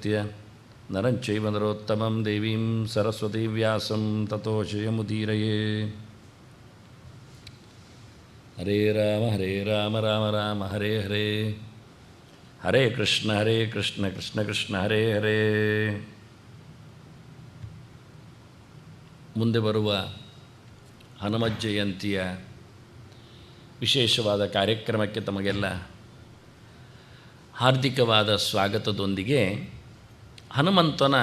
ನಮಸ್ಕೃತ್ಯ ನರಂಚೈವ ನರೋತ್ತಮಂ ದೇವೀಂ ಸರಸ್ವತೀ ವ್ಯಾಸಂ ತತೋ ಜಯಮುದೀರಯೇ. ಹರೇ ರಾಮ ರಾಮ ರಾಮ ಹರೇ ಹರೇ, ಹರೇ ಕೃಷ್ಣ ಕೃಷ್ಣ ಕೃಷ್ಣ ಹರೇ ಹರೇ. ಮುಂದೆ ಬರುವ ಹನುಮತ್ ಜಯಂತಿಯ ವಿಶೇಷವಾದ ಕಾರ್ಯಕ್ರಮಕ್ಕೆ ತಮಗೆಲ್ಲ ಹಾರ್ದಿಕವಾದ ಸ್ವಾಗತದೊಂದಿಗೆ ಹನುಮಂತನ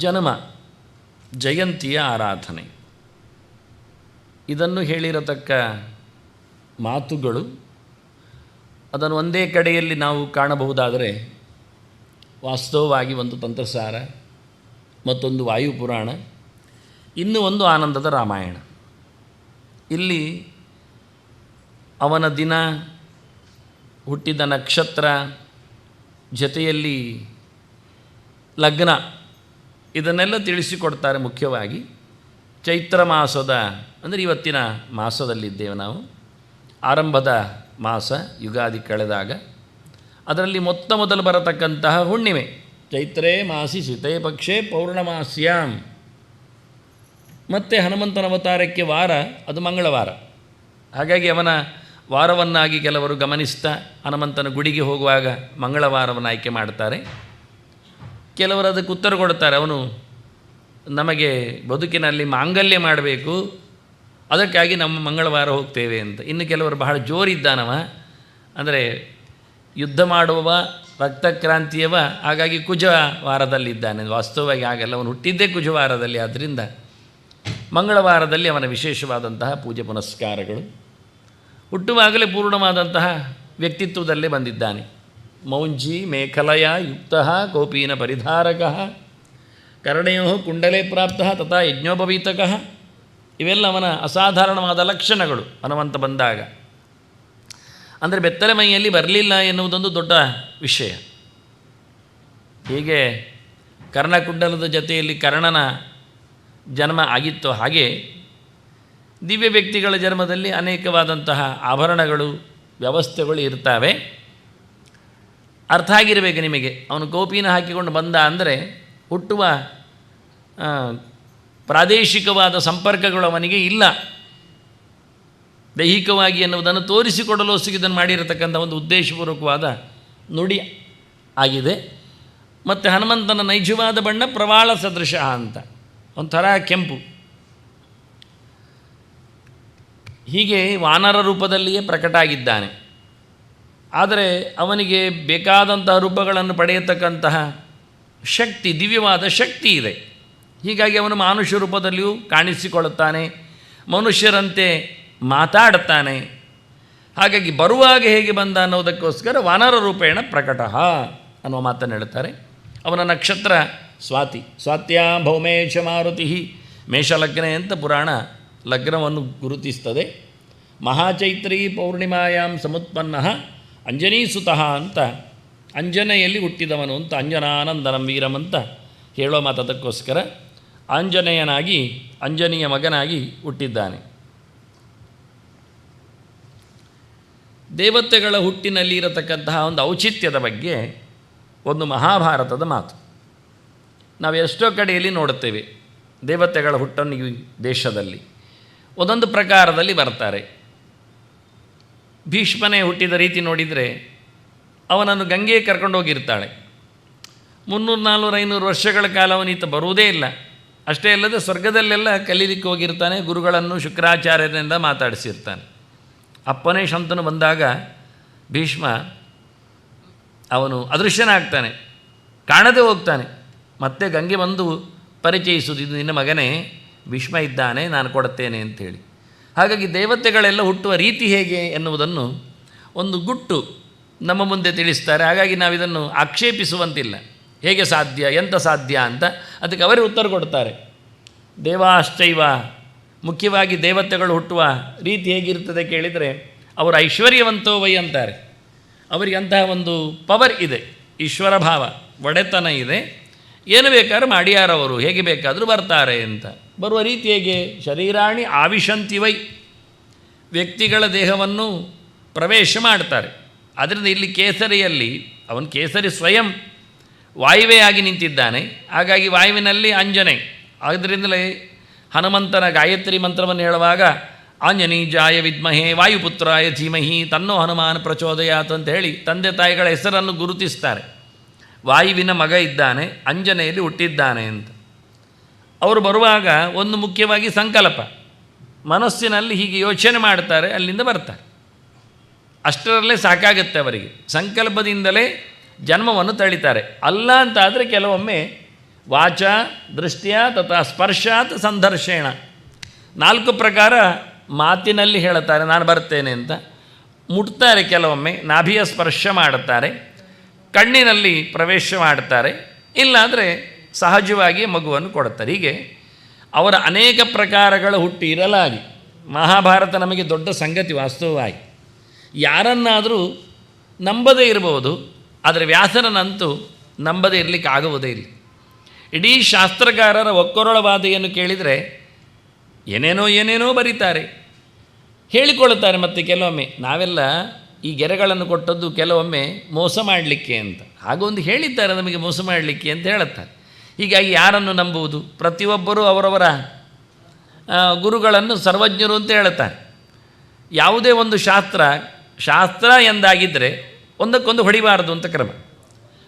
ಜನ್ಮ ಜಯಂತಿಯ ಆರಾಧನೆ ಇದನ್ನು ಹೇಳಿರತಕ್ಕ ಮಾತುಗಳು ಅದನ್ನು ಒಂದೇ ಕಡೆಯಲ್ಲಿ ನಾವು ಕಾಣಬಹುದಾದರೆ ವಾಸ್ತವವಾಗಿ ಒಂದು ತಂತ್ರಸಾರ, ಮತ್ತೊಂದು ವಾಯುಪುರಾಣ, ಇನ್ನೂ ಒಂದು ಆನಂದದ ರಾಮಾಯಣ. ಇಲ್ಲಿ ಅವನ ದಿನ, ಹುಟ್ಟಿದ ನಕ್ಷತ್ರ, ಜೊತೆಯಲ್ಲಿ ಲಗ್ನ ಇದನ್ನೆಲ್ಲ ತಿಳಿಸಿಕೊಡ್ತಾರೆ. ಮುಖ್ಯವಾಗಿ ಚೈತ್ರ ಮಾಸದ ಅಂದರೆ ಇವತ್ತಿನ ಮಾಸದಲ್ಲಿದ್ದೇವೆ ನಾವು, ಆರಂಭದ ಮಾಸ, ಯುಗಾದಿ ಕಳೆದಾಗ ಅದರಲ್ಲಿ ಮೊದಲು ಬರತಕ್ಕಂತಹ ಹುಣ್ಣಿಮೆ ಚೈತ್ರೇ ಮಾಸಿ ಶೀತೇ ಪಕ್ಷೇ ಪೌರ್ಣಮಾಸ್ಯಾಂ. ಮತ್ತು ಹನುಮಂತನ ಅವತಾರಕ್ಕೆ ವಾರ ಅದು ಮಂಗಳವಾರ. ಹಾಗಾಗಿ ಅವನ ವಾರವನ್ನಾಗಿ ಕೆಲವರು ಗಮನಿಸ್ತಾ ಹನುಮಂತನ ಗುಡಿಗೆ ಹೋಗುವಾಗ ಮಂಗಳವಾರವನ್ನು ಆಯ್ಕೆ ಮಾಡ್ತಾರೆ. ಕೆಲವರು ಅದಕ್ಕೆ ಉತ್ತರ ಕೊಡ್ತಾರೆ, ಅವನು ನಮಗೆ ಬದುಕಿನಲ್ಲಿ ಮಾಂಗಲ್ಯ ಮಾಡಬೇಕು, ಅದಕ್ಕಾಗಿ ನಮ್ಮ ಮಂಗಳವಾರ ಹೋಗ್ತೇವೆ ಅಂತ. ಇನ್ನು ಕೆಲವರು ಬಹಳ ಜೋರಿದ್ದಾನವ, ಅಂದರೆ ಯುದ್ಧ ಮಾಡುವವ, ರಕ್ತಕ್ರಾಂತಿಯವ, ಹಾಗಾಗಿ ಕುಜವಾರದಲ್ಲಿದ್ದಾನೆ. ವಾಸ್ತವವಾಗಿ ಆಗಲ್ಲ, ಅವನು ಹುಟ್ಟಿದ್ದೇ ಕುಜವಾರದಲ್ಲಿ. ಆದ್ದರಿಂದ ಮಂಗಳವಾರದಲ್ಲಿ ಅವನ ವಿಶೇಷವಾದಂತಹ ಪೂಜೆ ಪುನಸ್ಕಾರಗಳು. ಹುಟ್ಟುವಾಗಲೇ ಪೂರ್ಣವಾದಂತಹ ವ್ಯಕ್ತಿತ್ವದಲ್ಲೇ ಬಂದಿದ್ದಾನೆ. ಮೌಂಜಿ ಮೇಖಲಯ ಯುಕ್ತ ಕೋಪೀನ ಪರಿಧಾರಕ ಕರ್ಣಯೋ ಕುಂಡಲೇ ಪ್ರಾಪ್ತ ತಥಾ ಯಜ್ಞೋಪವೀತಕ. ಇವೆಲ್ಲ ಅವನ ಅಸಾಧಾರಣವಾದ ಲಕ್ಷಣಗಳು ಹನುಮಂತ ಬಂದಾಗ. ಅಂದರೆ ಬೆತ್ತಲೆ ಮೈಯಲ್ಲಿ ಬರಲಿಲ್ಲ ಎನ್ನುವುದೊಂದು ದೊಡ್ಡ ವಿಷಯ. ಹೀಗೆ ಕರ್ಣಕುಂಡಲದ ಜೊತೆಯಲ್ಲಿ ಕರ್ಣನ ಜನ್ಮ ಆಗಿತ್ತು, ಹಾಗೆ ದಿವ್ಯ ವ್ಯಕ್ತಿಗಳ ಜನ್ಮದಲ್ಲಿ ಅನೇಕವಾದಂತಹ ಆಭರಣಗಳು, ವ್ಯವಸ್ಥೆಗಳು ಇರ್ತವೆ. ಅರ್ಥ ಆಗಿರಬೇಕು ನಿಮಗೆ. ಅವನು ಕೋಪಿನ ಹಾಕಿಕೊಂಡು ಬಂದ ಅಂದರೆ ಹುಟ್ಟುವ ಪ್ರಾದೇಶಿಕವಾದ ಸಂಪರ್ಕಗಳು ಅವನಿಗೆ ಇಲ್ಲ, ದೈಹಿಕವಾಗಿ ಎನ್ನುವುದನ್ನು ತೋರಿಸಿಕೊಡಲು ಇದನ್ನು ಮಾಡಿರತಕ್ಕಂಥ ಒಂದು ಉದ್ದೇಶಪೂರ್ವಕವಾದ ನುಡಿ ಆಗಿದೆ. ಮತ್ತು ಹನುಮಂತನ ನೈಜವಾದ ಬಣ್ಣ ಪ್ರವಾಳ ಸದೃಶ ಅಂತ, ಒಂಥರ ಕೆಂಪು. ಹೀಗೆ ವಾನರ ರೂಪದಲ್ಲಿಯೇ ಪ್ರಕಟ ಆಗಿದ್ದಾನೆ. ಆದರೆ ಅವನಿಗೆ ಬೇಕಾದಂತಹ ರೂಪಗಳನ್ನು ಪಡೆಯತಕ್ಕಂತಹ ಶಕ್ತಿ, ದಿವ್ಯವಾದ ಶಕ್ತಿ ಇದೆ. ಹೀಗಾಗಿ ಅವನು ಮಾನುಷ್ಯ ರೂಪದಲ್ಲಿಯೂ ಕಾಣಿಸಿಕೊಳ್ಳುತ್ತಾನೆ, ಮನುಷ್ಯರಂತೆ ಮಾತಾಡುತ್ತಾನೆ. ಹಾಗಾಗಿ ಬರುವಾಗ ಹೇಗೆ ಬಂದ ಅನ್ನೋದಕ್ಕೋಸ್ಕರ ವಾನರ ರೂಪೇಣ ಪ್ರಕಟ ಅನ್ನುವ ಮಾತನ್ನು ಹೇಳ್ತಾರೆ. ಅವನ ನಕ್ಷತ್ರ ಸ್ವಾತಿ, ಸ್ವಾತ್ಯಾ ಭೌಮೇಶ ಮಾರುತಿ ಮೇಷಲಗ್ನೆ ಅಂತ ಪುರಾಣ ಲಗ್ನವನ್ನು ಗುರುತಿಸ್ತದೆ. ಮಹಾಚೈತ್ರಿ ಪೌರ್ಣಿಮಾಯಾಂ ಸಮುತ್ಪನ್ನ ಅಂಜನೀಸುತಃ ಅಂತ, ಅಂಜನೆಯಲ್ಲಿ ಹುಟ್ಟಿದವನು ಅಂತ, ಅಂಜನಾನಂದನಂ ವೀರಂ ಅಂತ ಹೇಳೋ ಮಾತದಕ್ಕೋಸ್ಕರ ಆಂಜನೇಯನಾಗಿ, ಅಂಜನಿಯ ಮಗನಾಗಿ ಹುಟ್ಟಿದ್ದಾನೆ. ದೇವತೆಗಳ ಹುಟ್ಟಿನಲ್ಲಿ ಇರತಕ್ಕಂತಹ ಒಂದು ಔಚಿತ್ಯದ ಬಗ್ಗೆ ಒಂದು ಮಹಾಭಾರತದ ಮಾತು ನಾವು ಎಷ್ಟೋ ಕಡೆಯಲ್ಲಿ ನೋಡುತ್ತೇವೆ. ದೇವತೆಗಳ ಹುಟ್ಟನ್ನು ಈ ದೇಶದಲ್ಲಿ ಒಂದೊಂದು ಪ್ರಕಾರದಲ್ಲಿ ಬರ್ತಾರೆ. ಭೀಷ್ಮನೇ ಹುಟ್ಟಿದ ರೀತಿ ನೋಡಿದರೆ ಅವನನ್ನು ಗಂಗೆ ಕರ್ಕೊಂಡು ಹೋಗಿರ್ತಾಳೆ. 300, 400, 500 ವರ್ಷಗಳ ಕಾಲ ಅವನೀತ ಬರುವುದೇ ಇಲ್ಲ. ಅಷ್ಟೇ ಅಲ್ಲದೆ ಸ್ವರ್ಗದಲ್ಲೆಲ್ಲ ಕಲೀಲಿಕ್ಕೆ ಹೋಗಿರ್ತಾನೆ. ಗುರುಗಳನ್ನು ಶುಕ್ರಾಚಾರ್ಯರಿಂದ ಮಾತಾಡಿಸಿರ್ತಾನೆ. ಅಪ್ಪನೇ ಶಂತನು ಬಂದಾಗ ಭೀಷ್ಮ ಅವನು ಅದೃಶ್ಯನಾಗ್ತಾನೆ, ಕಾಣದೇ ಹೋಗ್ತಾನೆ. ಮತ್ತೆ ಗಂಗೆ ಬಂದು ಪರಿಚಯಿಸುವುದು, ಇದು ನಿನ್ನ ಮಗನೇ ಭೀಷ್ಮ ಇದ್ದಾನೆ, ನಾನು ಕೊಡುತ್ತೇನೆ ಅಂಥೇಳಿ. ಹಾಗಾಗಿ ದೇವತೆಗಳೆಲ್ಲ ಹುಟ್ಟುವ ರೀತಿ ಹೇಗೆ ಎನ್ನುವುದನ್ನು ಒಂದು ಗುಟ್ಟು ನಮ್ಮ ಮುಂದೆ ತಿಳಿಸ್ತಾರೆ. ಹಾಗಾಗಿ ನಾವಿದನ್ನು ಆಕ್ಷೇಪಿಸುವಂತಿಲ್ಲ. ಹೇಗೆ ಸಾಧ್ಯ, ಎಂಥ ಸಾಧ್ಯ ಅಂತ ಅದಕ್ಕೆ ಅವರೇ ಉತ್ತರ ಕೊಡ್ತಾರೆ. ದೇವಾಶ್ಚೈವ, ಮುಖ್ಯವಾಗಿ ದೇವತೆಗಳು ಹುಟ್ಟುವ ರೀತಿ ಹೇಗಿರ್ತದೆ ಕೇಳಿದರೆ ಅವರು ಐಶ್ವರ್ಯವಂತೋ ವೈ ಅಂತಾರೆ. ಅವರಿಗೆ ಅಂತಹ ಒಂದು ಪವರ್ ಇದೆ, ಈಶ್ವರ ಭಾವ, ಒಡೆತನ ಇದೆ. ಏನು ಬೇಕಾದ್ರೂ ಮಾಡಿಯಾರವರು, ಹೇಗೆ ಬೇಕಾದರೂ ಬರ್ತಾರೆ ಅಂತ. ಬರುವ ರೀತಿ ಹೇಗೆ? ಶರೀರಾಣಿ ಆವಿಶಂತಿ ವೈ, ವ್ಯಕ್ತಿಗಳ ದೇಹವನ್ನು ಪ್ರವೇಶ ಮಾಡ್ತಾರೆ. ಆದ್ದರಿಂದ ಇಲ್ಲಿ ಕೇಸರಿಯಲ್ಲಿ ಅವನು ಕೇಸರಿ ಸ್ವಯಂ ವಾಯುವೇ ಆಗಿ ನಿಂತಿದ್ದಾನೆ. ಹಾಗಾಗಿ ವಾಯುವಿನಲ್ಲಿ ಅಂಜನೆ. ಆದ್ದರಿಂದಲೇ ಹನುಮಂತನ ಗಾಯತ್ರಿ ಮಂತ್ರವನ್ನು ಹೇಳುವಾಗ ಆಂಜನೀಜಾಯ ವಿದ್ಮಹೇ ವಾಯುಪುತ್ರಾಯ ಧೀಮಹಿ ತನ್ನೋ ಹನುಮಾನ್ ಪ್ರಚೋದಯಾತ್ ಅಂತ ಹೇಳಿ ತಂದೆ ತಾಯಿಗಳ ಹೆಸರನ್ನು ಗುರುತಿಸ್ತಾರೆ. ವಾಯುವಿನ ಮಗ ಇದ್ದಾನೆ, ಅಂಜನೆಯಲ್ಲಿ ಹುಟ್ಟಿದ್ದಾನೆ ಅಂತ. ಅವರು ಬರುವಾಗ ಒಂದು ಮುಖ್ಯವಾಗಿ ಸಂಕಲ್ಪ, ಮನಸ್ಸಿನಲ್ಲಿ ಹೀಗೆ ಯೋಚನೆ ಮಾಡ್ತಾರೆ, ಅಲ್ಲಿಂದ ಬರ್ತಾರೆ. ಅಷ್ಟರಲ್ಲೇ ಸಾಕಾಗುತ್ತೆ ಅವರಿಗೆ. ಸಂಕಲ್ಪದಿಂದಲೇ ಜನ್ಮವನ್ನು ತಳಿತಾರೆ. ಅಲ್ಲ ಅಂತಾದರೆ ಕೆಲವೊಮ್ಮೆ ವಾಚ ದೃಷ್ಟ್ಯಾ ತಥಾ ಸ್ಪರ್ಶಾತ್ ಸಂದರ್ಶೇಣ 4 ಪ್ರಕಾರ ಮಾತಿನಲ್ಲಿ ಹೇಳುತ್ತಾರೆ ನಾನು ಬರ್ತೇನೆ ಅಂತ. ಮುಟ್ತಾರೆ, ಕೆಲವೊಮ್ಮೆ ನಾಭಿಯ ಸ್ಪರ್ಶ ಮಾಡುತ್ತಾರೆ, ಕಣ್ಣಿನಲ್ಲಿ ಪ್ರವೇಶ ಮಾಡುತ್ತಾರೆ, ಇಲ್ಲಾಂದರೆ ಸಹಜವಾಗಿ ಮಗುವನ್ನು ಕೊಡುತ್ತಾರೆ. ಹೀಗೆ ಅವರ ಅನೇಕ ಪ್ರಕಾರಗಳ ಹುಟ್ಟಿ ಇರಲಾಗಿ ಮಹಾಭಾರತ ನಮಗೆ ದೊಡ್ಡ ಸಂಗತಿ. ವಾಸ್ತವವಾಗಿ ಯಾರನ್ನಾದರೂ ನಂಬದೇ ಇರಬಹುದು, ಆದರೆ ವ್ಯಾಸರನಂತೂ ನಂಬದೇ ಇರಲಿಕ್ಕೆ ಆಗುವುದೇ ಇಲ್ಲ. ಇಡೀ ಶಾಸ್ತ್ರಕಾರರ ಒಕ್ಕೊರಳವಾದೆಯನ್ನು ಕೇಳಿದರೆ ಏನೇನೋ ಬರೀತಾರೆ, ಹೇಳಿಕೊಳ್ಳುತ್ತಾರೆ. ಮತ್ತು ಕೆಲವೊಮ್ಮೆ ನಾವೆಲ್ಲ ಈ ಗೆರೆಗಳನ್ನು ಕೊಟ್ಟದ್ದು ಕೆಲವೊಮ್ಮೆ ಮೋಸ ಮಾಡಲಿಕ್ಕೆ ಅಂತ, ಹಾಗೊಂದು ಹೇಳಿದ್ದಾರೆ ನಮಗೆ ಮೋಸ ಮಾಡಲಿಕ್ಕೆ ಅಂತ ಹೇಳುತ್ತಾರೆ. ಹೀಗಾಗಿ ಯಾರನ್ನು ನಂಬುವುದು? ಪ್ರತಿಯೊಬ್ಬರೂ ಅವರವರ ಗುರುಗಳನ್ನು ಸರ್ವಜ್ಞರು ಅಂತ ಹೇಳುತ್ತಾರೆ. ಯಾವುದೇ ಒಂದು ಶಾಸ್ತ್ರ ಎಂದಾಗಿದ್ದರೆ ಒಂದಕ್ಕೊಂದು ಹೊಡಿಬಾರದು ಅಂತ ಕ್ರಮ.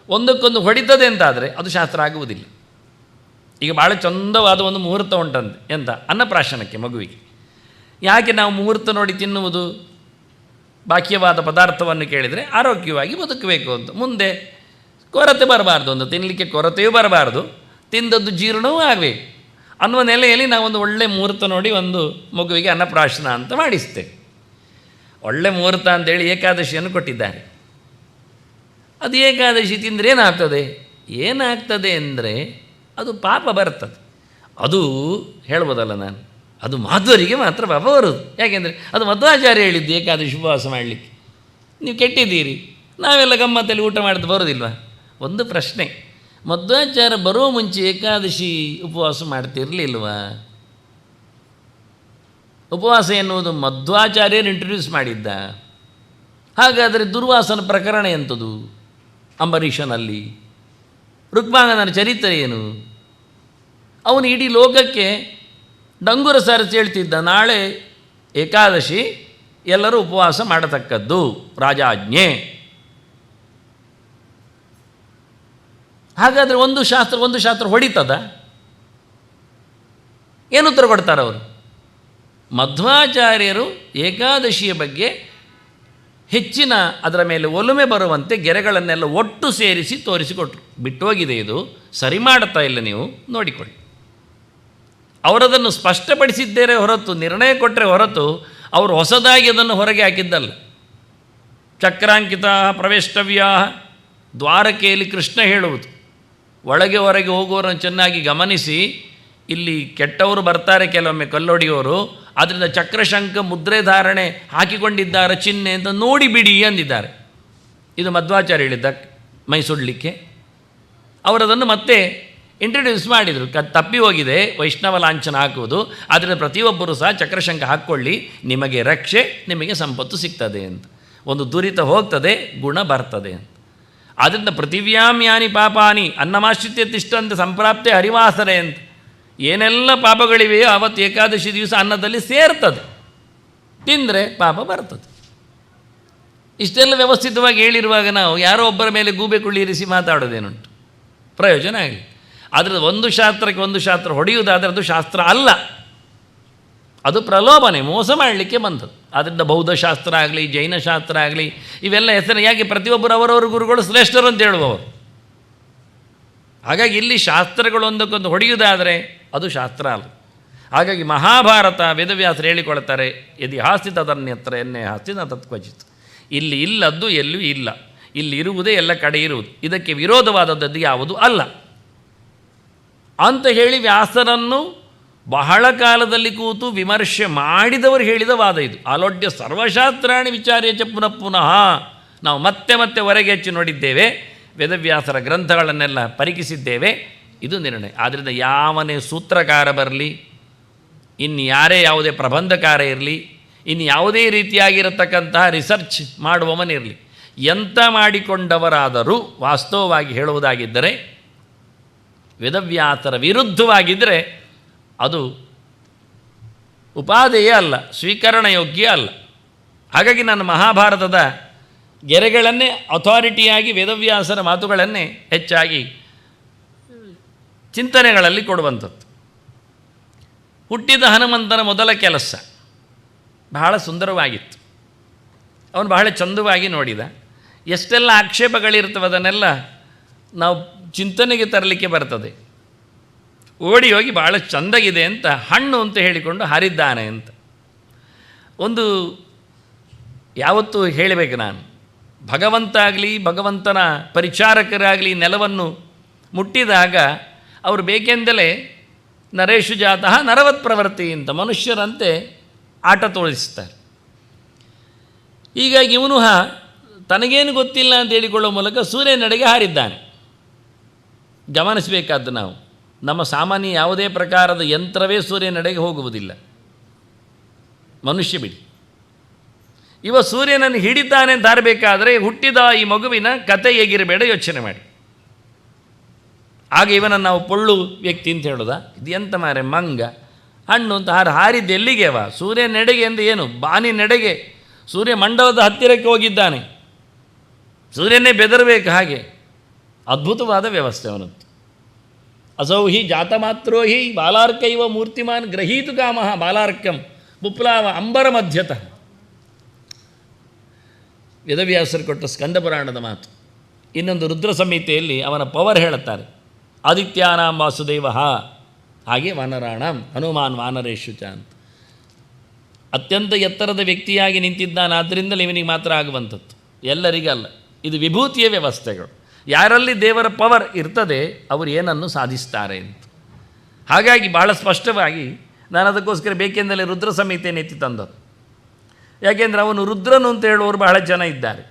ಒಂದಕ್ಕೊಂದು ಹೊಡಿತದೆ ಅಂತಾದರೆ ಅದು ಶಾಸ್ತ್ರ ಆಗುವುದಿಲ್ಲ. ಈಗ ಭಾಳ ಚಂದವಾದ ಒಂದು ಮುಹೂರ್ತ ಉಂಟಂತೆ, ಎಂತ ಅನ್ನಪ್ರಾಶನಕ್ಕೆ ಮಗುವಿಗೆ. ಯಾಕೆ ನಾವು ಮುಹೂರ್ತ ನೋಡಿ ತಿನ್ನುವುದು? ಬಾಕ್ಯವಾದ ಪದಾರ್ಥವನ್ನು ಕೇಳಿದರೆ ಆರೋಗ್ಯವಾಗಿ ಬದುಕಬೇಕು ಅಂತ, ಮುಂದೆ ಕೊರತೆ ಬರಬಾರ್ದು ಅಂತ, ತಿನ್ನಲಿಕ್ಕೆ ಕೊರತೆಯೂ ಬರಬಾರ್ದು, ತಿಂದದ್ದು ಜೀರ್ಣವೂ ಆಗಬೇಕು ಅನ್ನುವ ನೆಲೆಯಲ್ಲಿ ನಾವೊಂದು ಒಳ್ಳೆ ಮುಹೂರ್ತ ನೋಡಿ ಒಂದು ಮಗುವಿಗೆ ಅನ್ನಪ್ರಾಶನ ಅಂತ ಮಾಡಿಸ್ತೇವೆ. ಒಳ್ಳೆ ಮುಹೂರ್ತ ಅಂತೇಳಿ ಏಕಾದಶಿಯನ್ನು ಕೊಟ್ಟಿದ್ದಾರೆ. ಅದು ಏಕಾದಶಿ ತಿಂದರೆ ಏನಾಗ್ತದೆ ಅಂದರೆ ಅದು ಪಾಪ ಬರ್ತದೆ. ಅದು ಹೇಳ್ಬೋದಲ್ಲ ನಾನು, ಅದು ಮಾಧ್ವರಿಗೆ ಮಾತ್ರ ಪಾಪ ಬರೋದು. ಯಾಕೆಂದರೆ ಅದು ಮಧ್ವಾಚಾರ್ಯ ಹೇಳಿದ್ದು ಏಕಾದಶಿ ಉಪವಾಸ ಮಾಡಲಿಕ್ಕೆ. ನೀವು ಕೆಟ್ಟಿದ್ದೀರಿ, ನಾವೆಲ್ಲ ಗಮ್ಮತ್ತಲ್ಲಿ ಊಟ ಮಾಡಿದ್ದು ಬರೋದಿಲ್ವ? ಒಂದು ಪ್ರಶ್ನೆ, ಮಧ್ವಾಚಾರ್ಯ ಬರೋ ಮುಂಚೆ ಏಕಾದಶಿ ಉಪವಾಸ ಮಾಡ್ತಿರಲಿಲ್ವಾ? ಉಪವಾಸ ಎನ್ನುವುದು ಮಧ್ವಾಚಾರ್ಯರು ಇಂಟ್ರೊಡ್ಯೂಸ್ ಮಾಡಿದ್ದ. ಹಾಗಾದರೆ ದುರ್ವಾಸನ ಪ್ರಕರಣ ಎಂಥದ್ದು? ಅಂಬರೀಷನಲ್ಲಿ ರುಕ್ಮಾಂಗದನ ಚರಿತ್ರೆ ಏನು? ಅವನು ಇಡೀ ಲೋಕಕ್ಕೆ ಡಂಗುರ ಸಾರಿಸಿ ಹೇಳ್ತಿದ್ದ, ನಾಳೆ ಏಕಾದಶಿ, ಎಲ್ಲರೂ ಉಪವಾಸ ಮಾಡತಕ್ಕದ್ದು, ರಾಜಾಜ್ಞೆ. ಹಾಗಾದರೆ ಒಂದು ಶಾಸ್ತ್ರ ಹೊಡಿತದ? ಏನು ಉತ್ತರ ಕೊಡ್ತಾರೆ ಅವರು? ಮಧ್ವಾಚಾರ್ಯರು ಏಕಾದಶಿಯ ಬಗ್ಗೆ ಹೆಚ್ಚಿನ ಅದರ ಮೇಲೆ ಒಲುಮೆ ಬರುವಂತೆ ಗೆರೆಗಳನ್ನೆಲ್ಲ ಒಟ್ಟು ಸೇರಿಸಿ ತೋರಿಸಿಕೊಟ್ರು. ಬಿಟ್ಟೋಗಿದೆ, ಇದು ಸರಿ ಮಾಡುತ್ತಾ ಇಲ್ಲ, ನೀವು ನೋಡಿಕೊಳ್ಳಿ. ಅವರದನ್ನು ಸ್ಪಷ್ಟಪಡಿಸಿದ್ದೇರೆ ಹೊರತು, ನಿರ್ಣಯ ಕೊಟ್ಟರೆ ಹೊರತು ಅವರು ಹೊಸದಾಗಿ ಅದನ್ನು ಹೊರಗೆ ಹಾಕಿದ್ದಲ್ಲ. ಚಕ್ರಾಂಕಿತ ಪ್ರವೇಷ್ಟವ್ಯ, ದ್ವಾರಕೆಯಲ್ಲಿ ಕೃಷ್ಣ ಹೇಳುವುದು, ಒಳಗೆ ಹೊರಗೆ ಹೋಗುವವರನ್ನು ಚೆನ್ನಾಗಿ ಗಮನಿಸಿ, ಇಲ್ಲಿ ಕೆಟ್ಟವರು ಬರ್ತಾರೆ ಕೆಲವೊಮ್ಮೆ ಕಲ್ಲೊಡಿಯೋರು, ಆದ್ದರಿಂದ ಚಕ್ರಶಂಕ ಮುದ್ರೆ ಧಾರಣೆ ಹಾಕಿಕೊಂಡಿದ್ದಾರೆ ಚಿಹ್ನೆ ಅಂತ ನೋಡಿಬಿಡಿ ಅಂದಿದ್ದಾರೆ. ಇದು ಮಧ್ವಾಚಾರ್ಯ ಹೇಳಿದ್ದ ಮೈಸುಡಲಿಕ್ಕೆ. ಅವರದನ್ನು ಮತ್ತೆ ಇಂಟ್ರಡ್ಯೂಸ್ ಮಾಡಿದರು. ತಪ್ಪಿ ಹೋಗಿದೆ ವೈಷ್ಣವ ಲಾಂಛನ ಹಾಕುವುದು, ಆದ್ದರಿಂದ ಪ್ರತಿಯೊಬ್ಬರೂ ಸಹ ಚಕ್ರಶಂಕ ಹಾಕ್ಕೊಳ್ಳಿ, ನಿಮಗೆ ರಕ್ಷೆ, ನಿಮಗೆ ಸಂಪತ್ತು ಸಿಗ್ತದೆ ಅಂತ. ಒಂದು ದುರಿತ ಹೋಗ್ತದೆ, ಗುಣ ಬರ್ತದೆ ಅಂತ. ಆದ್ದರಿಂದ ಪೃಥಿವ್ಯಾಮ್ಯಾನಿ ಪಾಪಾನಿ ಅನ್ನಮಾಶ್ರಿತ್ಯ ತಿಷ್ಟಂತೆ ಸಂಪ್ರಾಪ್ತೆ ಹರಿವಾಸರೆ ಅಂತ. ಏನೆಲ್ಲ ಪಾಪಗಳಿವೆಯೋ ಆವತ್ತು ಏಕಾದಶಿ ದಿವಸ ಅನ್ನದಲ್ಲಿ ಸೇರ್ತದೆ, ತಿಂದರೆ ಪಾಪ ಬರ್ತದೆ. ಇಷ್ಟೆಲ್ಲ ವ್ಯವಸ್ಥಿತವಾಗಿ ಹೇಳಿರುವಾಗ ನಾವು ಯಾರೋ ಒಬ್ಬರ ಮೇಲೆ ಗೂಬೆ ಕುಳ್ಳಿರಿಸಿ ಮಾತಾಡೋದೇನುಂಟು? ಪ್ರಯೋಜನ ಆಗಲಿ. ಆದರೆ ಒಂದು ಶಾಸ್ತ್ರಕ್ಕೆ ಒಂದು ಶಾಸ್ತ್ರ ಹೊಡೆಯುವುದಾದರೆ ಅದು ಶಾಸ್ತ್ರ ಅಲ್ಲ, ಅದು ಪ್ರಲೋಭನೆ, ಮೋಸ ಮಾಡಲಿಕ್ಕೆ ಬಂದದ್ದು. ಆದ್ದರಿಂದ ಬೌದ್ಧಶಾಸ್ತ್ರ ಆಗಲಿ, ಜೈನಶಾಸ್ತ್ರ ಆಗಲಿ, ಇವೆಲ್ಲ ಹೆಸರು ಯಾಕೆ? ಪ್ರತಿಯೊಬ್ಬರು ಅವರವರ ಗುರುಗಳು ಶ್ರೇಷ್ಠರು ಅಂತ ಹೇಳುವವರು. ಹಾಗಾಗಿ ಇಲ್ಲಿ ಶಾಸ್ತ್ರಗಳು ಒಂದಕ್ಕೊಂದು ಹೊಡೆಯುವುದಾದರೆ ಅದು ಶಾಸ್ತ್ರ ಅಲ್ಲ. ಹಾಗಾಗಿ ಮಹಾಭಾರತ ವೇದವ್ಯಾಸರು ಹೇಳಿಕೊಳ್ತಾರೆ, ಯದಿ ಹಾಸ್ತಿ ತದನ್ಯತ್ರ ಎನ್ನೇ ಹಾಸ್ತಿ ನ ತತ್ಕ್ವಚಿತ್. ಇಲ್ಲಿ ಇಲ್ಲದ್ದು ಎಲ್ಲೂ ಇಲ್ಲ, ಇಲ್ಲಿ ಇರುವುದೇ ಎಲ್ಲ ಕಡೆ ಇರುವುದು, ಇದಕ್ಕೆ ವಿರೋಧವಾದದ್ದು ಯಾವುದು ಅಲ್ಲ ಅಂತ ಹೇಳಿ ವ್ಯಾಸರನ್ನು ಬಹಳ ಕಾಲದಲ್ಲಿ ಕೂತು ವಿಮರ್ಶೆ ಮಾಡಿದವರು ಹೇಳಿದ ವಾದ ಇದು. ಆಲೋಡ್ಯ ಸರ್ವಶಾಸ್ತ್ರಾಣಿ ವಿಚಾರ್ಯ ಚ ಪುನಃ ಪುನಃ ನಾವು ಮತ್ತೆ ಮತ್ತೆ ಹೊರಗೆ ಹೆಚ್ಚಿ ನೋಡಿದ್ದೇವೆ, ವೇದವ್ಯಾಸರ ಗ್ರಂಥಗಳನ್ನೆಲ್ಲ ಪರೀಕ್ಷಿಸಿದ್ದೇವೆ. ಇದು ನಿರ್ಣಯ. ಆದ್ದರಿಂದ ಯಾವನೇ ಸೂತ್ರಕಾರ ಬರಲಿ, ಇನ್ನು ಯಾರೇ ಯಾವುದೇ ಪ್ರಬಂಧಕಾರ ಇರಲಿ, ಇನ್ನು ಯಾವುದೇ ರೀತಿಯಾಗಿರತಕ್ಕಂತಹ ರಿಸರ್ಚ್ ಮಾಡುವವನಿರಲಿ, ಎಂತ ಮಾಡಿಕೊಂಡವರಾದರೂ ವಾಸ್ತವವಾಗಿ ಹೇಳುವುದಾಗಿದ್ದರೆ ವೇದವ್ಯಾಸರ ವಿರುದ್ಧವಾಗಿದ್ದರೆ ಅದು ಉಪಾದೇಯ ಅಲ್ಲ, ಸ್ವೀಕರಣಯೋಗ್ಯ ಅಲ್ಲ. ಹಾಗಾಗಿ ನಾನು ಮಹಾಭಾರತದ ಗೆರೆಗಳನ್ನೇ ಅಥಾರಿಟಿಯಾಗಿ ವೇದವ್ಯಾಸರ ಮಾತುಗಳನ್ನೇ ಹೆಚ್ಚಾಗಿ ಚಿಂತನೆಗಳಲ್ಲಿ ಕೊಡುವಂಥದ್ದು. ಹುಟ್ಟಿದ ಹನುಮಂತನ ಮೊದಲ ಕೆಲಸ ಬಹಳ ಸುಂದರವಾಗಿತ್ತು. ಅವನು ಬಹಳ ಚಂದವಾಗಿ ನೋಡಿದ. ಎಷ್ಟೆಲ್ಲ ಆಕ್ಷೇಪಗಳಿರ್ತವೆ ಅದನ್ನೆಲ್ಲ ನಾವು ಚಿಂತನೆಗೆ ತರಲಿಕ್ಕೆ ಬರ್ತದೆ. ಓಡಿ ಹೋಗಿ ಭಾಳ ಚಂದಾಗಿದೆ ಅಂತ ಹಣ್ಣು ಅಂತ ಹೇಳಿಕೊಂಡು ಹಾರಿದ್ದಾನೆ ಅಂತ. ಒಂದು ಯಾವತ್ತೂ ಹೇಳಬೇಕು ನಾನು, ಭಗವಂತ ಆಗಲಿ ಭಗವಂತನ ಪರಿಚಾರಕರಾಗಲಿ ನೆಲವನ್ನು ಮುಟ್ಟಿದಾಗ ಅವರು ಬೇಕೆಂದಲೇ ನರೇಶು ಜಾತಃ ನರವತ್ ಪ್ರವೃತ್ತಿ ಅಂತ ಮನುಷ್ಯರಂತೆ ಆಟ ತೋರಿಸ್ತಾರೆ. ಹೀಗಾಗಿ ಇವನು ತನಗೇನು ಗೊತ್ತಿಲ್ಲ ಅಂತ ಹೇಳಿಕೊಳ್ಳುವ ಮೂಲಕ ಸೂರ್ಯನೆಡೆಗೆ ಹಾರಿದ್ದಾನೆ. ಗಮನಿಸಬೇಕಾದ್ದು ನಾವು, ನಮ್ಮ ಸಾಮಾನ್ಯ ಯಾವುದೇ ಪ್ರಕಾರದ ಯಂತ್ರವೇ ಸೂರ್ಯನೆಡೆಗೆ ಹೋಗುವುದಿಲ್ಲ, ಮನುಷ್ಯ ಬಿಡಿ. ಇವ ಸೂರ್ಯನನ್ನು ಹಿಡಿತಾನೆ ಅಂತ ಹಾರಬೇಕಾದ್ರೆ ಹುಟ್ಟಿದ ಈ ಮಗುವಿನ ಕತೆ ಹೇಗಿರಬೇಡ ಯೋಚನೆ ಮಾಡಿ. ಆಗ ಇವನನ್ನು ನಾವು ಪೊಳ್ಳು ವ್ಯಕ್ತಿ ಅಂತ ಹೇಳೋದ, ಇದು ಎಂತ ಮಾರೆ ಮಂಗ ಹಣ್ಣು ಅಂತ ಹಾರಿದ್ದು ಎಲ್ಲಿಗೆ ಅವ? ಸೂರ್ಯನೆಡೆಗೆ ಎಂದು ಏನು ಬಾನಿನೆಡೆಗೆ ಸೂರ್ಯ ಮಂಡಲದ ಹತ್ತಿರಕ್ಕೆ ಹೋಗಿದ್ದಾನೆ. ಸೂರ್ಯನೇ ಬೆದರಬೇಕು. ಹಾಗೆ ಅದ್ಭುತವಾದ ವ್ಯವಸ್ಥೆ ಅವನದ್ದು. ಅಸೌ ಹಿ ಜಾತಮಾತ್ರೋ ಹಿ ಬಾಲಾರ್ಕೈವ ಮೂರ್ತಿಮಾನ್ ಗ್ರಹೀತು ಕಾಮಃ ಬಾಲಾರ್ಕಂ ಬುಪ್ಲಾವ ಅಂಬರ ಮಧ್ಯತಃ. ವೇದವ್ಯಾಸರು ಕೊಟ್ಟ ಸ್ಕಂದಪುರಾಣದ ಮಾತು. ಇನ್ನೊಂದು ರುದ್ರ ಸಂಹಿತೆಯಲ್ಲಿ ಅವನ ಪವರ್ ಹೇಳುತ್ತಾರೆ, ಆದಿತ್ಯಾನಾಂ ವಾಸುದೇವ, ಹಾಗೆ ವಾನರಾಣಂ ಹನುಮಾನ್ ವಾನರೇಶು ಚ ಅಂತ. ಅತ್ಯಂತ ಎತ್ತರದ ವ್ಯಕ್ತಿಯಾಗಿ ನಿಂತಿದ್ದಾನಾದ್ದರಿಂದಲೇ ಇವನಿಗೆ ಮಾತ್ರ ಆಗುವಂಥದ್ದು, ಎಲ್ಲರಿಗಲ್ಲ. ಇದು ವಿಭೂತಿಯ ವ್ಯವಸ್ಥೆಗಳು. ಯಾರಲ್ಲಿ ದೇವರ ಪವರ್ ಇರ್ತದೆ ಅವರು ಏನನ್ನು ಸಾಧಿಸ್ತಾರೆ ಅಂತ. ಹಾಗಾಗಿ ಬಹಳ ಸ್ಪಷ್ಟವಾಗಿ ನಾನು ಅದಕ್ಕೋಸ್ಕರ ಬೇಕೆಂದಲೇ ರುದ್ರ ಸಂಹಿತೆಯನ್ನು ಎತ್ತಿ ತಂದದ್ದು. ಯಾಕೆಂದರೆ ಅವನು ರುದ್ರನು ಅಂತ ಹೇಳುವವರು ಬಹಳ ಜನ ಇದ್ದಾರೆ.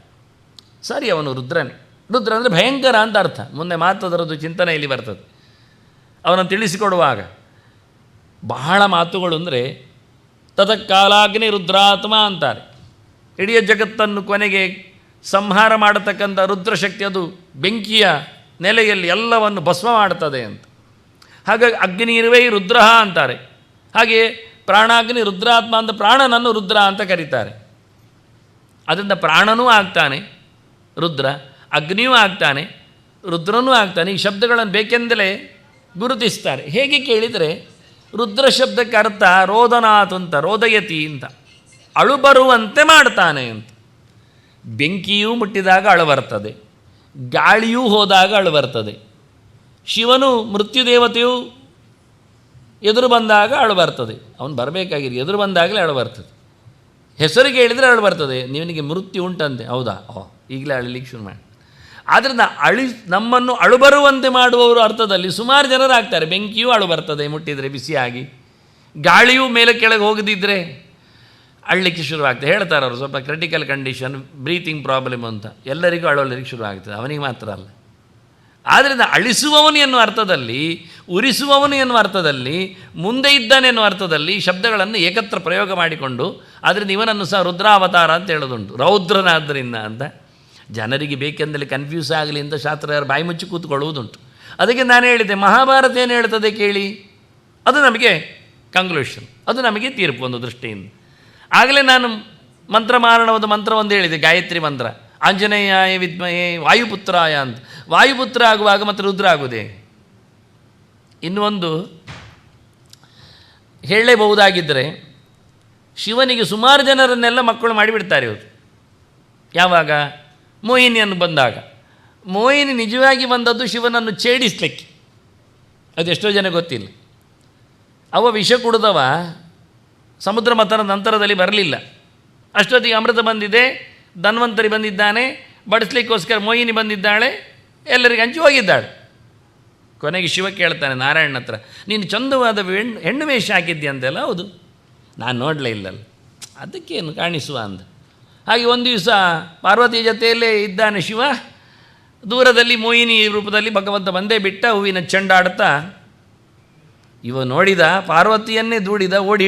ಸರಿ, ಅವನು ರುದ್ರನೇ. ರುದ್ರ ಅಂದರೆ ಭಯಂಕರ ಅಂತ ಅರ್ಥ. ಮುಂದೆ ಮಾತದರದ್ದು ಚಿಂತನೆಯಲ್ಲಿ ಬರ್ತದೆ. ಅವನನ್ನು ತಿಳಿಸಿಕೊಡುವಾಗ ಬಹಳ ಮಾತುಗಳು ಅಂದರೆ ತತಃಕಾಲಾಗ್ನಿ ರುದ್ರಾತ್ಮ ಅಂತಾರೆ. ಇಡೀ ಜಗತ್ತನ್ನು ಕೊನೆಗೆ ಸಂಹಾರ ಮಾಡತಕ್ಕಂಥ ರುದ್ರಶಕ್ತಿ, ಅದು ಬೆಂಕಿಯ ನೆಲೆಯಲ್ಲಿ ಎಲ್ಲವನ್ನು ಭಸ್ಮ ಮಾಡ್ತದೆ ಅಂತ. ಹಾಗಾಗಿ ಅಗ್ನಿ ಇರುವೇ ರುದ್ರ ಅಂತಾರೆ. ಹಾಗೆಯೇ ಪ್ರಾಣಾಗ್ನಿ ರುದ್ರಾತ್ಮ ಅಂತ ಪ್ರಾಣನನ್ನು ರುದ್ರ ಅಂತ ಕರೀತಾರೆ. ಅದರಿಂದ ಪ್ರಾಣನೂ ಆಗ್ತಾನೆ ರುದ್ರ, ಅಗ್ನಿಯೂ ಆಗ್ತಾನೆ, ರುದ್ರನೂ ಆಗ್ತಾನೆ. ಈ ಶಬ್ದಗಳನ್ನು ಬೇಕೆಂದಲೇ ಗುರುತಿಸ್ತಾರೆ. ಹೇಗೆ ಕೇಳಿದರೆ ರುದ್ರ ಶಬ್ದಕ್ಕೆ ಅರ್ಥ ರೋದನಾಥ್ ಅಂತ, ರೋದಯತಿ ಅಂತ, ಅಳು ಬರುವಂತೆ ಮಾಡ್ತಾನೆ ಅಂತ. ಬೆಂಕಿಯೂ ಮುಟ್ಟಿದಾಗ ಅಳು ಬರ್ತದೆ, ಗಾಳಿಯೂ ಹೋದಾಗ ಅಳು ಬರ್ತದೆ. ಶಿವನು ಮೃತ್ಯುದೇವತೆಯು ಎದುರು ಬಂದಾಗ ಅಳು ಬರ್ತದೆ. ಅವನು ಬರಬೇಕಾಗಿದೆ, ಎದುರು ಬಂದಾಗಲೇ ಅಳು ಬರ್ತದೆ. ಹೆಸರಿಗೆ ಹೇಳಿದರೆ ಅಳು ಬರ್ತದೆ. ನಿವನಿಗೆ ಮೃತ್ಯು ಉಂಟಂತೆ, ಹೌದಾ, ಈಗಲೇ ಅಳಲಿಕ್ಕೆ ಶುರು ಮಾಡಿ. ಆದ್ದರಿಂದ ನಮ್ಮನ್ನು ಅಳು ಬರುವಂತೆ ಮಾಡುವವರು ಅರ್ಥದಲ್ಲಿ ಸುಮಾರು ಜನರಾಗ್ತಾರೆ. ಬೆಂಕಿಯೂ ಅಳು ಬರ್ತದೆ ಮುಟ್ಟಿದರೆ, ಬಿಸಿಯಾಗಿ. ಗಾಳಿಯೂ ಮೇಲೆ ಕೆಳಗೆ ಹೋಗದಿದ್ದರೆ ಅಳಲಿಕ್ಕೆ ಶುರುವಾಗ್ತದೆ. ಹೇಳ್ತಾರೆ ಅವರು, ಸ್ವಲ್ಪ ಕ್ರಿಟಿಕಲ್ ಕಂಡೀಷನ್, ಬ್ರೀತಿಂಗ್ ಪ್ರಾಬ್ಲಮ್ ಅಂತ. ಎಲ್ಲರಿಗೂ ಅಳೋಲಿಕ್ಕೆ ಶುರುವಾಗ್ತದೆ, ಅವನಿಗೆ ಮಾತ್ರ ಅಲ್ಲ. ಆದ್ದರಿಂದ ಅಳಿಸುವವನು ಎನ್ನುವ ಅರ್ಥದಲ್ಲಿ, ಉರಿಸುವವನು ಎನ್ನುವ ಅರ್ಥದಲ್ಲಿ, ಮುಂದೆ ಇದ್ದಾನೆ ಎನ್ನುವ ಅರ್ಥದಲ್ಲಿ ಶಬ್ದಗಳನ್ನು ಏಕತ್ರ ಪ್ರಯೋಗ ಮಾಡಿಕೊಂಡು ಆದ್ದರಿಂದ ಇವನನ್ನು ಸಹ ರುದ್ರಾವತಾರ ಅಂತ ಹೇಳೋದುಂಟು, ರೌದ್ರನಾದ್ದರಿಂದ ಅಂತ. ಜನರಿಗೆ ಬೇಕೆಂದರೆ ಕನ್ಫ್ಯೂಸ್ ಆಗಲಿ ಅಂತ ಶಾಸ್ತ್ರಗಾರ ಬಾಯಿ ಮುಚ್ಚಿ ಕೂತ್ಕೊಳ್ಳುವುದುಂಟು. ಅದಕ್ಕೆ ನಾನು ಹೇಳಿದೆ, ಮಹಾಭಾರತ ಏನು ಹೇಳ್ತದೆ ಕೇಳಿ, ಅದು ನಮಗೆ ಕಂಕ್ಲೂಷನ್, ಅದು ನಮಗೆ ತೀರ್ಪು ಒಂದು ದೃಷ್ಟಿಯಿಂದ. ಆಗಲೇ ನಾನು ಮಂತ್ರಮಾರಣವಾದ ಮಂತ್ರ ಒಂದು ಹೇಳಿದೆ, ಗಾಯತ್ರಿ ಮಂತ್ರ, ಆಂಜನೇಯಾಯ ವಿದ್ಮಹೇ ವಾಯುಪುತ್ರಾಯ ಅಂತ. ವಾಯುಪುತ್ರ ಆಗುವಾಗ ಮತ್ತು ರುದ್ರ ಆಗುವುದೇ. ಇನ್ನೂ ಒಂದು ಹೇಳಲೇಬಹುದಾಗಿದ್ದರೆ, ಶಿವನಿಗೆ ಸುಮಾರು ಜನರನ್ನೆಲ್ಲ ಮಕ್ಕಳು ಮಾಡಿಬಿಡ್ತಾರೆ ಇವರು. ಯಾವಾಗ? ಮೋಹಿನಿಯನ್ನು ಬಂದಾಗ. ಮೋಹಿನಿ ನಿಜವಾಗಿ ಬಂದದ್ದು ಶಿವನನ್ನು ಛೇಡಿಸಲಿಕ್ಕೆ, ಅದೆಷ್ಟೋ ಜನ ಗೊತ್ತಿಲ್ಲ. ಅವ ವಿಷ ಕುಡಿದವ ಸಮುದ್ರ ಮಥನ ನಂತರದಲ್ಲಿ ಬರಲಿಲ್ಲ. ಅಷ್ಟೊತ್ತಿಗೆ ಅಮೃತ ಬಂದಿದೆ, ಧನ್ವಂತರಿ ಬಂದಿದ್ದಾನೆ, ಬಡಿಸ್ಲಿಕ್ಕೋಸ್ಕರ ಮೋಹಿನಿ ಬಂದಿದ್ದಾಳೆ, ಎಲ್ಲರಿಗೆ ಹಂಚಿ ಹೋಗಿದ್ದಾಳೆ. ಕೊನೆಗೆ ಶಿವ ಕೇಳ್ತಾನೆ ನಾರಾಯಣನ ಹತ್ರ, ನೀನು ಚಂದವಾದ ಹೆಣ್ಣು ವೇಷ ಹಾಕಿದ್ದೆ ಅಂತೆಲ್ಲ. ಹೌದು, ನಾನು ನೋಡಲೇ ಇಲ್ಲಲ್ಲ, ಅದಕ್ಕೇನು ಕಾಣಿಸುವ ಅಂದ. ಹಾಗೆ ಒಂದು ದಿವಸ ಪಾರ್ವತಿ ಜೊತೆಯಲ್ಲೇ ಇದ್ದಾನೆ ಶಿವ. ದೂರದಲ್ಲಿ ಮೋಹಿನಿ ರೂಪದಲ್ಲಿ ಭಗವಂತ ಬಂದೇ ಬಿಟ್ಟ, ಹೂವಿನ ಚೆಂಡಾಡ್ತಾ. ಇವ ನೋಡಿದ, ಪಾರ್ವತಿಯನ್ನೇ ದೂಡಿದ, ಓಡಿ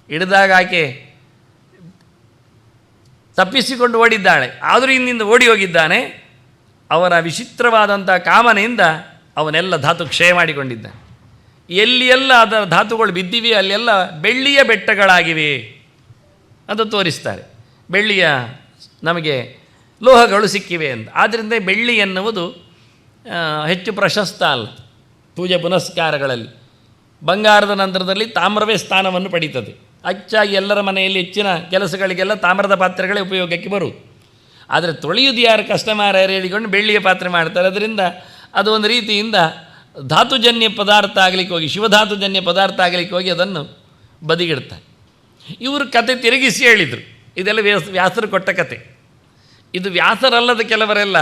ಹಿಡಿದಾಗ ಆಕೆ ತಪ್ಪಿಸಿಕೊಂಡು ಓಡಿದ್ದಾಳೆ. ಆದರೂ ಇನ್ನಿಂದ ಓಡಿ ಹೋಗಿದ್ದಾನೆ. ಅವನ ವಿಚಿತ್ರವಾದಂಥ ಕಾಮನೆಯಿಂದ ಅವನೆಲ್ಲ ಧಾತು ಕ್ಷಯ ಮಾಡಿಕೊಂಡಿದ್ದಾನೆ. ಎಲ್ಲಿಯೆಲ್ಲ ಅದರ ಧಾತುಗಳು ಬಿದ್ದಿವೆ ಅಲ್ಲೆಲ್ಲ ಬೆಳ್ಳಿಯ ಬೆಟ್ಟಗಳಾಗಿವೆ ಅಂತ ತೋರಿಸ್ತಾರೆ. ಬೆಳ್ಳಿಯ ನಮಗೆ ಲೋಹಗಳು ಸಿಕ್ಕಿವೆ ಅಂತ. ಆದ್ದರಿಂದ ಬೆಳ್ಳಿ ಎನ್ನುವುದು ಹೆಚ್ಚು ಪ್ರಶಸ್ತ ಅಲ್ಲ ಪೂಜೆ ಪುನಸ್ಕಾರಗಳಲ್ಲಿ. ಬಂಗಾರದ ನಂತರದಲ್ಲಿ ತಾಮ್ರವೇ ಸ್ಥಾನವನ್ನು ಪಡೀತದೆ. ಹೆಚ್ಚಾಗಿ ಎಲ್ಲರ ಮನೆಯಲ್ಲಿ ಹೆಚ್ಚಿನ ಕೆಲಸಗಳಿಗೆಲ್ಲ ತಾಮ್ರದ ಪಾತ್ರೆಗಳೇ ಉಪಯೋಗಕ್ಕೆ ಬರುವುದು. ಆದರೆ ತೊಳೆಯುವುದು ಯಾರು ಕಸ್ಟಮರ್ ಹೇಳಿಕೊಂಡು ಬೆಳ್ಳಿಯ ಪಾತ್ರೆ ಮಾಡ್ತಾರೆ. ಅದರಿಂದ ಅದು ಒಂದು ರೀತಿಯಿಂದ ಧಾತುಜನ್ಯ ಪದಾರ್ಥ ಆಗಲಿಕ್ಕೆ ಹೋಗಿ, ಶಿವಧಾತುಜನ್ಯ ಪದಾರ್ಥ ಆಗಲಿಕ್ಕೆ ಹೋಗಿ ಅದನ್ನು ಬದಿಗಿಡ್ತಾರೆ. ಇವರು ಕತೆ ತಿರುಗಿಸಿ ಹೇಳಿದರು. ಇದೆಲ್ಲ ವ್ಯಾಸರು ಕೊಟ್ಟ ಕತೆ. ಇದು ವ್ಯಾಸರಲ್ಲದ ಕೆಲವರೆಲ್ಲ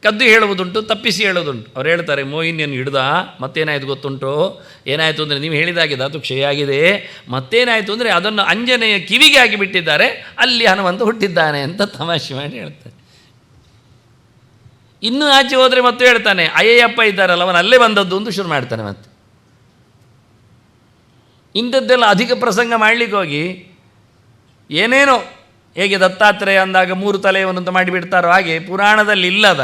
ಕದ್ದು ಹೇಳುವುದುಂಟು, ತಪ್ಪಿಸಿ ಹೇಳುವುದುಂಟು. ಅವ್ರು ಹೇಳ್ತಾರೆ, ಮೋಹಿನಿಯನ್ನು ಹಿಡ್ದ ಮತ್ತೇನಾಯಿತು ಗೊತ್ತುಂಟು, ಏನಾಯಿತು ಅಂದರೆ ನೀವು ಹೇಳಿದಾಗೆ ಧಾತು ಕ್ಷಯ ಆಗಿದೆ, ಮತ್ತೇನಾಯಿತು ಅಂದರೆ ಅದನ್ನು ಅಂಜನೆಯ ಕಿವಿಗೆ ಆಗಿಬಿಟ್ಟಿದ್ದಾರೆ, ಅಲ್ಲಿ ಹನುಮಂತ ಹುಟ್ಟಿದ್ದಾನೆ ಅಂತ ತಮಾಷೆ ಮಾಡಿ ಹೇಳ್ತಾರೆ. ಇನ್ನೂ ಆಚೆ ಹೋದರೆ ಮತ್ತೆ ಹೇಳ್ತಾನೆ, ಅಯ್ಯಪ್ಪ ಇದ್ದಾರಲ್ಲ ಅವನು ಅಲ್ಲೇ ಬಂದದ್ದು ಅಂತ ಶುರು ಮಾಡ್ತಾನೆ. ಮತ್ತೆ ಇಂಥದ್ದೆಲ್ಲ ಅಧಿಕ ಪ್ರಸಂಗ ಮಾಡಲಿಕ್ಕೆ ಹೋಗಿ ಏನೇನೋ, ಹೇಗೆ ದತ್ತಾತ್ರೇಯ ಅಂದಾಗ 3 ತಲೆಯವನ್ನಂತ ಮಾಡಿಬಿಡ್ತಾರೋ ಹಾಗೆ ಪುರಾಣದಲ್ಲಿ ಇಲ್ಲದ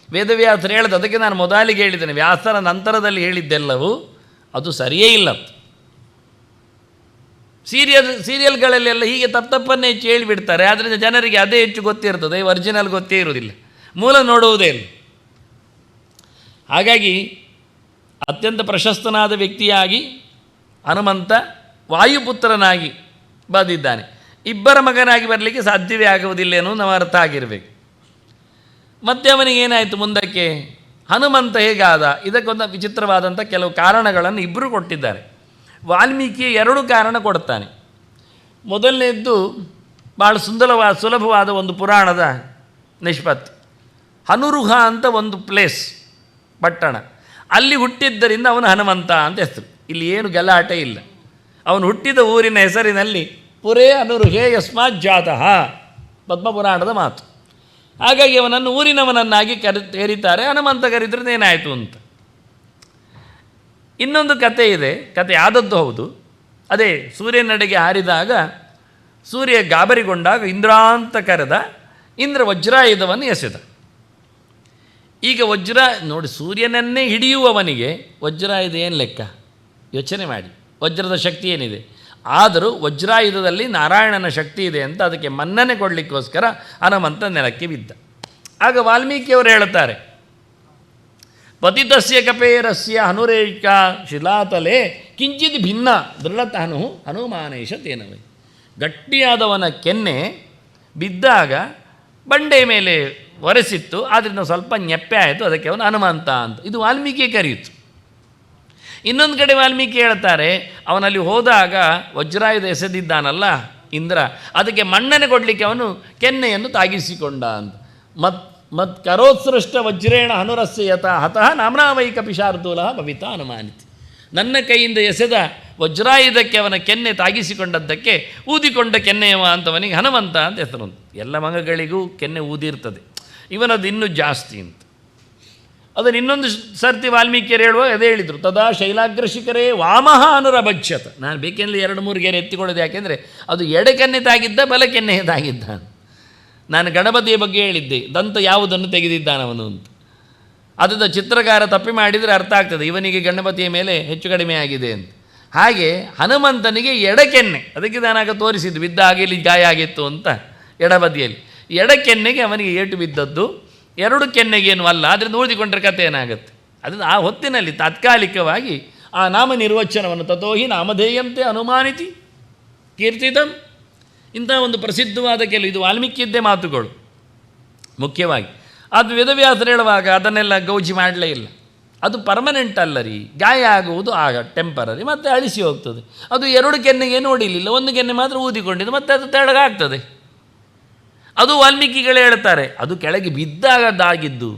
ವೇದವ್ಯಾಸರು ಹೇಳಿದ. ಅದಕ್ಕೆ ನಾನು ಮೊದಲಿಗೆ ಹೇಳಿದ್ದೇನೆ, ವ್ಯಾಸರ ನಂತರದಲ್ಲಿ ಹೇಳಿದ್ದೆಲ್ಲವೂ ಅದು ಸರಿಯೇ ಇಲ್ಲ. ಸೀರಿಯಲ್ಗಳಲ್ಲೆಲ್ಲ ಹೀಗೆ ತಪ್ಪನ್ನೇ ಹೆಚ್ಚು ಹೇಳಿಬಿಡ್ತಾರೆ. ಆದ್ದರಿಂದ ಜನರಿಗೆ ಅದೇ ಹೆಚ್ಚು ಗೊತ್ತಿರ್ತದೆ, ಒರಿಜಿನಲ್ ಗೊತ್ತೇ ಇರುವುದಿಲ್ಲ, ಮೂಲ ನೋಡುವುದೇ ಇಲ್ಲ. ಹಾಗಾಗಿ ಅತ್ಯಂತ ಪ್ರಶಸ್ತನಾದ ವ್ಯಕ್ತಿಯಾಗಿ ಹನುಮಂತ ವಾಯುಪುತ್ರನಾಗಿ ಬಂದಿದ್ದಾನೆ. ಇಬ್ಬರ ಮಗನಾಗಿ ಬರಲಿಕ್ಕೆ ಸಾಧ್ಯವೇ ಆಗುವುದಿಲ್ಲ ಅನ್ನೋದು ನಾವು ಅರ್ಥ ಆಗಿರಬೇಕು. ಮತ್ತು ಅವನಿಗೇನಾಯಿತು ಮುಂದಕ್ಕೆ, ಹನುಮಂತ ಹೇಗಾದ, ಇದಕ್ಕೊಂದು ವಿಚಿತ್ರವಾದಂಥ ಕೆಲವು ಕಾರಣಗಳನ್ನು ಇಬ್ಬರು ಕೊಟ್ಟಿದ್ದಾರೆ. ವಾಲ್ಮೀಕಿ 2 ಕಾರಣ ಕೊಡ್ತಾನೆ. ಮೊದಲನೇದ್ದು ಭಾಳ ಸುಲಭವಾದ ಒಂದು ಪುರಾಣದ ನಿಷ್ಪತ್ತಿ. ಹನುರುಹ ಅಂತ ಒಂದು ಪ್ಲೇಸ್, ಪಟ್ಟಣ, ಅಲ್ಲಿ ಹುಟ್ಟಿದ್ದರಿಂದ ಅವನು ಹನುಮಂತ ಅಂತ ಹೆಸರು. ಇಲ್ಲಿ ಏನು ಗಲಾಟೆ ಇಲ್ಲ. ಅವನು ಹುಟ್ಟಿದ ಊರಿನ ಹೆಸರಿನಲ್ಲಿ ಪುರೇ ಅನುರುಹೇ ಯಸ್ಮಾತ್ ಜಾತಃ, ಪದ್ಮಪುರಾಣದ ಮಾತು. ಹಾಗಾಗಿ ಅವನನ್ನು ಊರಿನವನನ್ನಾಗಿ ಕರೀತಾರೆ. ಹನುಮಂತ ಕರೀದ್ರದ್ದೇನಾಯಿತು ಅಂತ. ಇನ್ನೊಂದು ಕತೆ ಇದೆ, ಕತೆ ಆದದ್ದು ಹೌದು. ಅದೇ ಸೂರ್ಯನಡೆಗೆ ಹಾರಿದಾಗ ಸೂರ್ಯ ಗಾಬರಿಗೊಂಡಾಗ ಇಂದ್ರ ಅಂತ ಕರೆದ, ಇಂದ್ರ ವಜ್ರಾಯುಧವನ್ನು ಎಸೆದ. ಈಗ ನೋಡಿ, ಸೂರ್ಯನನ್ನೇ ಹಿಡಿಯುವವನಿಗೆ ವಜ್ರಾಯುಧ ಏನು ಲೆಕ್ಕ, ಯೋಚನೆ ಮಾಡಿ, ವಜ್ರದ ಶಕ್ತಿ ಏನಿದೆ. ಆದರೂ ವಜ್ರಾಯುಧದಲ್ಲಿ ನಾರಾಯಣನ ಶಕ್ತಿ ಇದೆ ಅಂತ ಅದಕ್ಕೆ ಮನ್ನಣೆ ಕೊಡಲಿಕ್ಕೋಸ್ಕರ ಹನುಮಂತ ನೆಲಕ್ಕೆ ಬಿದ್ದ. ಆಗ ವಾಲ್ಮೀಕಿಯವರು ಹೇಳುತ್ತಾರೆ, ಪತಿತಸ್ಯ ಕಪೇರಸ್ಯ ಹನುರೇಕ ಶಿಲಾತಲೆ ಕಿಂಚಿತ್ ಭಿನ್ನ ದೃಢತನು ಹನುಮಾನೇಶ ತೇನವೇ. ಗಟ್ಟಿಯಾದವನ ಕೆನ್ನೆ ಬಿದ್ದಾಗ ಬಂಡೆಯ ಮೇಲೆ ಒರೆಸಿತ್ತು, ಆದ್ದರಿಂದ ಸ್ವಲ್ಪ ನೆಪ್ಪೆ ಆಯಿತು, ಅದಕ್ಕೆ ಅವನು ಹನುಮಂತ ಅಂತ. ಇದು ವಾಲ್ಮೀಕಿ ಕರೆಯಿತು. ಇನ್ನೊಂದು ಕಡೆ ವಾಲ್ಮೀಕಿ ಹೇಳ್ತಾರೆ, ಅವನಲ್ಲಿ ಹೋದಾಗ ವಜ್ರಾಯುಧ ಎಸೆದಿದ್ದಾನಲ್ಲ ಇಂದ್ರ, ಅದಕ್ಕೆ ಮನ್ನಣೆ ಕೊಡಲಿಕ್ಕೆ ಅವನು ಕೆನ್ನೆಯನ್ನು ತಾಗಿಸಿಕೊಂಡ ಅಂತ. ಮತ್ ಕರೋತ್ಸೃಷ್ಟ ವಜ್ರೇಣ ಹನುರಸ್ಯ ಯತಃ ಹತಃ ನಾಮ್ನಾವೈಕ ಪಿಶಾರ್ದೂಲ ಭವಿತಾ ಅನುಮಾನಿತಿ. ನನ್ನ ಕೈಯಿಂದ ಎಸೆದ ವಜ್ರಾಯುಧಕ್ಕೆ ಅವನ ಕೆನ್ನೆ ತಾಗಿಸಿಕೊಂಡದ್ದಕ್ಕೆ ಊದಿಕೊಂಡ ಕೆನ್ನೆಯವ ಅಂತವನಿಗೆ ಹನುಮಂತ ಅಂತ ಹೆಸರು. ಎಲ್ಲ ಮಗಗಳಿಗೂ ಕೆನ್ನೆ ಊದಿರ್ತದೆ, ಇವನದು ಇನ್ನೂ ಜಾಸ್ತಿ ಅಂತ. ಅದನ್ನು ಇನ್ನೊಂದು ಸರ್ತಿ ವಾಲ್ಮೀಕಿಯರು ಹೇಳುವಾಗ ಅದೇ ಹೇಳಿದರು, ತದಾ ಶೈಲಾಗ್ರ ಶಿಖರೇ ವಾಮಃ ಅನುರಭಜ್ಯತ. ನಾನು ಬೇಕೆಂದರೆ 2-3 ಗೆರೆ ಎತ್ತಿಕೊಳ್ಳೋದು, ಯಾಕೆಂದರೆ ಅದು ಎಡಕೆನ್ನೆ ತಾಗಿದ್ದ ಬಲಕೆನ್ನೆ ತಾಗಿದ್ದ. ನಾನು ಗಣಪತಿಯ ಬಗ್ಗೆ ಹೇಳಿದ್ದೆ, ದಂತ ಯಾವುದನ್ನು ತೆಗೆದಿದ್ದಾನವನು ಅಂತ. ಅದನ್ನು ಚಿತ್ರಕಾರ ತಪ್ಪಿ ಮಾಡಿದರೆ ಅರ್ಥ ಆಗ್ತದೆ, ಇವನಿಗೆ ಗಣಪತಿಯ ಮೇಲೆ ಹೆಚ್ಚು ಕಡಿಮೆ ಆಗಿದೆ ಅಂತ. ಹಾಗೆ ಹನುಮಂತನಿಗೆ ಎಡಕೆನ್ನೆ, ಅದಕ್ಕೆ ನಾನಾಗ ತೋರಿಸಿದ್ದು, ಬಿದ್ದ ಹಾಗೆ ಇಲ್ಲಿ ಗಾಯ ಆಗಿತ್ತು ಅಂತ ಎಡಬದಿಯಲ್ಲಿ. ಎಡಕೆನ್ನೆಗೆ ಅವನಿಗೆ ಏಟು ಬಿದ್ದದ್ದು, 2 ಕೆನ್ನೆಗೇನು ಅಲ್ಲ. ಆದ್ದರಿಂದ ಉಳಿದುಕೊಂಡ್ರೆ ಕಥೆ ಏನಾಗುತ್ತೆ. ಅದನ್ನು ಆ ಹೊತ್ತಿನಲ್ಲಿ ತಾತ್ಕಾಲಿಕವಾಗಿ ಆ ನಾಮ ನಿರ್ವಚನವನ್ನು ತಥೋಹಿ ನಾಮಧೇಯಂತೆ ಅನುಮಾನಿತಿ ಕೀರ್ತಿತಂ, ಇಂಥ ಒಂದು ಪ್ರಸಿದ್ಧವಾದ ಕೆಲವು, ಇದು ವಾಲ್ಮೀಕಿಯದ್ದೇ ಮಾತುಗಳು ಮುಖ್ಯವಾಗಿ. ಅದು ವೇದವ್ಯಾಸರು ಹೇಳುವಾಗ ಅದನ್ನೆಲ್ಲ ಗೌಜಿ ಮಾಡಲೇ ಇಲ್ಲ. ಅದು ಪರ್ಮನೆಂಟ್ ಅಲ್ಲ ರೀ, ಗಾಯ ಆಗುವುದು ಆಗ ಟೆಂಪರರಿ, ಮತ್ತು ಅಳಿಸಿ ಹೋಗ್ತದೆ. ಅದು 2 ಕೆನ್ನೆಗೆ ನೋಡಿಲಿಲ್ಲ, 1 ಕೆನ್ನೆ ಮಾತ್ರ ಊದಿಕೊಂಡಿದ್ದು, ಮತ್ತು ಅದು ತೆಳಗಾಗ್ತದೆ. ಅದು ವಾಲ್ಮೀಕಿಗಳೇ ಹೇಳ್ತಾರೆ, ಅದು ಕೆಳಗೆ ಬಿದ್ದಾಗದ್ದಾಗಿದ್ದು,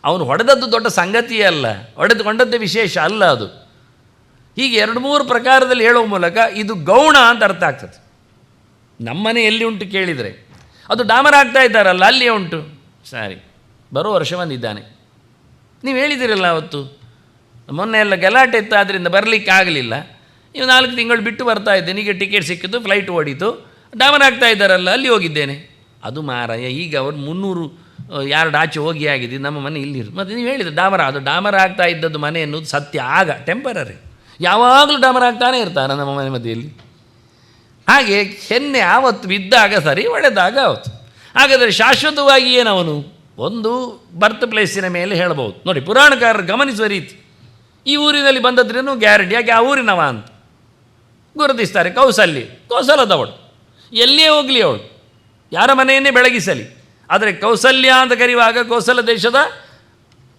ಅವನು ಹೊಡೆದದ್ದು ದೊಡ್ಡ ಸಂಗತಿಯೇ ಅಲ್ಲ, ಹೊಡೆದುಕೊಂಡದ್ದೇ ವಿಶೇಷ ಅಲ್ಲ ಅದು. ಹೀಗೆ 2-3 ಪ್ರಕಾರದಲ್ಲಿ ಹೇಳುವ ಮೂಲಕ ಇದು ಗೌಣ ಅಂತ ಅರ್ಥ ಆಗ್ತದೆ. ನಮ್ಮನೆ ಎಲ್ಲಿ ಉಂಟು ಕೇಳಿದರೆ, ಅದು ಡಾಮರ ಆಗ್ತಾ ಇದ್ದಾರಲ್ಲ ಅಲ್ಲಿಯೇ ಉಂಟು. ಸರಿ, ಬರೋ ವರ್ಷ ಬಂದಿದ್ದಾನೆ. ನೀವು ಹೇಳಿದಿರಲ್ಲ ಅವತ್ತು, ಮೊನ್ನೆ ಎಲ್ಲ ಗಲಾಟೆ ಇತ್ತು, ಆದ್ದರಿಂದ ಬರಲಿಕ್ಕೆ ಆಗಲಿಲ್ಲ. ನೀವು 4 ತಿಂಗಳು ಬಿಟ್ಟು ಬರ್ತಾ ಇದ್ದೇನೆ, ಈಗ ಟಿಕೆಟ್ ಸಿಕ್ಕಿದ್ದು, ಫ್ಲೈಟ್ ಓಡಿತು, ಡಾಮರ ಆಗ್ತಾ ಇದ್ದಾರಲ್ಲ ಅಲ್ಲಿ ಹೋಗಿದ್ದೇನೆ. ಅದು ಮಾರಾಯ ಈಗ ಅವ್ರು 300 ಯಾರ್ಡ್ ಆಚೆ ಹೋಗಿ ಆಗಿದೆ, ನಮ್ಮ ಮನೆ ಇಲ್ಲಿರು. ಮತ್ತು ನೀವು ಹೇಳಿದ್ರು ಡಾಮರ, ಅದು ಡಾಮರ ಆಗ್ತಾ ಇದ್ದದ್ದು ಮನೆ ಎನ್ನುವುದು ಸತ್ಯ. ಆಗ ಟೆಂಪರರಿ, ಯಾವಾಗಲೂ ಡಾಮರ ಆಗ್ತಾನೇ ಇರ್ತಾರೆ ನಮ್ಮ ಮನೆ ಮಧ್ಯೆಯಲ್ಲಿ. ಹಾಗೆ ಹೆಣ್ಣೆ ಆವತ್ತು ಬಿದ್ದಾಗ ಸರಿ, ಒಳ್ಳೆದಾಗ ಆವತ್ತು. ಹಾಗಾದರೆ ಶಾಶ್ವತವಾಗಿ ಏನವನು ಒಂದು ಬರ್ತ್ ಪ್ಲೇಸಿನ ಮೇಲೆ ಹೇಳ್ಬೋದು. ನೋಡಿ, ಪುರಾಣಕಾರರು ಗಮನಿಸುವ ರೀತಿ, ಈ ಊರಿನಲ್ಲಿ ಬಂದದ್ರೇನು ಗ್ಯಾರಂಟಿ, ಯಾಕೆ ಆ ಊರಿನವ ಅಂತ ಗುರುತಿಸ್ತಾರೆ. ಕೌಸಲದವಳು, ಎಲ್ಲಿಯೇ ಹೋಗಲಿ ಅವಳು, ಯಾರ ಮನೆಯನ್ನೇ ಬೆಳಗಿಸಲಿ, ಆದರೆ ಕೌಸಲ್ಯ ಅಂತ ಕರೆಯುವಾಗ ಕೌಸಲ ದೇಶದ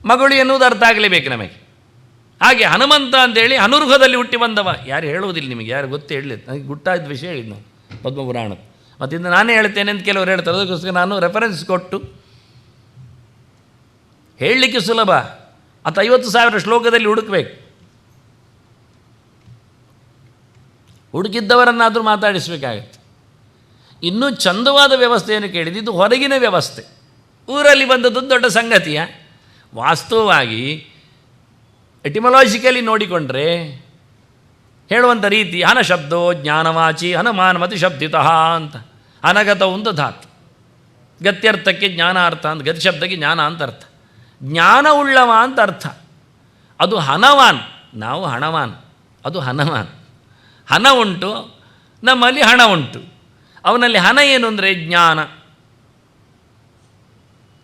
ಮಗಳು ಎನ್ನುವುದು ಅರ್ಥ ಆಗಲೇಬೇಕು ನಮಗೆ. ಹಾಗೆ ಹನುಮಂತ ಅಂತೇಳಿ ಅನುರ್ಹದಲ್ಲಿ ಹುಟ್ಟಿ ಬಂದವ. ಯಾರು ಹೇಳುವುದಿಲ್ಲ ನಿಮಗೆ, ಯಾರು ಗೊತ್ತೇ ಹೇಳಲಿ, ನನಗೆ ಗುಟ್ಟಾದ ವಿಷಯ ಹೇಳಿದ್ದು ನಾವು ಪದ್ಮಪುರಾಣದ. ಮತ್ತು ಇನ್ನು ನಾನೇ ಹೇಳ್ತೇನೆ ಅಂತ ಕೆಲವರು ಹೇಳ್ತಾರೆ, ಅದಕ್ಕೋಸ್ಕರ ನಾನು ರೆಫರೆನ್ಸ್ ಕೊಟ್ಟು ಹೇಳಲಿಕ್ಕೆ ಸುಲಭ. ಅದು 50,000 ಶ್ಲೋಕದಲ್ಲಿ ಹುಡುಕಬೇಕು. ಹುಡುಕಿದ್ದವರನ್ನಾದರೂ ಮಾತಾಡಿಸಬೇಕಾಗತ್ತೆ. ಇನ್ನೂ ಚಂದವಾದ ವ್ಯವಸ್ಥೆಯನ್ನು ಕೇಳಿದ್ದು, ಇದು ಹೊರಗಿನ ವ್ಯವಸ್ಥೆ, ಊರಲ್ಲಿ ಬಂದದ್ದು ದೊಡ್ಡ ಸಂಗತಿಯ. ವಾಸ್ತವವಾಗಿ ಎಟಿಮಲಾಜಿಕಲಿ ನೋಡಿಕೊಂಡ್ರೆ ಹೇಳುವಂಥ ರೀತಿ, ಹನ ಶಬ್ದೋ ಜ್ಞಾನವಾಚಿ ಹನುಮಾನ್ಮತಿ ಶಬ್ದಿತಃ ಅಂತ. ಅನಗತವು ಅಂತ ಧಾತು, ಗತ್ಯರ್ಥಕ್ಕೆ ಜ್ಞಾನಾರ್ಥ ಅಂತ, ಗತಿ ಶಬ್ದಕ್ಕೆ ಜ್ಞಾನ ಅಂತ ಅರ್ಥ, ಜ್ಞಾನವುಳ್ಳವ ಅಂತ ಅರ್ಥ. ಅದು ಹನವಾನ್, ನಾವು ಹಣವಾನ್, ಅದು ಹನವಾನ್. ಹನ ಉಂಟು, ನಮ್ಮಲ್ಲಿ ಹಣ ಉಂಟು. ಅವನಲ್ಲಿ ಹನ ಏನು ಅಂದರೆ ಜ್ಞಾನ,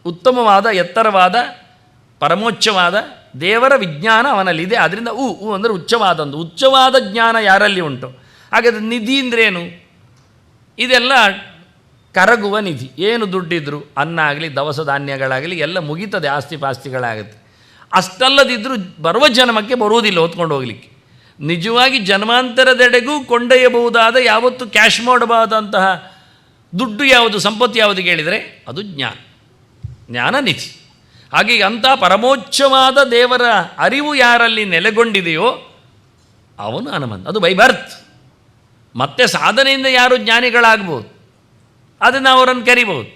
ಉತ್ತಮವಾದ ಎತ್ತರವಾದ ಪರಮೋಚ್ಚವಾದ ದೇವರ ವಿಜ್ಞಾನ ಅವನಲ್ಲಿದೆ. ಅದರಿಂದ ಉ ಅಂದರೆ ಉಚ್ಚವಾದಂದು, ಉಚ್ಚವಾದ ಜ್ಞಾನ ಯಾರಲ್ಲಿ ಉಂಟು. ಹಾಗಾದರೆ ನಿಧಿ ಅಂದ್ರೇನು? ಇದೆಲ್ಲ ಕರಗುವ ನಿಧಿ. ಏನು ದುಡ್ಡಿದ್ರು, ಅನ್ನ ಆಗಲಿ ದವಸ ಧಾನ್ಯಗಳಾಗಲಿ ಎಲ್ಲ ಮುಗಿತದೆ, ಆಸ್ತಿ ಪಾಸ್ತಿಗಳಾಗುತ್ತೆ. ಅಷ್ಟಲ್ಲದಿದ್ದರೂ ಬರುವ ಜನ್ಮಕ್ಕೆ ಬರುವುದಿಲ್ಲ ಹೊತ್ಕೊಂಡು ಹೋಗಲಿಕ್ಕೆ. ನಿಜವಾಗಿ ಜನ್ಮಾಂತರದೆಡೆಗೂ ಕೊಂಡೊಯ್ಯಬಹುದಾದ, ಯಾವತ್ತು ಕ್ಯಾಶ್ ಮಾಡಬಹುದಂತಹ ದುಡ್ಡು ಯಾವುದು, ಸಂಪತ್ತು ಯಾವುದು ಕೇಳಿದರೆ ಅದು ಜ್ಞಾನ, ಜ್ಞಾನನಿಧಿ. ಹಾಗೆ ಅಂಥ ಪರಮೋಚ್ಚವಾದ ದೇವರ ಅರಿವು ಯಾರಲ್ಲಿ ನೆಲೆಗೊಂಡಿದೆಯೋ ಅವನು ಹನುಮಂತ. ಅದು ಬೈ ಬರ್ತ್. ಮತ್ತೆ ಸಾಧನೆಯಿಂದ ಯಾರು ಜ್ಞಾನಿಗಳಾಗ್ಬೋದು, ಅದನ್ನು ಅವರನ್ನು ಕರಿಬೋದು.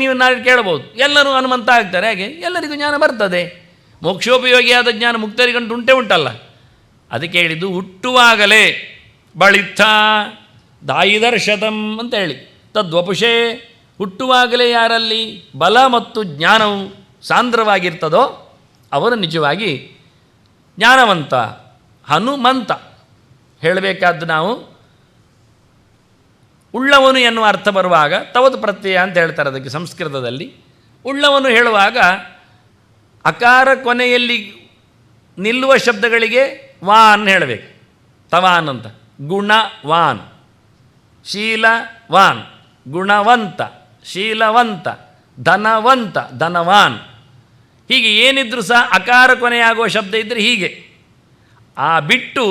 ನೀವು ನಾಳೆ ಕೇಳ್ಬೋದು, ಎಲ್ಲರೂ ಹನುಮಂತ ಆಗ್ತಾರೆ. ಹಾಗೆ ಎಲ್ಲರಿಗೂ ಜ್ಞಾನ ಬರ್ತದೆ. ಮೋಕ್ಷೋಪಯೋಗಿಯಾದ ಜ್ಞಾನ ಮುಕ್ತರಿಗಂಟು ಉಂಟಲ್ಲ. ಅದಕ್ಕೆ ಹೇಳಿದ್ದು, ಹುಟ್ಟುವಾಗಲೇ ಬಳಿತ್ತ ದಾಯಿದರ್ಶತಂ ಅಂತ ಹೇಳಿ ತದ್ವಪುಷೇ. ಹುಟ್ಟುವಾಗಲೇ ಯಾರಲ್ಲಿ ಬಲ ಮತ್ತು ಜ್ಞಾನವು ಸಾಂದ್ರವಾಗಿರ್ತದೋ ಅವನು ನಿಜವಾಗಿ ಜ್ಞಾನವಂತ, ಹನುಮಂತ. ಹೇಳಬೇಕಾದ್ದು ನಾವು ಉಳ್ಳವನು ಎನ್ನುವ ಅರ್ಥ ಬರುವಾಗ ತವದು ಪ್ರತ್ಯಯ ಅಂತ ಹೇಳ್ತಾರೆ ಅದಕ್ಕೆ ಸಂಸ್ಕೃತದಲ್ಲಿ. ಉಳ್ಳವನು ಹೇಳುವಾಗ ಅಕಾರ ಕೊನೆಯಲ್ಲಿ ನಿಲ್ಲುವ ಶಬ್ದಗಳಿಗೆ ವಾನ್ ಹೇಳಬೇಕು. ತವಾನ್ ಅಂತ, ಗುಣವಾನ್, ಶೀಲವಾನ್, ಗುಣವಂತ, ಶೀಲವಂತ, ಧನವಂತ, ಧನವಾನ್. ಹೀಗೆ ಏನಿದ್ರೂ ಸಹ ಅಕಾರ ಕೊನೆಯಾಗುವ ಶಬ್ದ ಇದ್ದರೆ ಹೀಗೆ. ಆ ಬಿಟ್ಟು